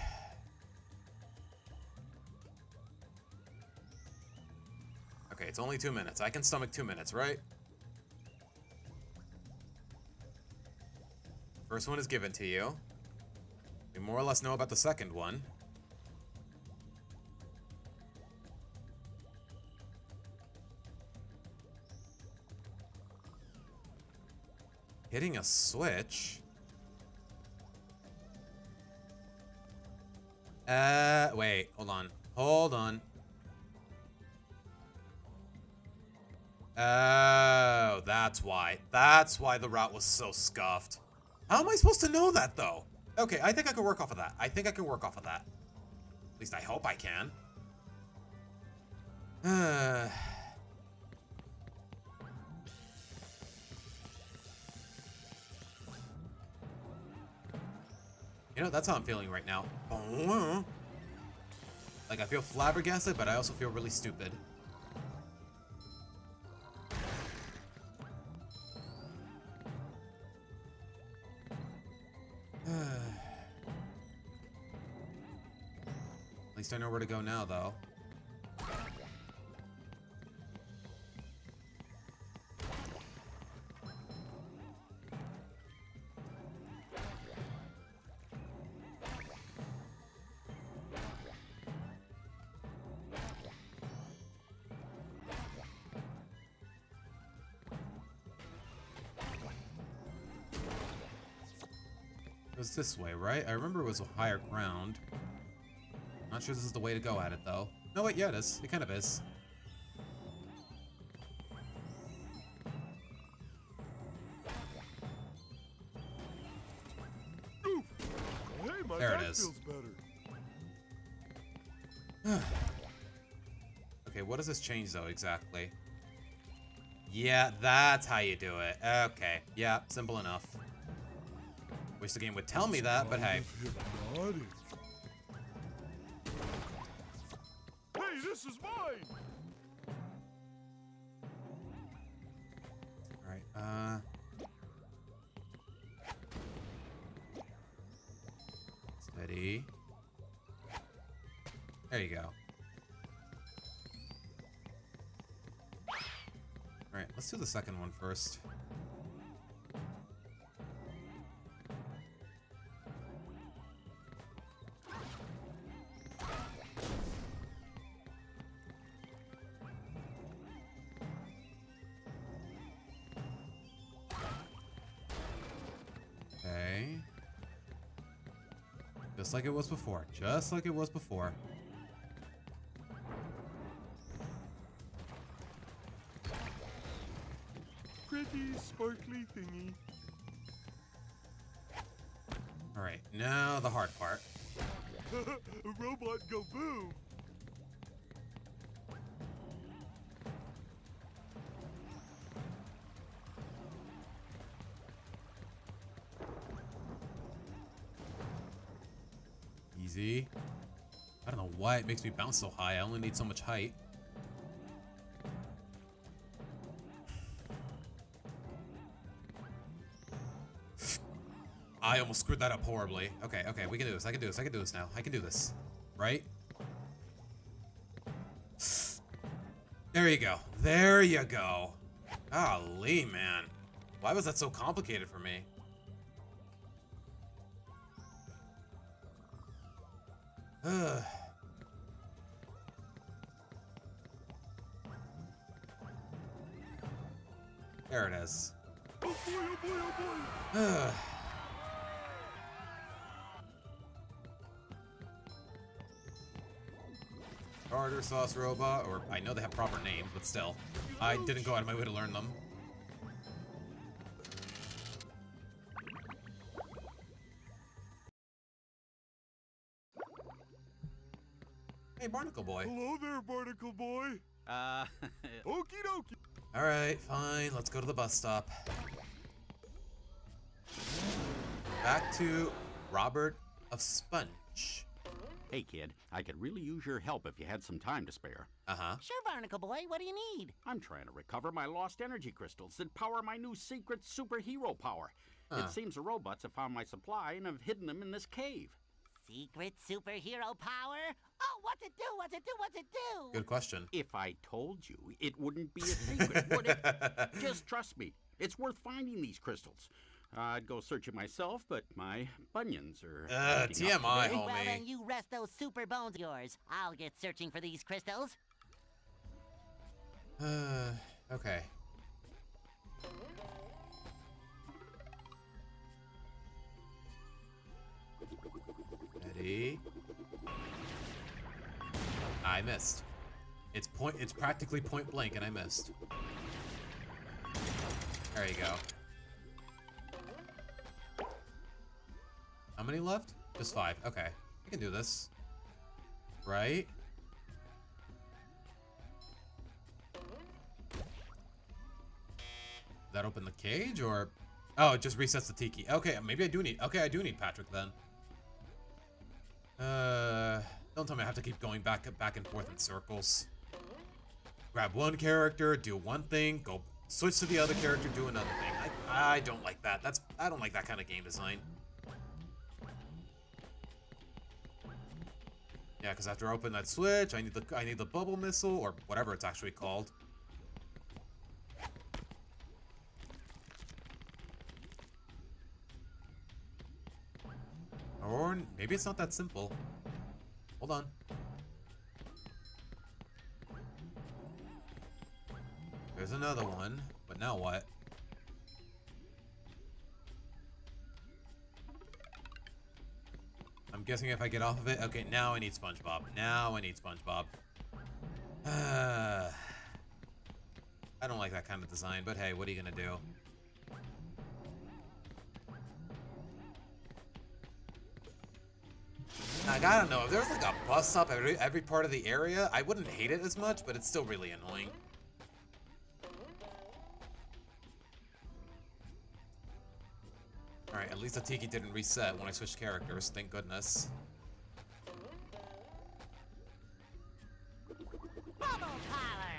Okay, it's only 2 minutes. I can stomach 2 minutes, right? First one is given to you. We more or less know about the second one. Hitting a switch? Wait, hold on. Hold on. Oh, that's why. That's why the route was so scuffed. How am I supposed to know that, though? Okay, I think I can work off of that. I think I can work off of that. At least I hope I can. You know, that's how I'm feeling right now. Like, I feel flabbergasted, but I also feel really stupid. least I know where to go now, though. It was this way, right? I remember it was a higher ground. Not sure this is the way to go at it, though. No, wait, yeah, it is. It kind of is. Oof. Hey, my There it back is. feels better. Okay, what does this change, though, exactly? Yeah, that's how you do it. Okay, yeah, simple enough. Wish the game would tell me that, but hey. Hypnotic. Hey, this is mine! Alright, steady. There you go. Alright, let's do the second one first. Okay. Just like it was before. Just like it was before. Pretty sparkly thingy. Alright, now the hard part. A robot go boom! Easy. I don't know why it makes me bounce so high. I only need so much height. I almost screwed that up horribly. Okay, okay, we can do this. I can do this. I can do this now. I can do this. Right? There you go. There you go. Golly, man. Why was that so complicated for me? Ugh. There it is. Oh boy, oh boy, oh boy! Ugh. Tartar sauce robot, or I know they have proper names, but still. I didn't go out of my way to learn them. Hey, Barnacle Boy. Hello there, Barnacle Boy. Okie dokie. Alright, fine. Let's go to the bus stop. Back to Robert of Sponge. Hey, kid, I could really use your help if you had some time to spare. Uh-huh. Sure, Barnacle Boy. What do you need? I'm trying to recover my lost energy crystals that power my new secret superhero power. Huh. It seems the robots have found my supply and have hidden them in this cave. Secret superhero power? Oh, what's it do? What's it do? What's it do? Good question. If I told you, it wouldn't be a secret, would it? Just trust me. It's worth finding these crystals. I'd go searching myself, but my bunions are acting up TMI, today. homie. Well, then you rest those super bones of yours. I'll get searching for these crystals. Okay. Ready? I missed. It's practically point blank and I missed. There you go. How many left? Just 5. Okay. I can do this. Right? That open the cage or... Oh, it just resets the tiki. Okay, maybe I do need... Okay, I do need Patrick then. Don't tell me I have to keep going back and forth in circles. Grab one character, do one thing, go switch to the other character, do another thing. I don't like that. I don't like that kind of game design. Yeah, because after I open that switch, I need the bubble missile, or whatever it's actually called. Or maybe it's not that simple. Hold on. There's another one, but now what? I'm guessing if I get off of it... Okay, now I need SpongeBob. Now I need SpongeBob. I don't like that kind of design, but hey, what are you gonna do? Like, I don't know. If there was like a bus stop every part of the area, I wouldn't hate it as much, but it's still really annoying. Alright, at least the Tiki didn't reset when I switched characters, thank goodness. Bubble collar.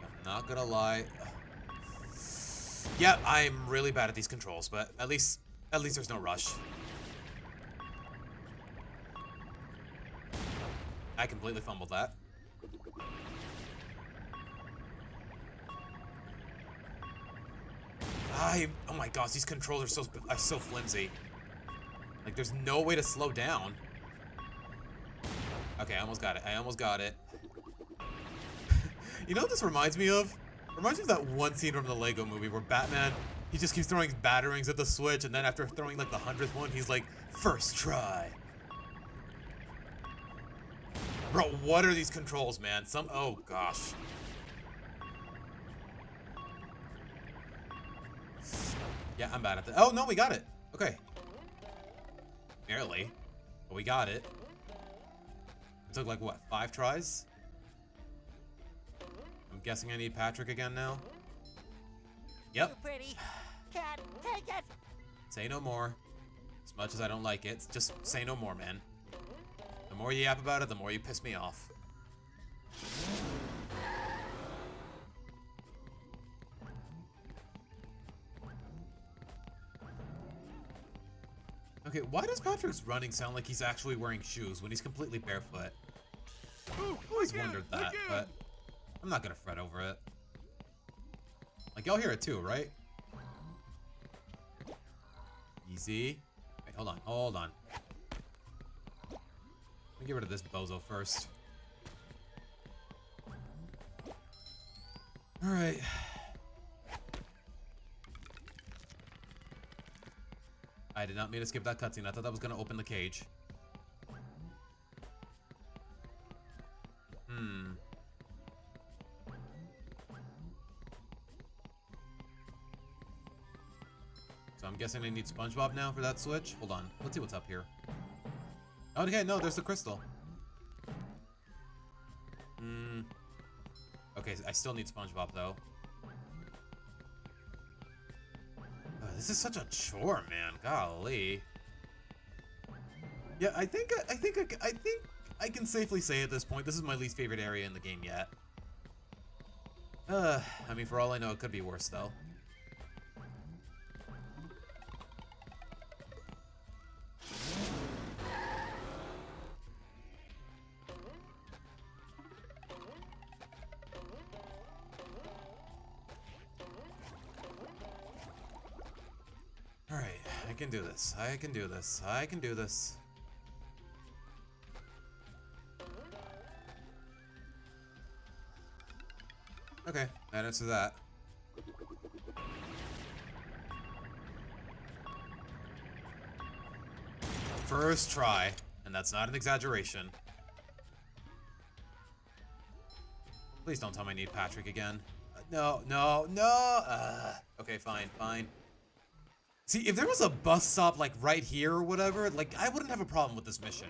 I'm not gonna lie. Yeah, I'm really bad at these controls, but at least there's no rush. I completely fumbled that. Oh my gosh, these controls are so flimsy. Like, there's no way to slow down. Okay, I almost got it. You know what this reminds me of? It reminds me of that one scene from the Lego movie where Batman, he just keeps throwing batarangs at the switch, and then after throwing like the 100th one, he's like, first try. Bro, what are these controls, man? Oh gosh. Yeah, I'm bad at that. Oh, no, we got it. Okay. Barely. But we got it. It took like, what, 5 tries? I'm guessing I need Patrick again now. Yep. Too pretty. Can't take it. Say no more. As much as I don't like it, just say no more, man. The more you yap about it, the more you piss me off. Okay, why does Patrick's running sound like he's actually wearing shoes when he's completely barefoot? I've always wondered that, but I'm not gonna fret over it. Like, y'all hear it too, right? Easy. Wait, hold on. Let me get rid of this bozo first. Alright. I did not mean to skip that cutscene. I thought that was gonna open the cage. So I'm guessing I need SpongeBob now for that switch. Hold on. Let's see what's up here. Okay, no, there's the crystal. Okay, I still need SpongeBob though. This is such a chore, man. Golly. Yeah, I think I can safely say at this point this is my least favorite area in the game yet. I mean, for all I know, it could be worse though. Alright, I can do this. I can do this. I can do this. Okay, that answers that. First try, and that's not an exaggeration. Please don't tell me I need Patrick again. No. Okay, fine. See, if there was a bus stop, like, right here or whatever, like, I wouldn't have a problem with this mission.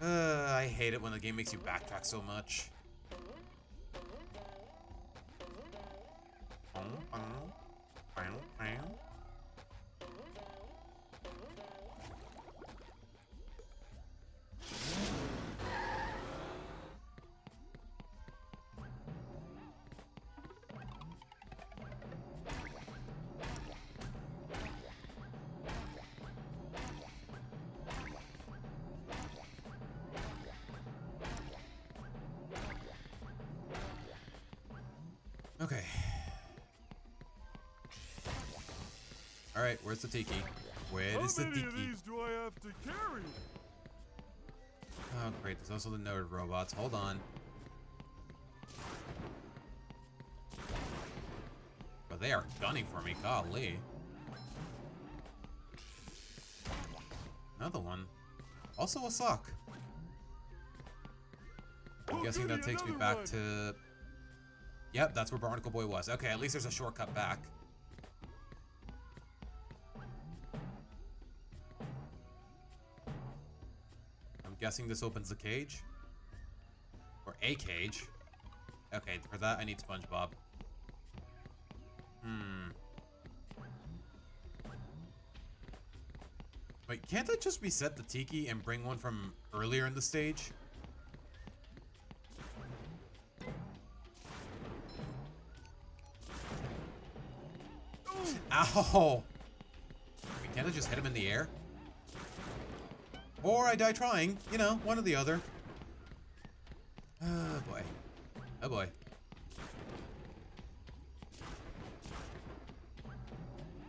I hate it when the game makes you backtrack so much. Okay. Alright, where's the tiki? Where is the tiki? How many of these do I have to carry? Oh, great. There's also the nerd robots. Hold on. But they are gunning for me. Golly. Another one. Also a sock. I'm guessing that takes me back to... Yep, that's where Barnacle Boy was. Okay, at least there's a shortcut back. I'm guessing this opens the cage. Or a cage. Okay, for that I need SpongeBob. Wait, can't I just reset the Tiki and bring one from earlier in the stage? Ow! Wait, can't I just hit him in the air? Or I die trying. You know, one or the other. Oh boy. Oh boy.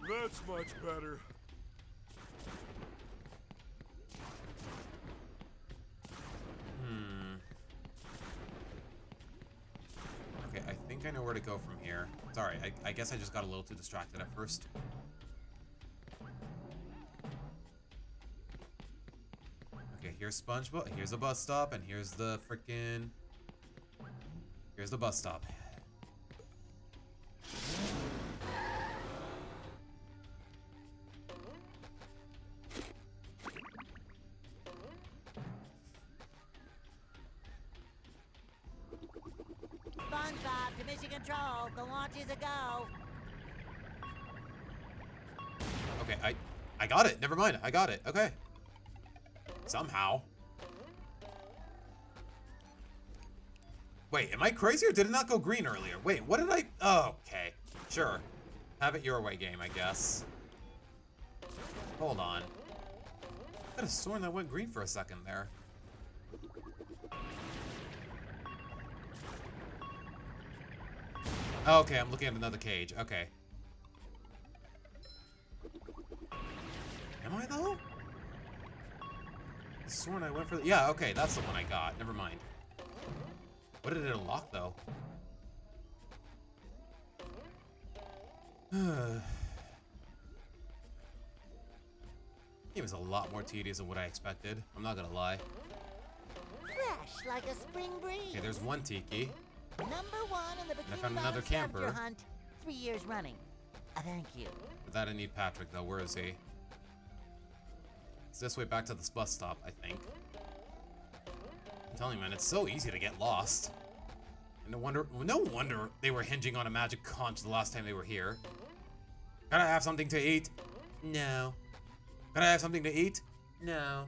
That's much better. Okay, I think I know where to go from here. Sorry, I guess I just got a little too distracted at first. Okay, here's SpongeBob. Here's the bus stop, and here's the frickin'... Here's the bus stop. SpongeBob to mission control. The launch is a go. Okay, I got it. Never mind. I got it. Okay. Somehow. Wait, am I crazy or did it not go green earlier? Wait, what did I... Oh, okay. Sure. Have it your way, game, I guess. Hold on. I could have sworn that went green for a second there. Okay, I'm looking at another cage. Okay. Am I, though? I sworn I went for the... Yeah, okay, that's the one I got. Never mind. What did it unlock, though? It was a lot more tedious than what I expected. I'm not gonna lie. Fresh like a spring breeze. Okay, there's one Tiki. Number one in the And I found Bikini another Bottom camper. scavenger hunt. 3 years running. Thank you. For that I need Patrick, though. Where is he? It's this way back to this bus stop, I think. I'm telling you, man, it's so easy to get lost. And no wonder they were hinging on a magic conch the last time they were here. Gotta have something to eat? No. Gotta have something to eat? No.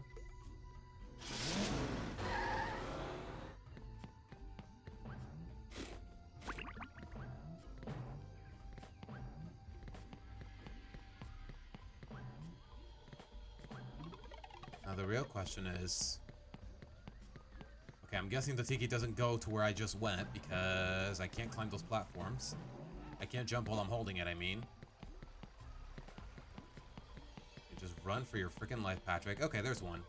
Now the real question is... Okay, I'm guessing the Tiki doesn't go to where I just went because I can't climb those platforms. I can't jump while I'm holding it, I mean. You just run for your freaking life, Patrick. Okay, there's one.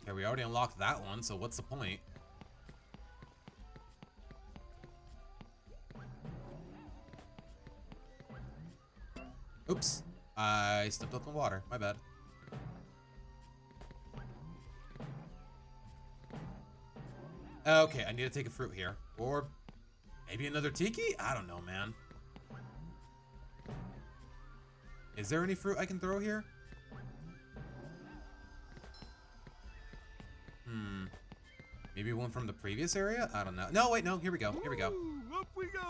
Okay, we already unlocked that one, so what's the point? Oops. I stepped up in water. My bad. Okay, I need to take a fruit here. Or maybe another Tiki? I don't know, man. Is there any fruit I can throw here? Maybe one from the previous area? I don't know. No, wait, no. Here we go. Here we go. Up we go!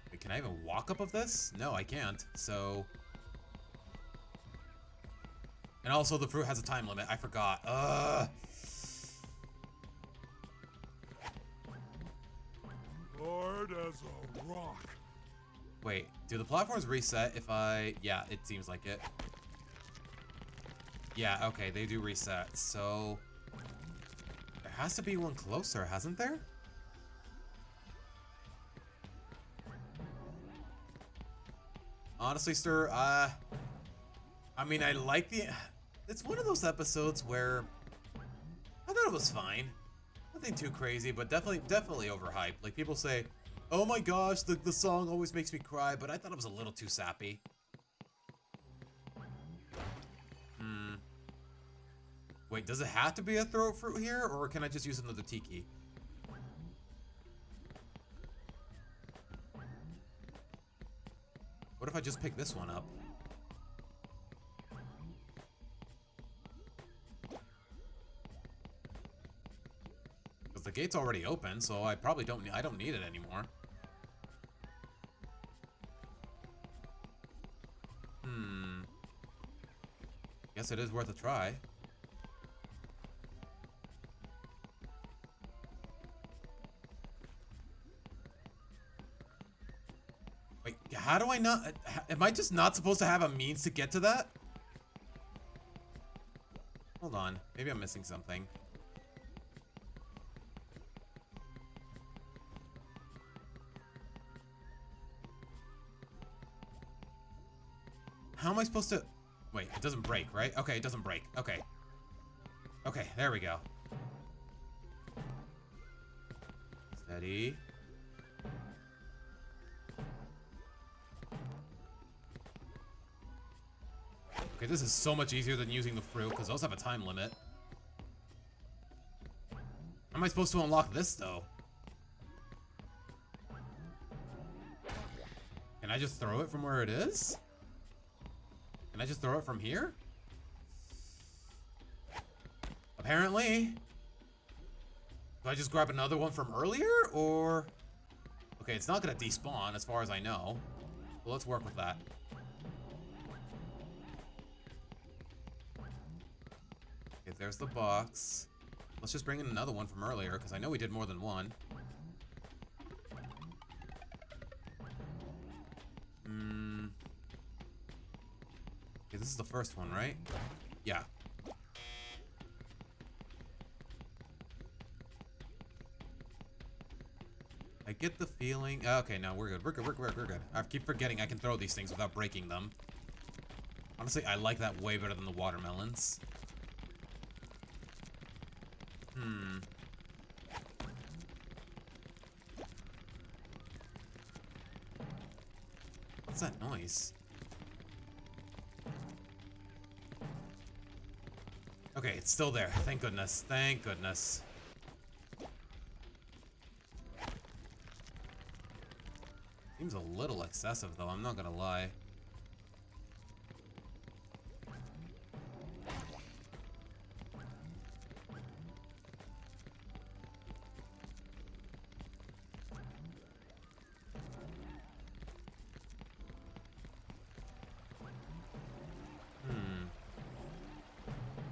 Wait, can I even walk up of this? No, I can't. So... And also the fruit has a time limit. I forgot. Hard as a rock. Wait, do the platforms reset if I... Yeah, it seems like it. Yeah, okay, they do reset. So... There has to be one closer, hasn't there? Honestly, sir, I mean, I like the... It's one of those episodes where... I thought it was fine. Nothing too crazy, but definitely overhyped. Like, people say, oh my gosh, the song always makes me cry, but I thought it was a little too sappy. Wait, does it have to be a throat fruit here, or can I just use another tiki? What if I just pick this one up? Because the gate's already open, so I probably don't need it anymore. Guess it is worth a try. Wait, how do I not... Am I just not supposed to have a means to get to that? Hold on. Maybe I'm missing something. How am I supposed to... Wait, it doesn't break, right? Okay, it doesn't break. Okay. Okay, there we go. Steady. Okay, this is so much easier than using the fruit, because those have a time limit. How am I supposed to unlock this, though? Can I just throw it from where it is? Can I just throw it from here? Apparently. Do I just grab another one from earlier, or... Okay, it's not gonna despawn, as far as I know. Well, let's work with that. Okay, there's the box. Let's just bring in another one from earlier, because I know we did more than one. Okay, this is the first one, right? Yeah. I get the feeling... Okay, no, we're good. We're good. I keep forgetting I can throw these things without breaking them. Honestly, I like that way better than the watermelons. What's that noise? Okay, it's still there. Thank goodness. Thank goodness. Seems a little excessive, though. I'm not gonna lie.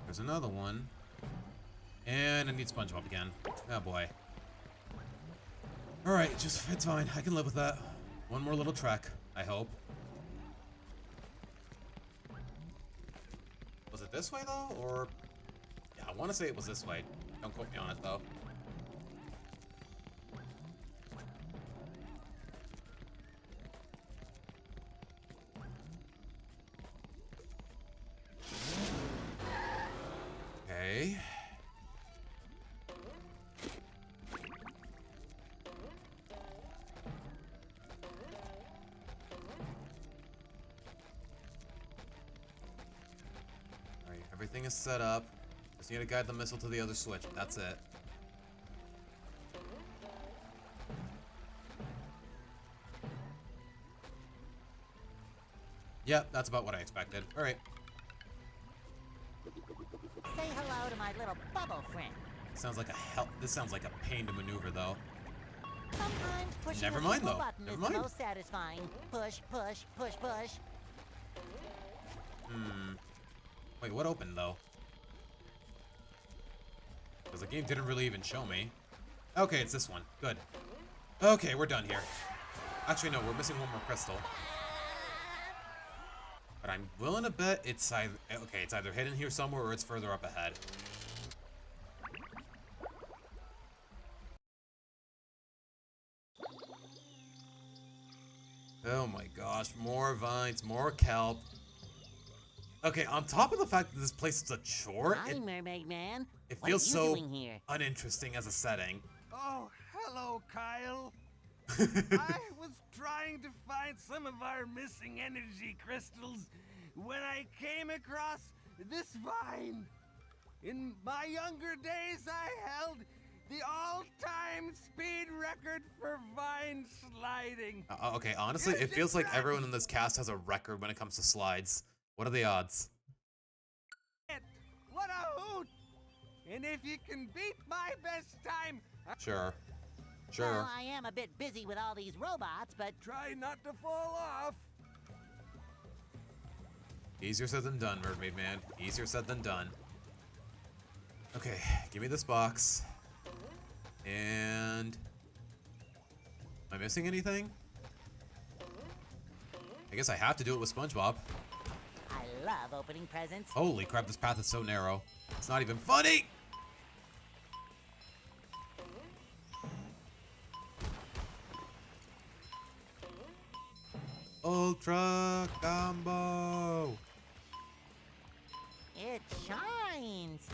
There's another one. And I need SpongeBob again. Oh boy. Alright, it's fine. I can live with that. One more little track, I hope. Was it this way though? Or... Yeah, I want to say it was this way. Don't quote me on it though. Okay. Alright, everything is set up. Just need to guide the missile to the other switch. That's it. Yep, that's about what I expected. Alright. Say hello to my little bubble friend. Sounds like this sounds like a pain to maneuver, though. Sometimes pushing Never a mind, single though. button Never is mind. the most satisfying. Push, push, push, push. Wait, what opened, though? Because the game didn't really even show me. Okay, it's this one. Good. Okay, we're done here. Actually, no, we're missing one more crystal. But I'm willing to bet it's either... Okay, it's either hidden here somewhere or it's further up ahead. Oh my gosh, more vines, more kelp. Okay, on top of the fact that this place is a chore, Hi, Mermaid Man. it What feels are you so doing here? uninteresting as a setting. Oh, hello, Kyle. I was trying to find some of our missing energy crystals when I came across this vine. In my younger days, I held the all-time speed record for vine sliding. Okay, honestly, it feels like everyone in this cast has a record when it comes to slides. What are the odds? What a hoot! And if you can beat my best time... Sure. Sure. Well, I am a bit busy with all these robots, but... Try not to fall off. Easier said than done, Mermaid Man. Easier said than done. Okay, give me this box. And... Am I missing anything? I guess I have to do it with SpongeBob. I love opening presents. Holy crap, this path is so narrow. It's not even funny! Ultra combo! It shines.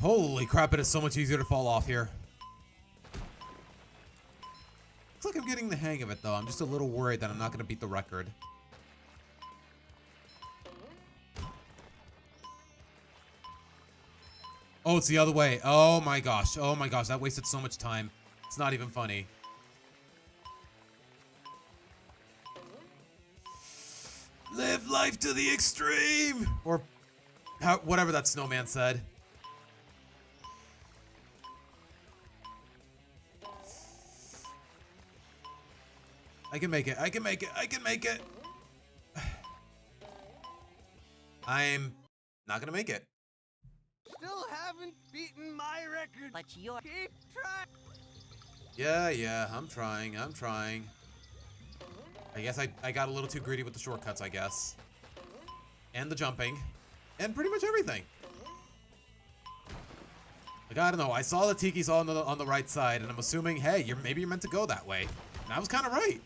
Holy crap, it is so much easier to fall off here. Looks like I'm getting the hang of it, though. I'm just a little worried that I'm not going to beat the record. Oh, it's the other way. Oh my gosh. Oh my gosh, that wasted so much time. It's not even funny. Live life to the extreme! Or whatever that snowman said. I can make it. I can make it. I can make it. I'm not gonna make it. Still haven't beaten my record. But you're... Keep trying. Yeah, I'm trying. I'm trying. I guess I got a little too greedy with the shortcuts, I guess. And the jumping. And pretty much everything. Like, I don't know. I saw the Tiki's all on the right side, and I'm assuming, hey, maybe you're meant to go that way. And I was kind of right.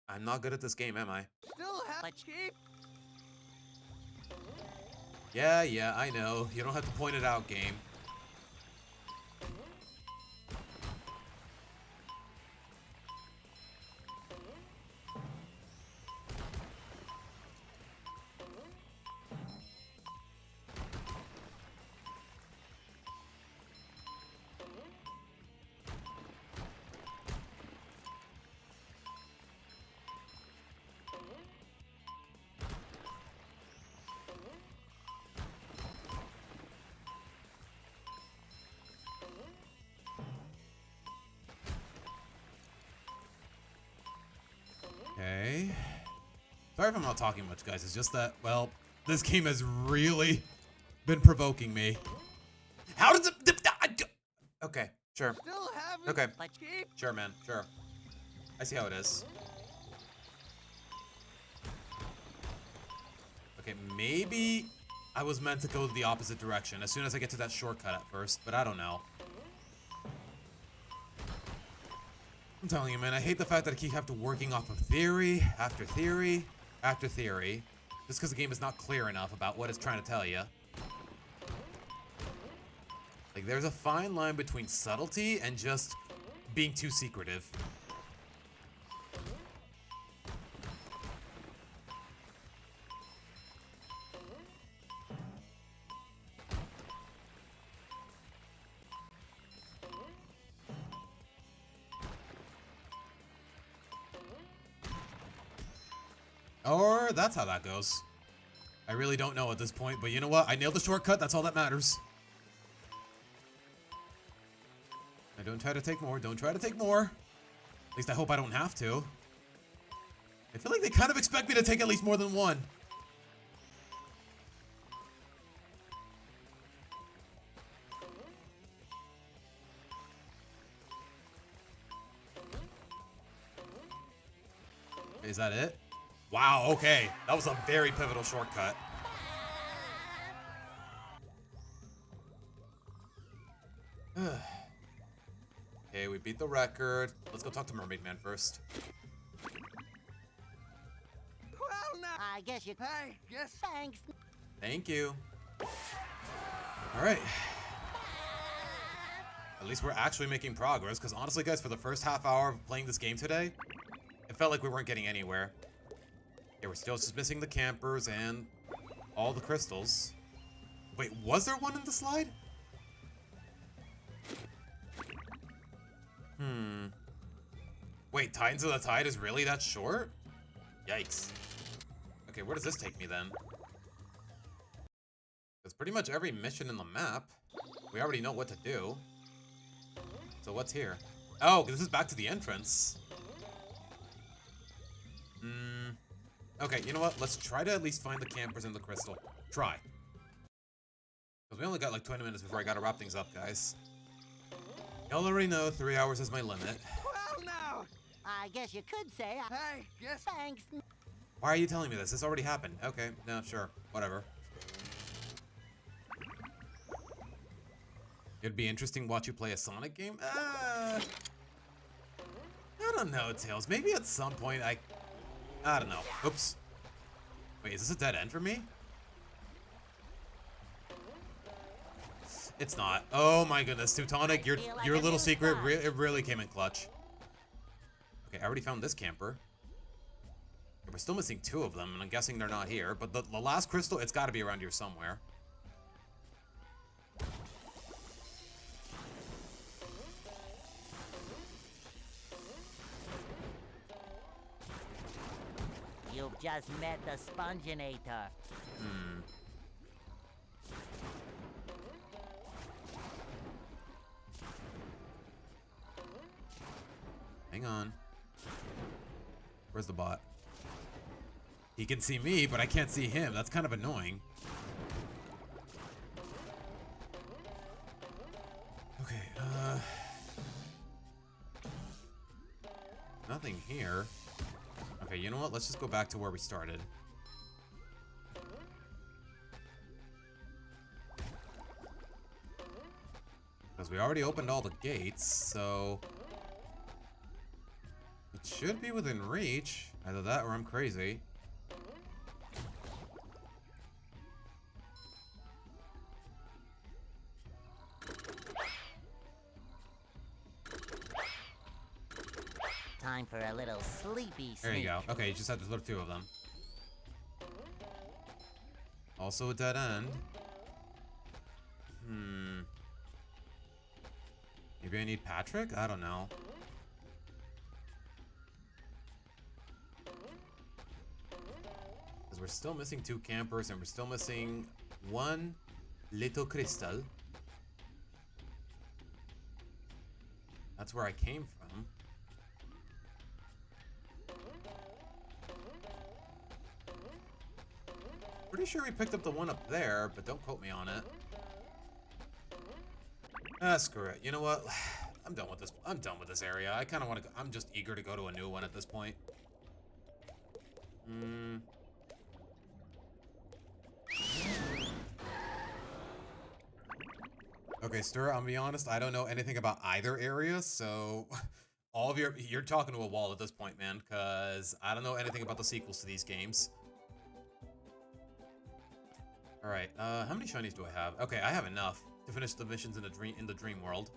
I'm not good at this game, am I? Still have to keep. Yeah, I know. You don't have to point it out, game. Okay. Sorry if I'm not talking much, guys. It's just that, well, this game has really been provoking me. How does it... Okay, sure. Still haven't. Okay. Keep. Sure, man. Sure. I see how it is. Okay, maybe I was meant to go the opposite direction as soon as I get to that shortcut at first, but I don't know. I'm telling you, man, I hate the fact that I keep have to working off of theory after theory after theory, just because the game is not clear enough about what it's trying to tell you. Like, there's a fine line between subtlety and just being too secretive. Or that's how that goes. I really don't know at this point, but you know what? I nailed the shortcut. That's all that matters. Don't try to take more. Don't try to take more. At least I hope I don't have to. I feel like they kind of expect me to take at least more than one. Is that it? Wow, okay. That was a very pivotal shortcut. Okay, we beat the record. Let's go talk to Mermaid Man first. Well, now. I guess you. I guess. Thanks. Thank you. All right. At least we're actually making progress, because honestly, guys, for the first half hour of playing this game today, it felt like we weren't getting anywhere. Yeah, we're still just missing the campers and all the crystals. Wait, was there one in the slide? Wait, Titans of the Tide is really that short? Yikes. Okay, where does this take me then? Because pretty much every mission in the map, we already know what to do. So what's here? Oh, this is back to the entrance. Okay, you know what? Let's try to at least find the campers in the crystal. Try. Because we only got like 20 minutes before I gotta wrap things up, guys. Y'all already know 3 hours is my limit. Well, now. I guess you could say. I guess. Thanks. Why are you telling me this? This already happened. Okay, no, sure. Whatever. It'd be interesting to watch you play a Sonic game. I don't know, Tails. Maybe at some point I don't know. Oops. Wait, is this a dead end for me? It's not. Oh my goodness, Teutonic, your little secret, it really came in clutch. Okay, I already found this camper. We're still missing 2 of them, and I'm guessing they're not here. But the last crystal, it's got to be around here somewhere. You've just met the Sponginator. Hang on. Where's the bot? He can see me, but I can't see him. That's kind of annoying. Okay, nothing here. Okay, you know what? Let's just go back to where we started. Because we already opened all the gates, so it should be within reach. Either that or I'm crazy. Time for a little sleepy There you sneak. go. Okay, you just had to look 2 of them. Also a dead end. Maybe I need Patrick? I don't know. Because we're still missing 2 campers and we're still missing 1 little crystal. That's where I came from. Pretty sure we picked up the one up there, but don't quote me on it. Screw it. You know what? I'm done with this. I'm done with this area. I kind of want to. I'm just eager to go to a new one at this point. Okay, Stir. I'm gonna be honest. I don't know anything about either area, so all of you're talking to a wall at this point, man. Because I don't know anything about the sequels to these games. All right. How many shinies do I have? Okay, I have enough to finish the missions in the dream world.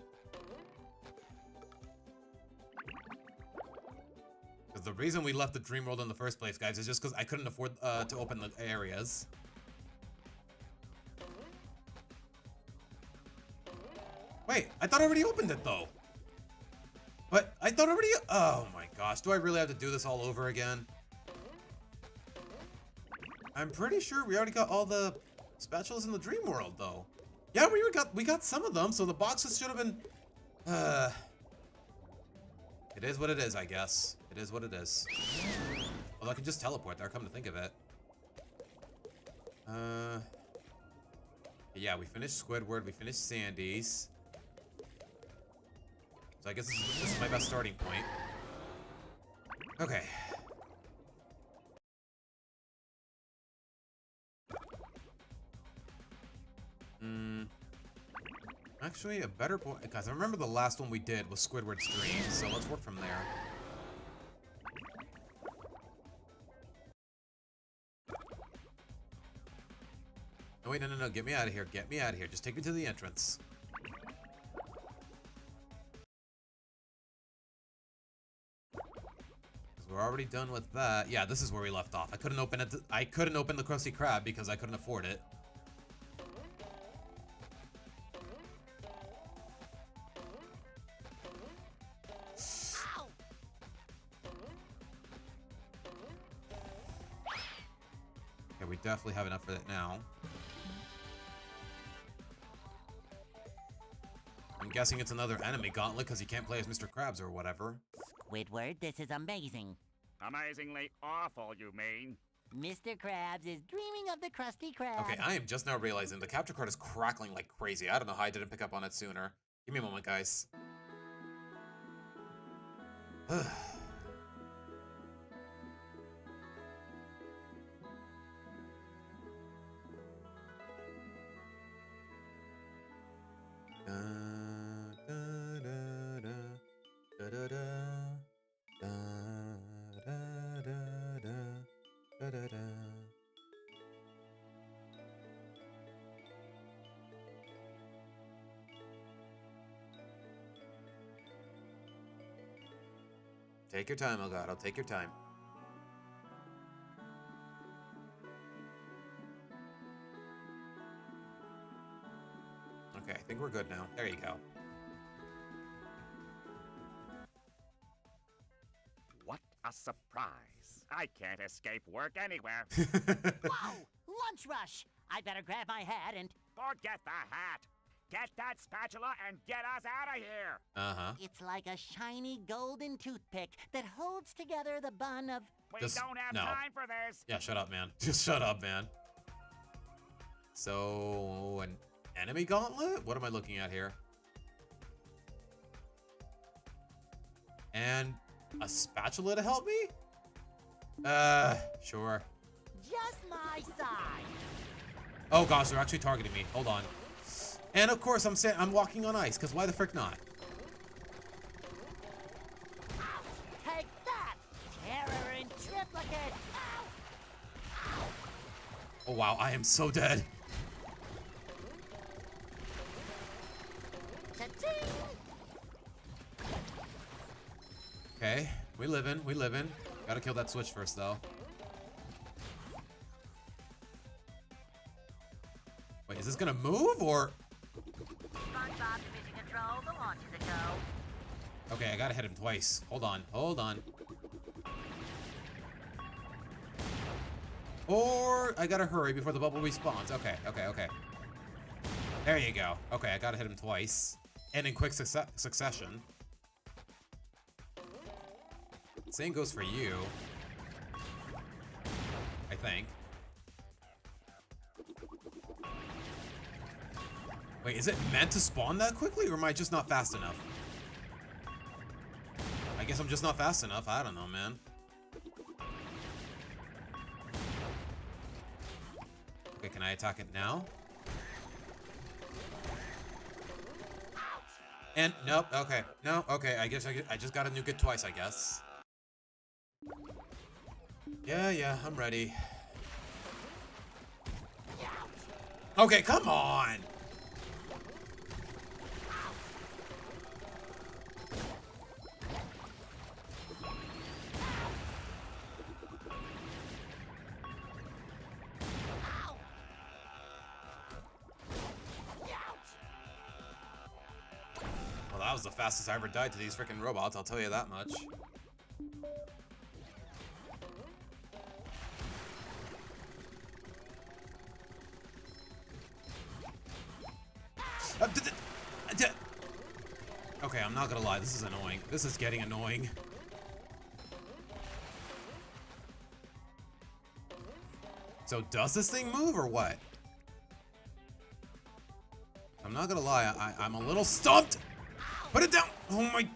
Because the reason we left the dream world in the first place, guys, is just because I couldn't afford to open the areas. Wait, I thought I already opened it though. But I thought already. Oh my gosh, do I really have to do this all over again? I'm pretty sure we already got all the spatulas in the dream world though. Yeah, we got some of them, so the boxes should have been It is what it is, I guess. It is what it is. Although I can just teleport there, come to think of it. Yeah, we finished Squidward, we finished Sandy's. So I guess this is my best starting point. Okay. Actually, a better point, because I remember the last one we did was Squidward's Dream, so let's work from there. Oh wait, no, get me out of here, get me out of here. Just take me to the entrance. We're already done with that. Yeah, this is where we left off. I couldn't open it. I couldn't open the Krusty Krab because I couldn't afford it. Okay, we definitely have enough for that now. I'm guessing it's another enemy gauntlet because he can't play as Mr. Krabs or whatever. Squidward, this is amazing. Amazingly awful, you mean? Mr. Krabs is dreaming of the Krusty Krab. Okay, I am just now realizing the capture card is crackling like crazy. I don't know how I didn't pick up on it sooner. Give me a moment, guys. Take your time, oh god, I'll take your time. Okay, I think we're good now. There you go. What a surprise. I can't escape work anywhere. Whoa! Lunch rush! I better grab my hat and... Forget the hat. Get that spatula and get us out of here. Uh-huh. It's like a shiny golden toothpick that holds together the bun of... We don't have time for this. Yeah, shut up, man. Just shut up, man. So, an enemy gauntlet? What am I looking at here? And a spatula to help me? Sure. Just my size. Oh gosh, they're actually targeting me. Hold on. And of course, I'm walking on ice, because why the frick not? Take that! Terror in triplicate! Ow! Oh wow, I am so dead. Cha-ching! Okay, we livin'. Gotta kill that switch first, though. Wait, is this gonna move, or...? SpongeBob Division Control, the launch is a go. Okay, I gotta hit him twice. Hold on. Or I gotta hurry before the bubble respawns. Okay. There you go. Okay, I gotta hit him twice. And in quick succession. Same goes for you. I think. Wait, is it meant to spawn that quickly, or am I just not fast enough? I guess I'm just not fast enough. I don't know, man. Okay, can I attack it now? And, nope, okay. No, okay, I guess I just gotta nuke it twice, I guess. Yeah, I'm ready. Okay, come on! Well, that was the fastest I ever died to these freaking robots, I'll tell you that much. Okay, I'm not gonna lie, this is annoying. This is getting annoying. So does this thing move or what? I'm not gonna lie, I'm a little stumped. Put it down. Oh my.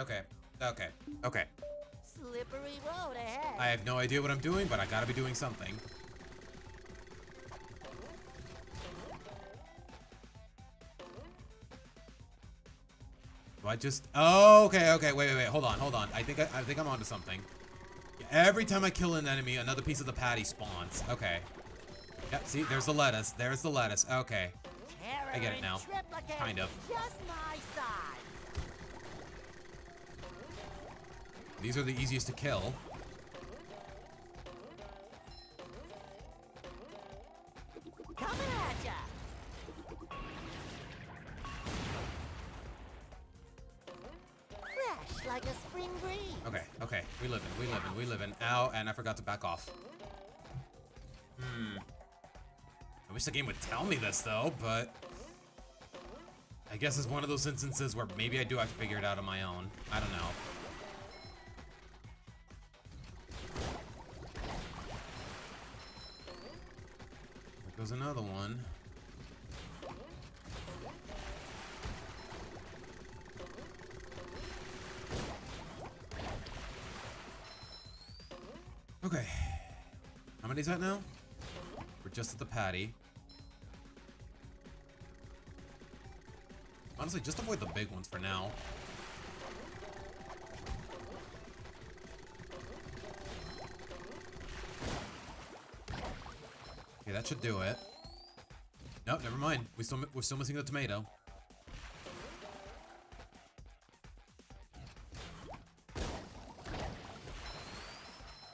Okay, okay, okay. Slippery road ahead. I have no idea what I'm doing, but I gotta be doing something. Do I just? Oh, okay, okay. Wait, hold on. I think I'm onto something. Every time I kill an enemy, another piece of the patty spawns. Okay. Yep. See, there's the lettuce. There's the lettuce. Okay. I get it now. Kind of. Just my size. These are the easiest to kill. Coming at ya. Fresh like a spring breeze. Okay, okay. We live in. Ow, and I forgot to back off. I wish the game would tell me this though, but I guess it's one of those instances where maybe I do have to figure it out on my own. I don't know. There goes another one. Okay. How many's that now? We're just at the patty. Honestly, just avoid the big ones for now. Okay, that should do it. Nope, never mind. We're still missing the tomato.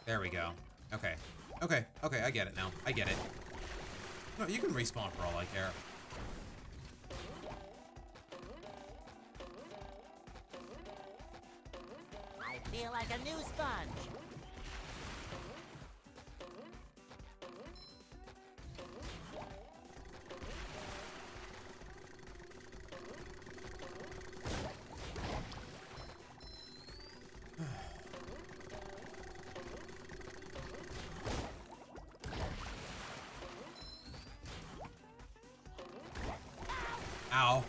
There we go. Okay. Okay, I get it now. I get it. No, you can respawn for all I care. I feel like a new sponge. Ow.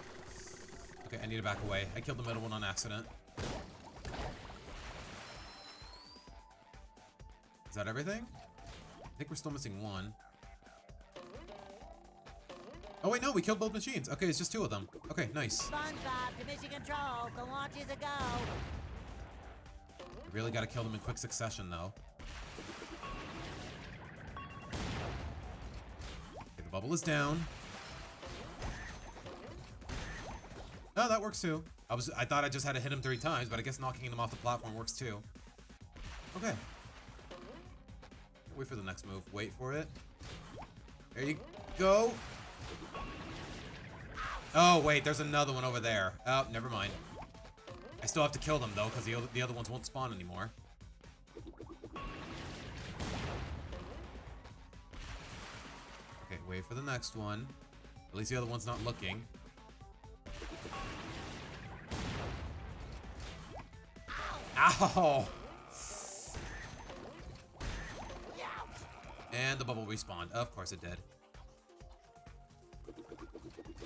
Okay, I need to back away. I killed the middle one on accident. Is that everything? I think we're still missing one. Oh wait, no, we killed both machines. Okay, it's just two of them. Okay, nice. SpongeBob to mission control. The launch is a go. We really gotta kill them in quick succession, though. Okay, the bubble is down. No, that works too. I thought I just had to hit him 3 times, but I guess knocking him off the platform works too. Okay. Wait for the next move. Wait for it. There you go. Oh, wait, there's another one over there. Oh, never mind. I still have to kill them, though, because the other ones won't spawn anymore. Okay, wait for the next one. At least the other one's not looking. Ow! And the bubble respawned. Of course it did.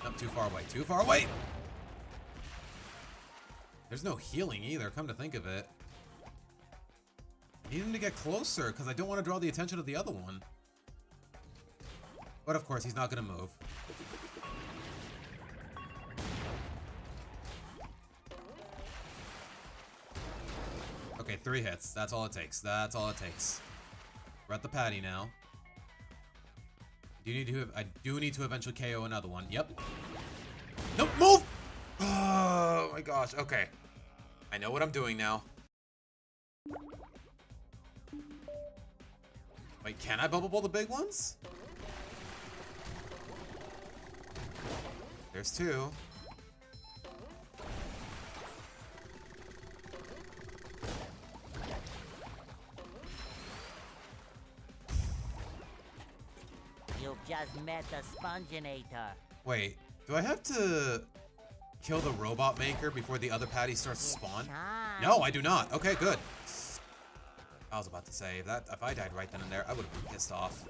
Not too far away. Too far away! There's no healing either, come to think of it. I need him to get closer, because I don't want to draw the attention of the other one. But of course, he's not going to move. Okay, 3 hits. That's all it takes. That's all it takes. We're at the patty now. I do need to eventually KO another one. Yep. Nope, move! Oh my gosh, okay. I know what I'm doing now. Wait, can I bubble bowl the big ones? There's 2. You've just met the Sponginator. Wait, do I have to kill the robot maker before the other patty starts to spawn? No, I do not. Okay, good. I was about to say, if I died right then and there, I would have been pissed off.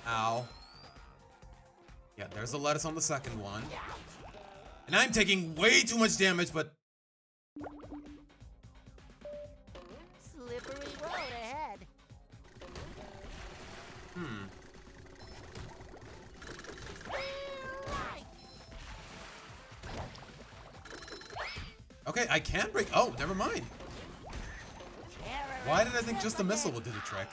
Ow. Yeah, there's the lettuce on the second one. And I'm taking way too much damage, but... Slippery road ahead. Okay, I can break... Oh, never mind. Why did I think just a missile would do the trick?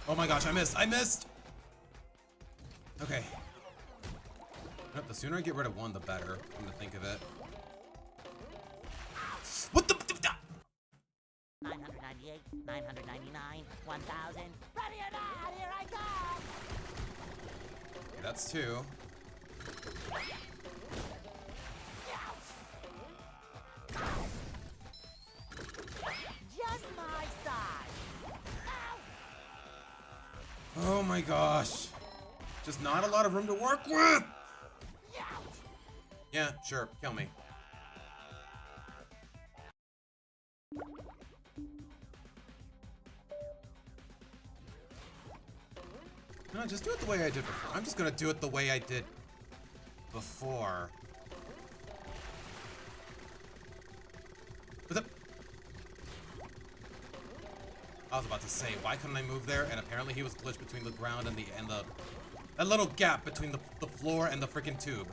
Oh my gosh, I missed! I missed! Okay. Nope, the sooner I get rid of one, the better. Come to think of it. What the... 998, 999, 1,000. Ready or not, here I come! Okay, that's two. Just my size. Oh my gosh. Just not a lot of room to work with! Yeah, sure, kill me. No, just do it the way I did before. I'm just gonna do it the way I did before. But I was about to say, why couldn't I move there? And apparently he was glitched between the ground and that little gap between the floor and the freaking tube.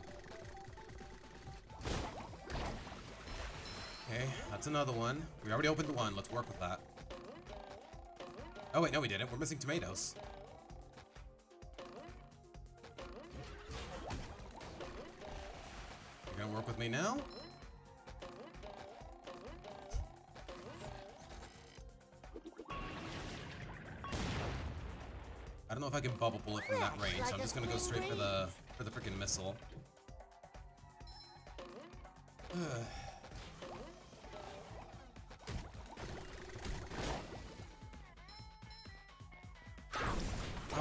Okay, that's another one. We already opened one. Let's work with that. Oh wait, no we didn't. We're missing tomatoes. You're gonna work with me now? I don't know if I can bubble bullet from that range, so I'm just gonna go straight for the freaking missile.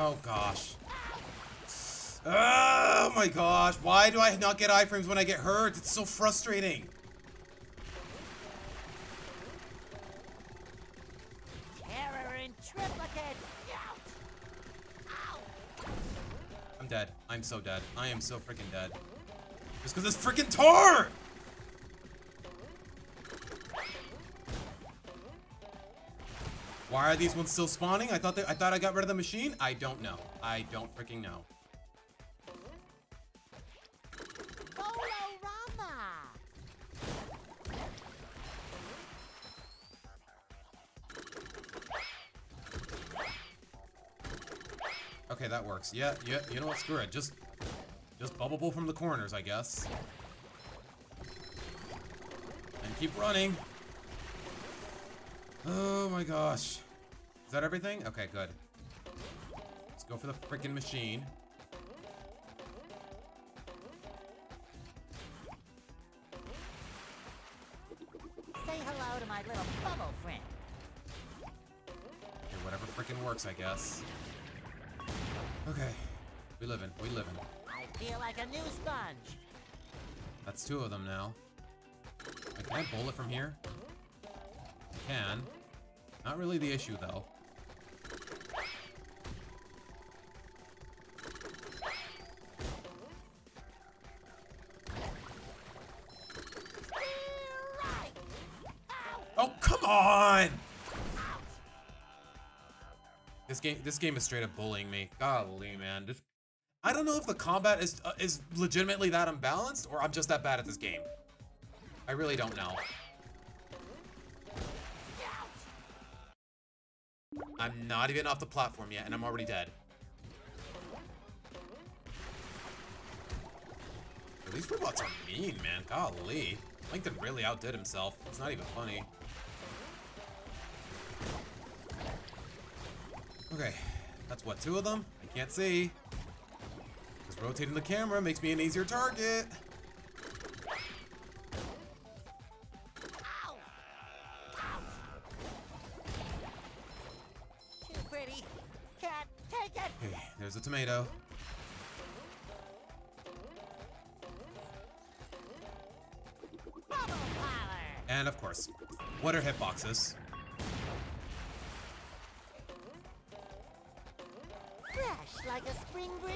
Oh gosh. Oh my gosh. Why do I not get iframes when I get hurt? It's so frustrating. Terror in triplicate. I'm dead. I'm so dead. I am so freaking dead. Just because it's freaking Tor! Why are these ones still spawning? I thought I got rid of the machine? I don't know. I don't freaking know. Okay, that works. Yeah, you know what? Screw it. Just bubble bowl from the corners, I guess. And keep running. Oh my gosh. Is that everything? Okay, good. Let's go for the freaking machine. Say hello to my little bubble friend. Okay, whatever freaking works, I guess. Okay. We living. I feel like a new sponge. That's two of them now. Wait, can I bowl it from here? I can. Not really the issue, though. Oh, come on! This game is straight up bullying me. Golly, man. I don't know if the combat is legitimately that unbalanced, or I'm just that bad at this game. I really don't know. I'm not even off the platform yet, and I'm already dead. These robots are mean, man. Golly. Plankton really outdid himself. It's not even funny. Okay, that's what, two of them? I can't see. Just rotating the camera makes me an easier target. There's a tomato. And of course, what are hitboxes? Fresh like a spring breeze.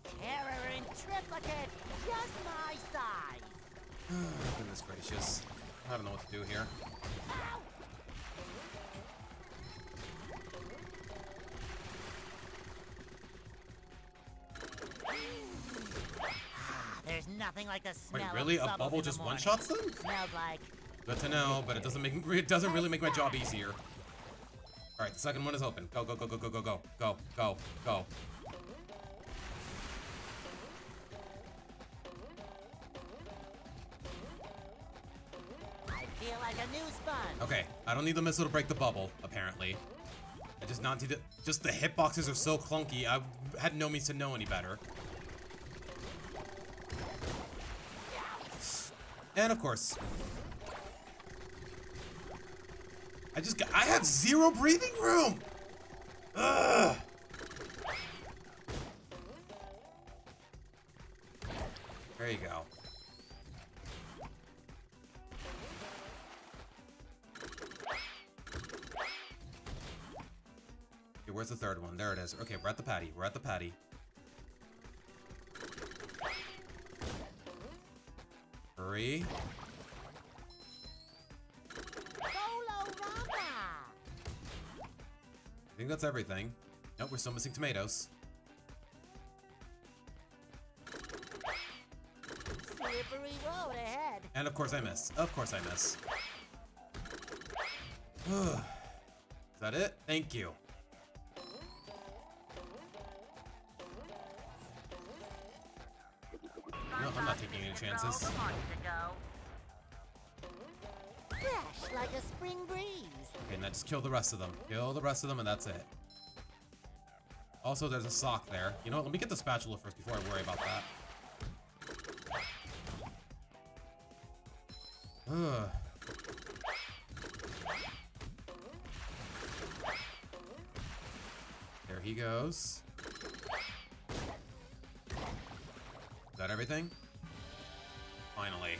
Terror in triplicate, just my size. Goodness gracious. I don't know what to do here. Ow! There's nothing like the smell. Wait, really? Of A bubble just one-shots them? Smells like. Good to know, but it doesn't really make my job easier. All right, the second one is open. Go, go, go, go, go, go, go, go, go, go. I feel like a new sponge. Okay, I don't need the missile to break the bubble, apparently. I just not need to. Just the hitboxes are so clunky. I had no means to know any better. And of course, I have zero breathing room. Ugh. There you go. Okay, where's the third one? There it is. Okay, we're at the patty. We're at the patty. Hurry. I think that's everything. Nope, we're still missing tomatoes. Slippery road ahead. And of course I miss. Of course I miss. Is that it? Thank you. No, I'm not taking any chances. Fresh like a spring breeze. Okay, now just kill the rest of them. Kill the rest of them and that's it. Also, there's a sock there. You know what? Let me get the spatula first before I worry about that. Ugh. There he goes. Is that everything? Finally.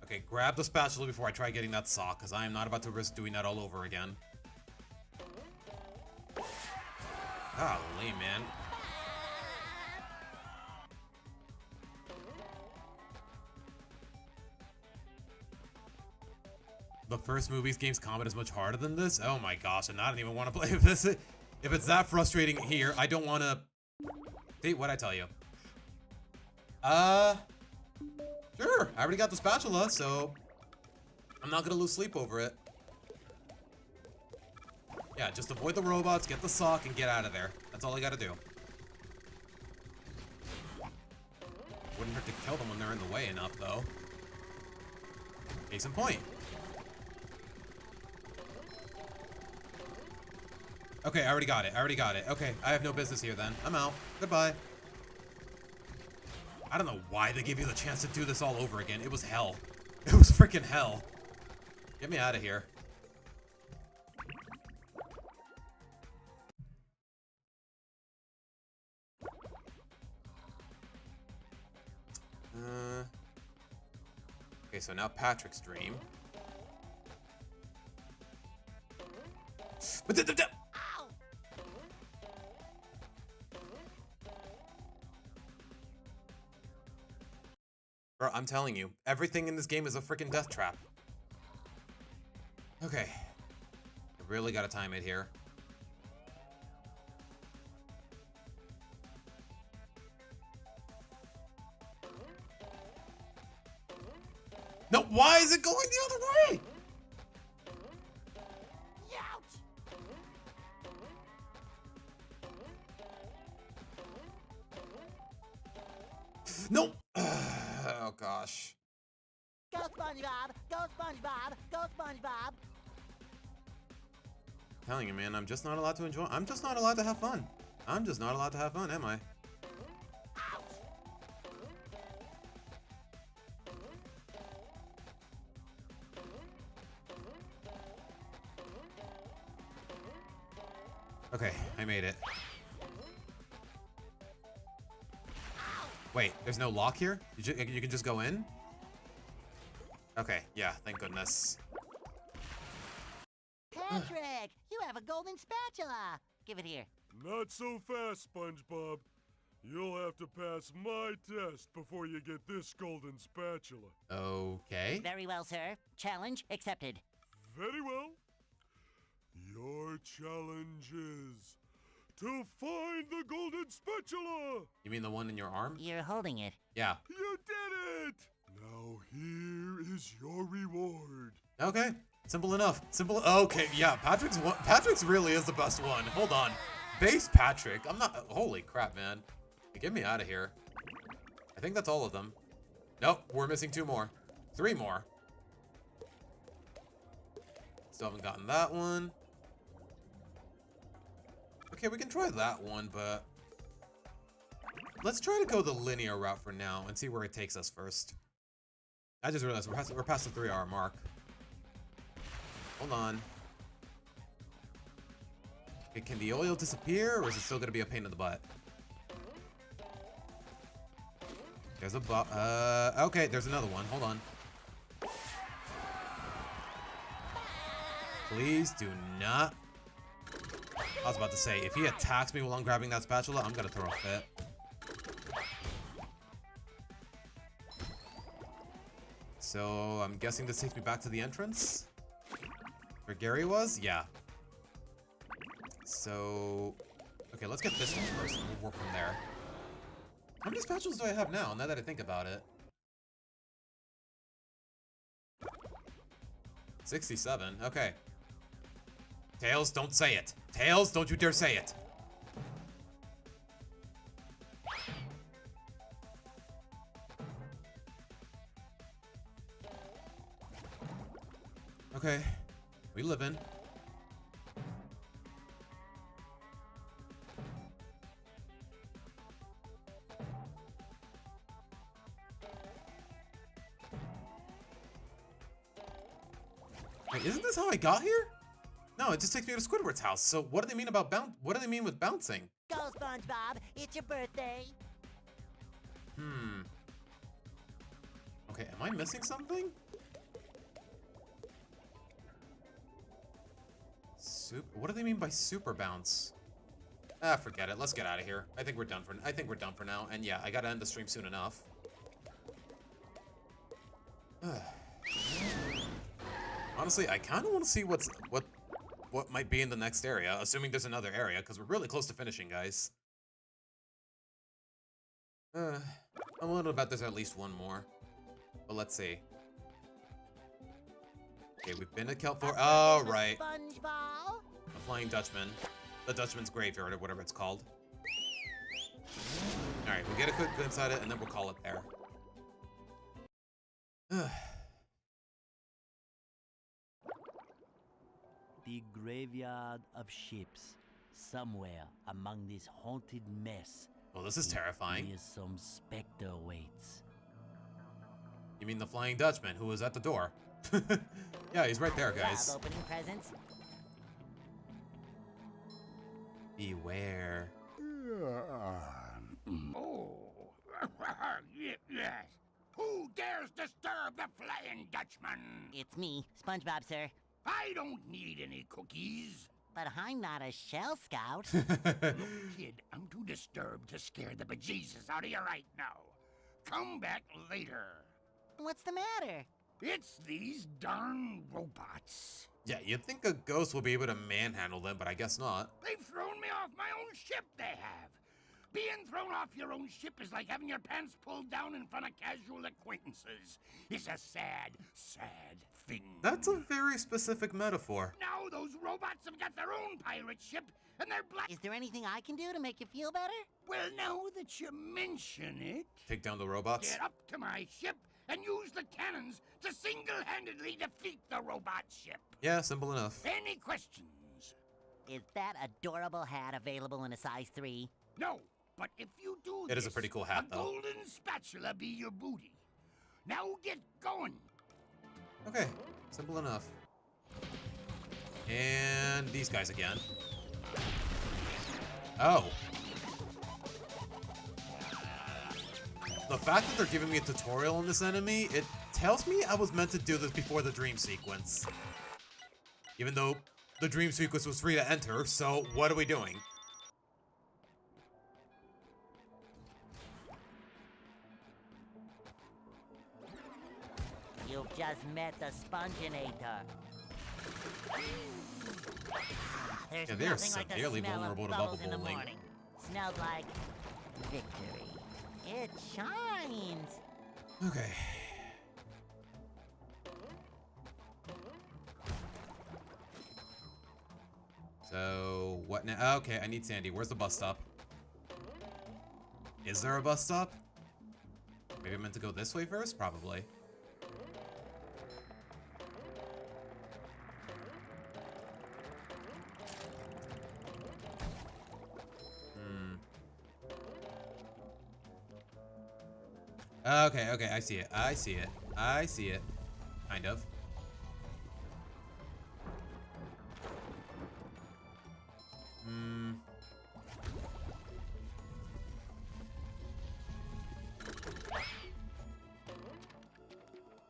Okay, grab the spatula before I try getting that sock, because I am not about to risk doing that all over again. Golly, man. The first movie's game's combat is much harder than this? Oh my gosh, and I don't even want to play this. If it's that frustrating here, I don't want to... See, what'd I tell you? Sure, I already got the spatula, so I'm not gonna lose sleep over it. Yeah, just avoid the robots, get the sock, and get out of there. That's all I gotta do. Wouldn't hurt to kill them when they're in the way enough, though. Case in point. Okay, I already got it. I already got it. Okay, I have no business here then. I'm out. Goodbye. I don't know why they gave you the chance to do this all over again. It was hell. It was freaking hell. Get me out of here. Okay, so now Patrick's dream. Bro, I'm telling you, everything in this game is a freaking death trap. Okay. I really gotta time it here. No, why is it going the other way? No. Oh gosh. Go SpongeBob! Go SpongeBob! Go SpongeBob! I'm telling you, man, I'm just not allowed to enjoy. I'm just not allowed to have fun. I'm just not allowed to have fun, am I? Okay, I made it. Wait, there's no lock here? You can just go in? Okay, yeah, thank goodness. Patrick, you have a golden spatula. Give it here. Not so fast, SpongeBob. You'll have to pass my test before you get this golden spatula. Okay. Very well, sir. Challenge accepted. Very well. Your challenge is to find the golden spatula. You mean the one in your arm? You're holding it. Yeah. You did it! Now here is your reward. Okay. Simple enough. Simple. Okay, yeah. Patrick's really is the best one. Hold on. Base Patrick. I'm not. Holy crap, man. Get me out of here. I think that's all of them. Nope. We're missing 2 more. 3 more. Still haven't gotten that one. Okay, we can try that one, but let's try to go the linear route for now and see where it takes us first. I just realized we're past the 3-hour mark. Hold on. Okay, can the oil disappear, or is it still gonna be a pain in the butt? There's a okay, there's another one. Hold on. Please do not. I was about to say, if he attacks me while I'm grabbing that spatula, I'm gonna throw a fit. So, I'm guessing this takes me back to the entrance? Where Gary was? Yeah. So, okay, let's get this one first, and we'll work from there. How many spatulas do I have now that I think about it? 67, okay. Tails, don't say it. Tails, don't you dare say it. Okay, we live in. Wait, isn't this how I got here? No, it just takes me to Squidward's house. So what do they mean about what do they mean with bouncing? Go, SpongeBob. It's your birthday. Okay, am I missing something? What do they mean by super bounce? Ah, forget it. Let's get out of here. I think we're done for now. And yeah, I gotta end the stream soon enough. Honestly, I kind of want to see what might be in the next area, assuming there's another area, because we're really close to finishing, guys. I'm a little bet there's at least one more. But let's see. Okay, we've been to Kelp4. Oh, right. SpongeBob. The Flying Dutchman. The Dutchman's Graveyard, or whatever it's called. Alright, we'll get a quick glimpse at it, and then we'll call it there. The graveyard of ships. Somewhere among this haunted mess. Well, this is terrifying. Here some specter waits. You mean the Flying Dutchman, who was at the door? Yeah, he's right there, guys. Job opening presents. Beware. Oh, yes. Who dares disturb the Flying Dutchman? It's me, SpongeBob, sir. I don't need any cookies. But I'm not a Shell Scout. Look, kid, I'm too disturbed to scare the bejesus out of you right now. Come back later. What's the matter? It's these darn robots. Yeah, you'd think a ghost will be able to manhandle them, but I guess not. They've thrown me off my own ship, they have. Being thrown off your own ship is like having your pants pulled down in front of casual acquaintances. It's a sad, sad thing. That's a very specific metaphor. Now those robots have got their own pirate ship, and they're black. Is there anything I can do to make you feel better? Well, now that you mention it... Take down the robots? Get up to my ship and use the cannons to single-handedly defeat the robot ship. Yeah, simple enough. Any questions? Is that adorable hat available in a size 3? No, but if you do It is a pretty cool hat, a though. golden spatula be your booty. Now get going. Okay, simple enough. And these guys again. Oh. The fact that they're giving me a tutorial on this enemy, it tells me I was meant to do this before the dream sequence. Even though the dream sequence was free to enter, so what are we doing? You've just met the Sponginator. There's Yeah, they're nothing like the severely smell vulnerable of to bubbles bubble in the bowling. morning. Smells like victory. It shines. Okay. So, what now? Okay, I need Sandy. Where's the bus stop? Is there a bus stop? Maybe I meant to go this way first? Probably. Okay, okay, I see it. I see it. I see it. Kind of.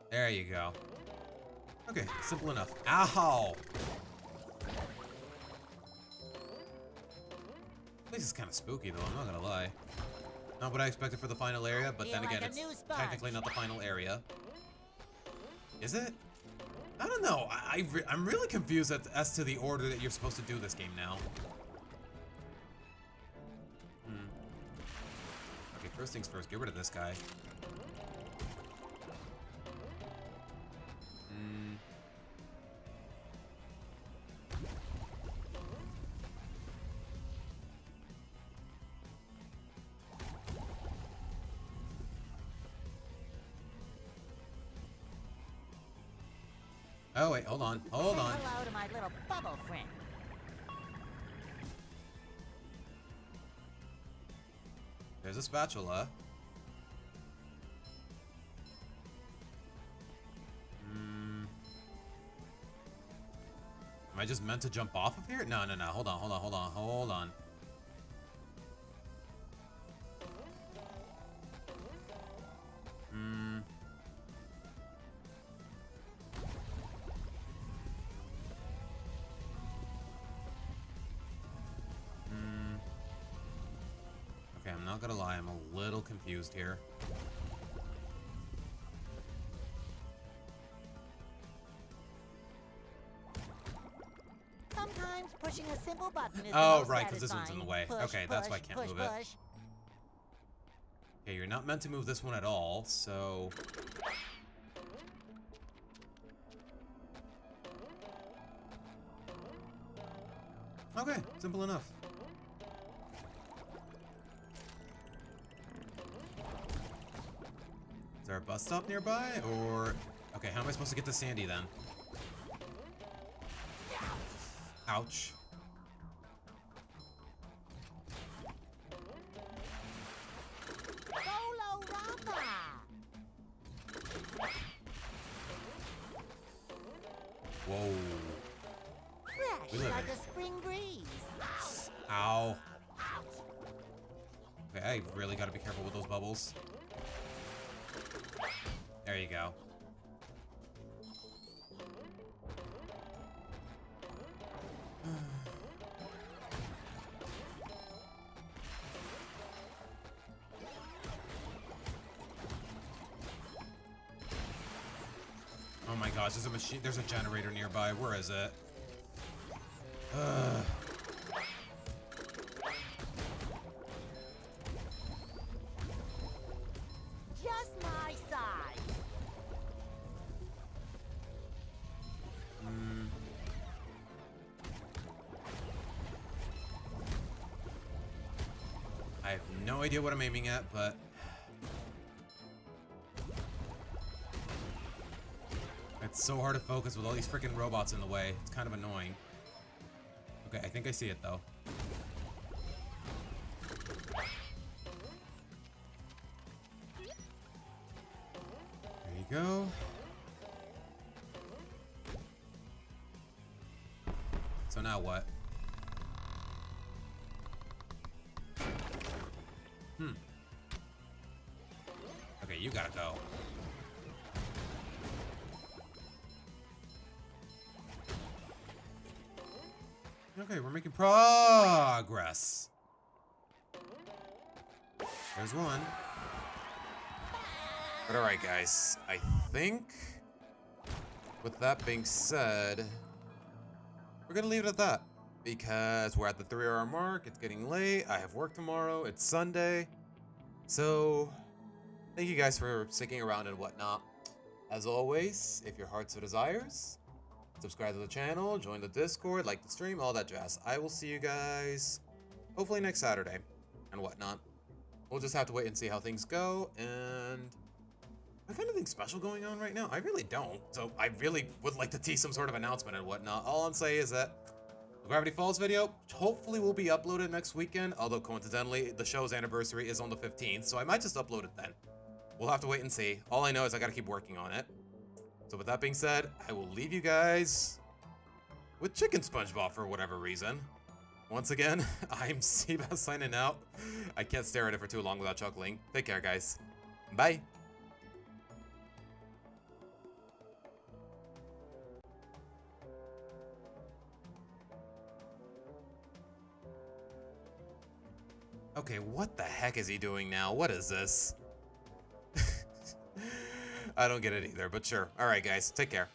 There you go. Okay, simple enough. Ow! This is kind of spooky, though, I'm not gonna lie. Not what I expected for the final area, but then again, it's technically not the final area. Is it? I don't know. I'm really confused as to the order that you're supposed to do this game now. Okay, first things first, get rid of this guy. Oh wait, hold on, hold on. Hello to my little bubble friend. There's a spatula. Am I just meant to jump off of here? No, no, no. Hold on, hold on, hold on, hold on. Okay, I'm not gonna lie, I'm a little confused here. Sometimes pushing a simple button is Oh, right, because this one's in the way. Push, Okay, that's why I can't move it. Okay, you're not meant to move this one at all, so... Okay, simple enough. Is there a bus stop nearby, or... Okay, how am I supposed to get to Sandy, then? Ouch. Whoa. Fresh like a spring breeze. Ow. Okay, I really gotta be careful with those bubbles. There you go. Oh my gosh, there's a machine, there's a generator nearby. Where is it? Just my size. I have no idea what I'm aiming at, but... It's so hard to focus with all these freaking robots in the way. It's kind of annoying. Okay, I think I see it, though. There you go. So now what? Okay, you gotta go. Okay, we're making progress. There's one. But alright, guys. I think, with that being said, we're gonna leave it at that. Because we're at the 3-hour mark, it's getting late, I have work tomorrow, it's Sunday. So, thank you guys for sticking around and whatnot. As always, if your heart so desires, subscribe to the channel, join the Discord, like the stream, all that jazz. I will see you guys hopefully next Saturday and whatnot. We'll just have to wait and see how things go, and I kind of think special going on right now. I really don't, so I really would like to tease some sort of announcement and whatnot. All I'm saying is that the Gravity Falls video hopefully will be uploaded next weekend, although coincidentally, the show's anniversary is on the 15th, so I might just upload it then. We'll have to wait and see. All I know is I gotta keep working on it. So with that being said, I will leave you guys with Chicken SpongeBob for whatever reason. Once again, I'm Seabass signing out. I can't stare at it for too long without chuckling. Take care, guys. Bye. Okay, what the heck is he doing now? What is this? I don't get it either, but sure. Alright, guys. Take care.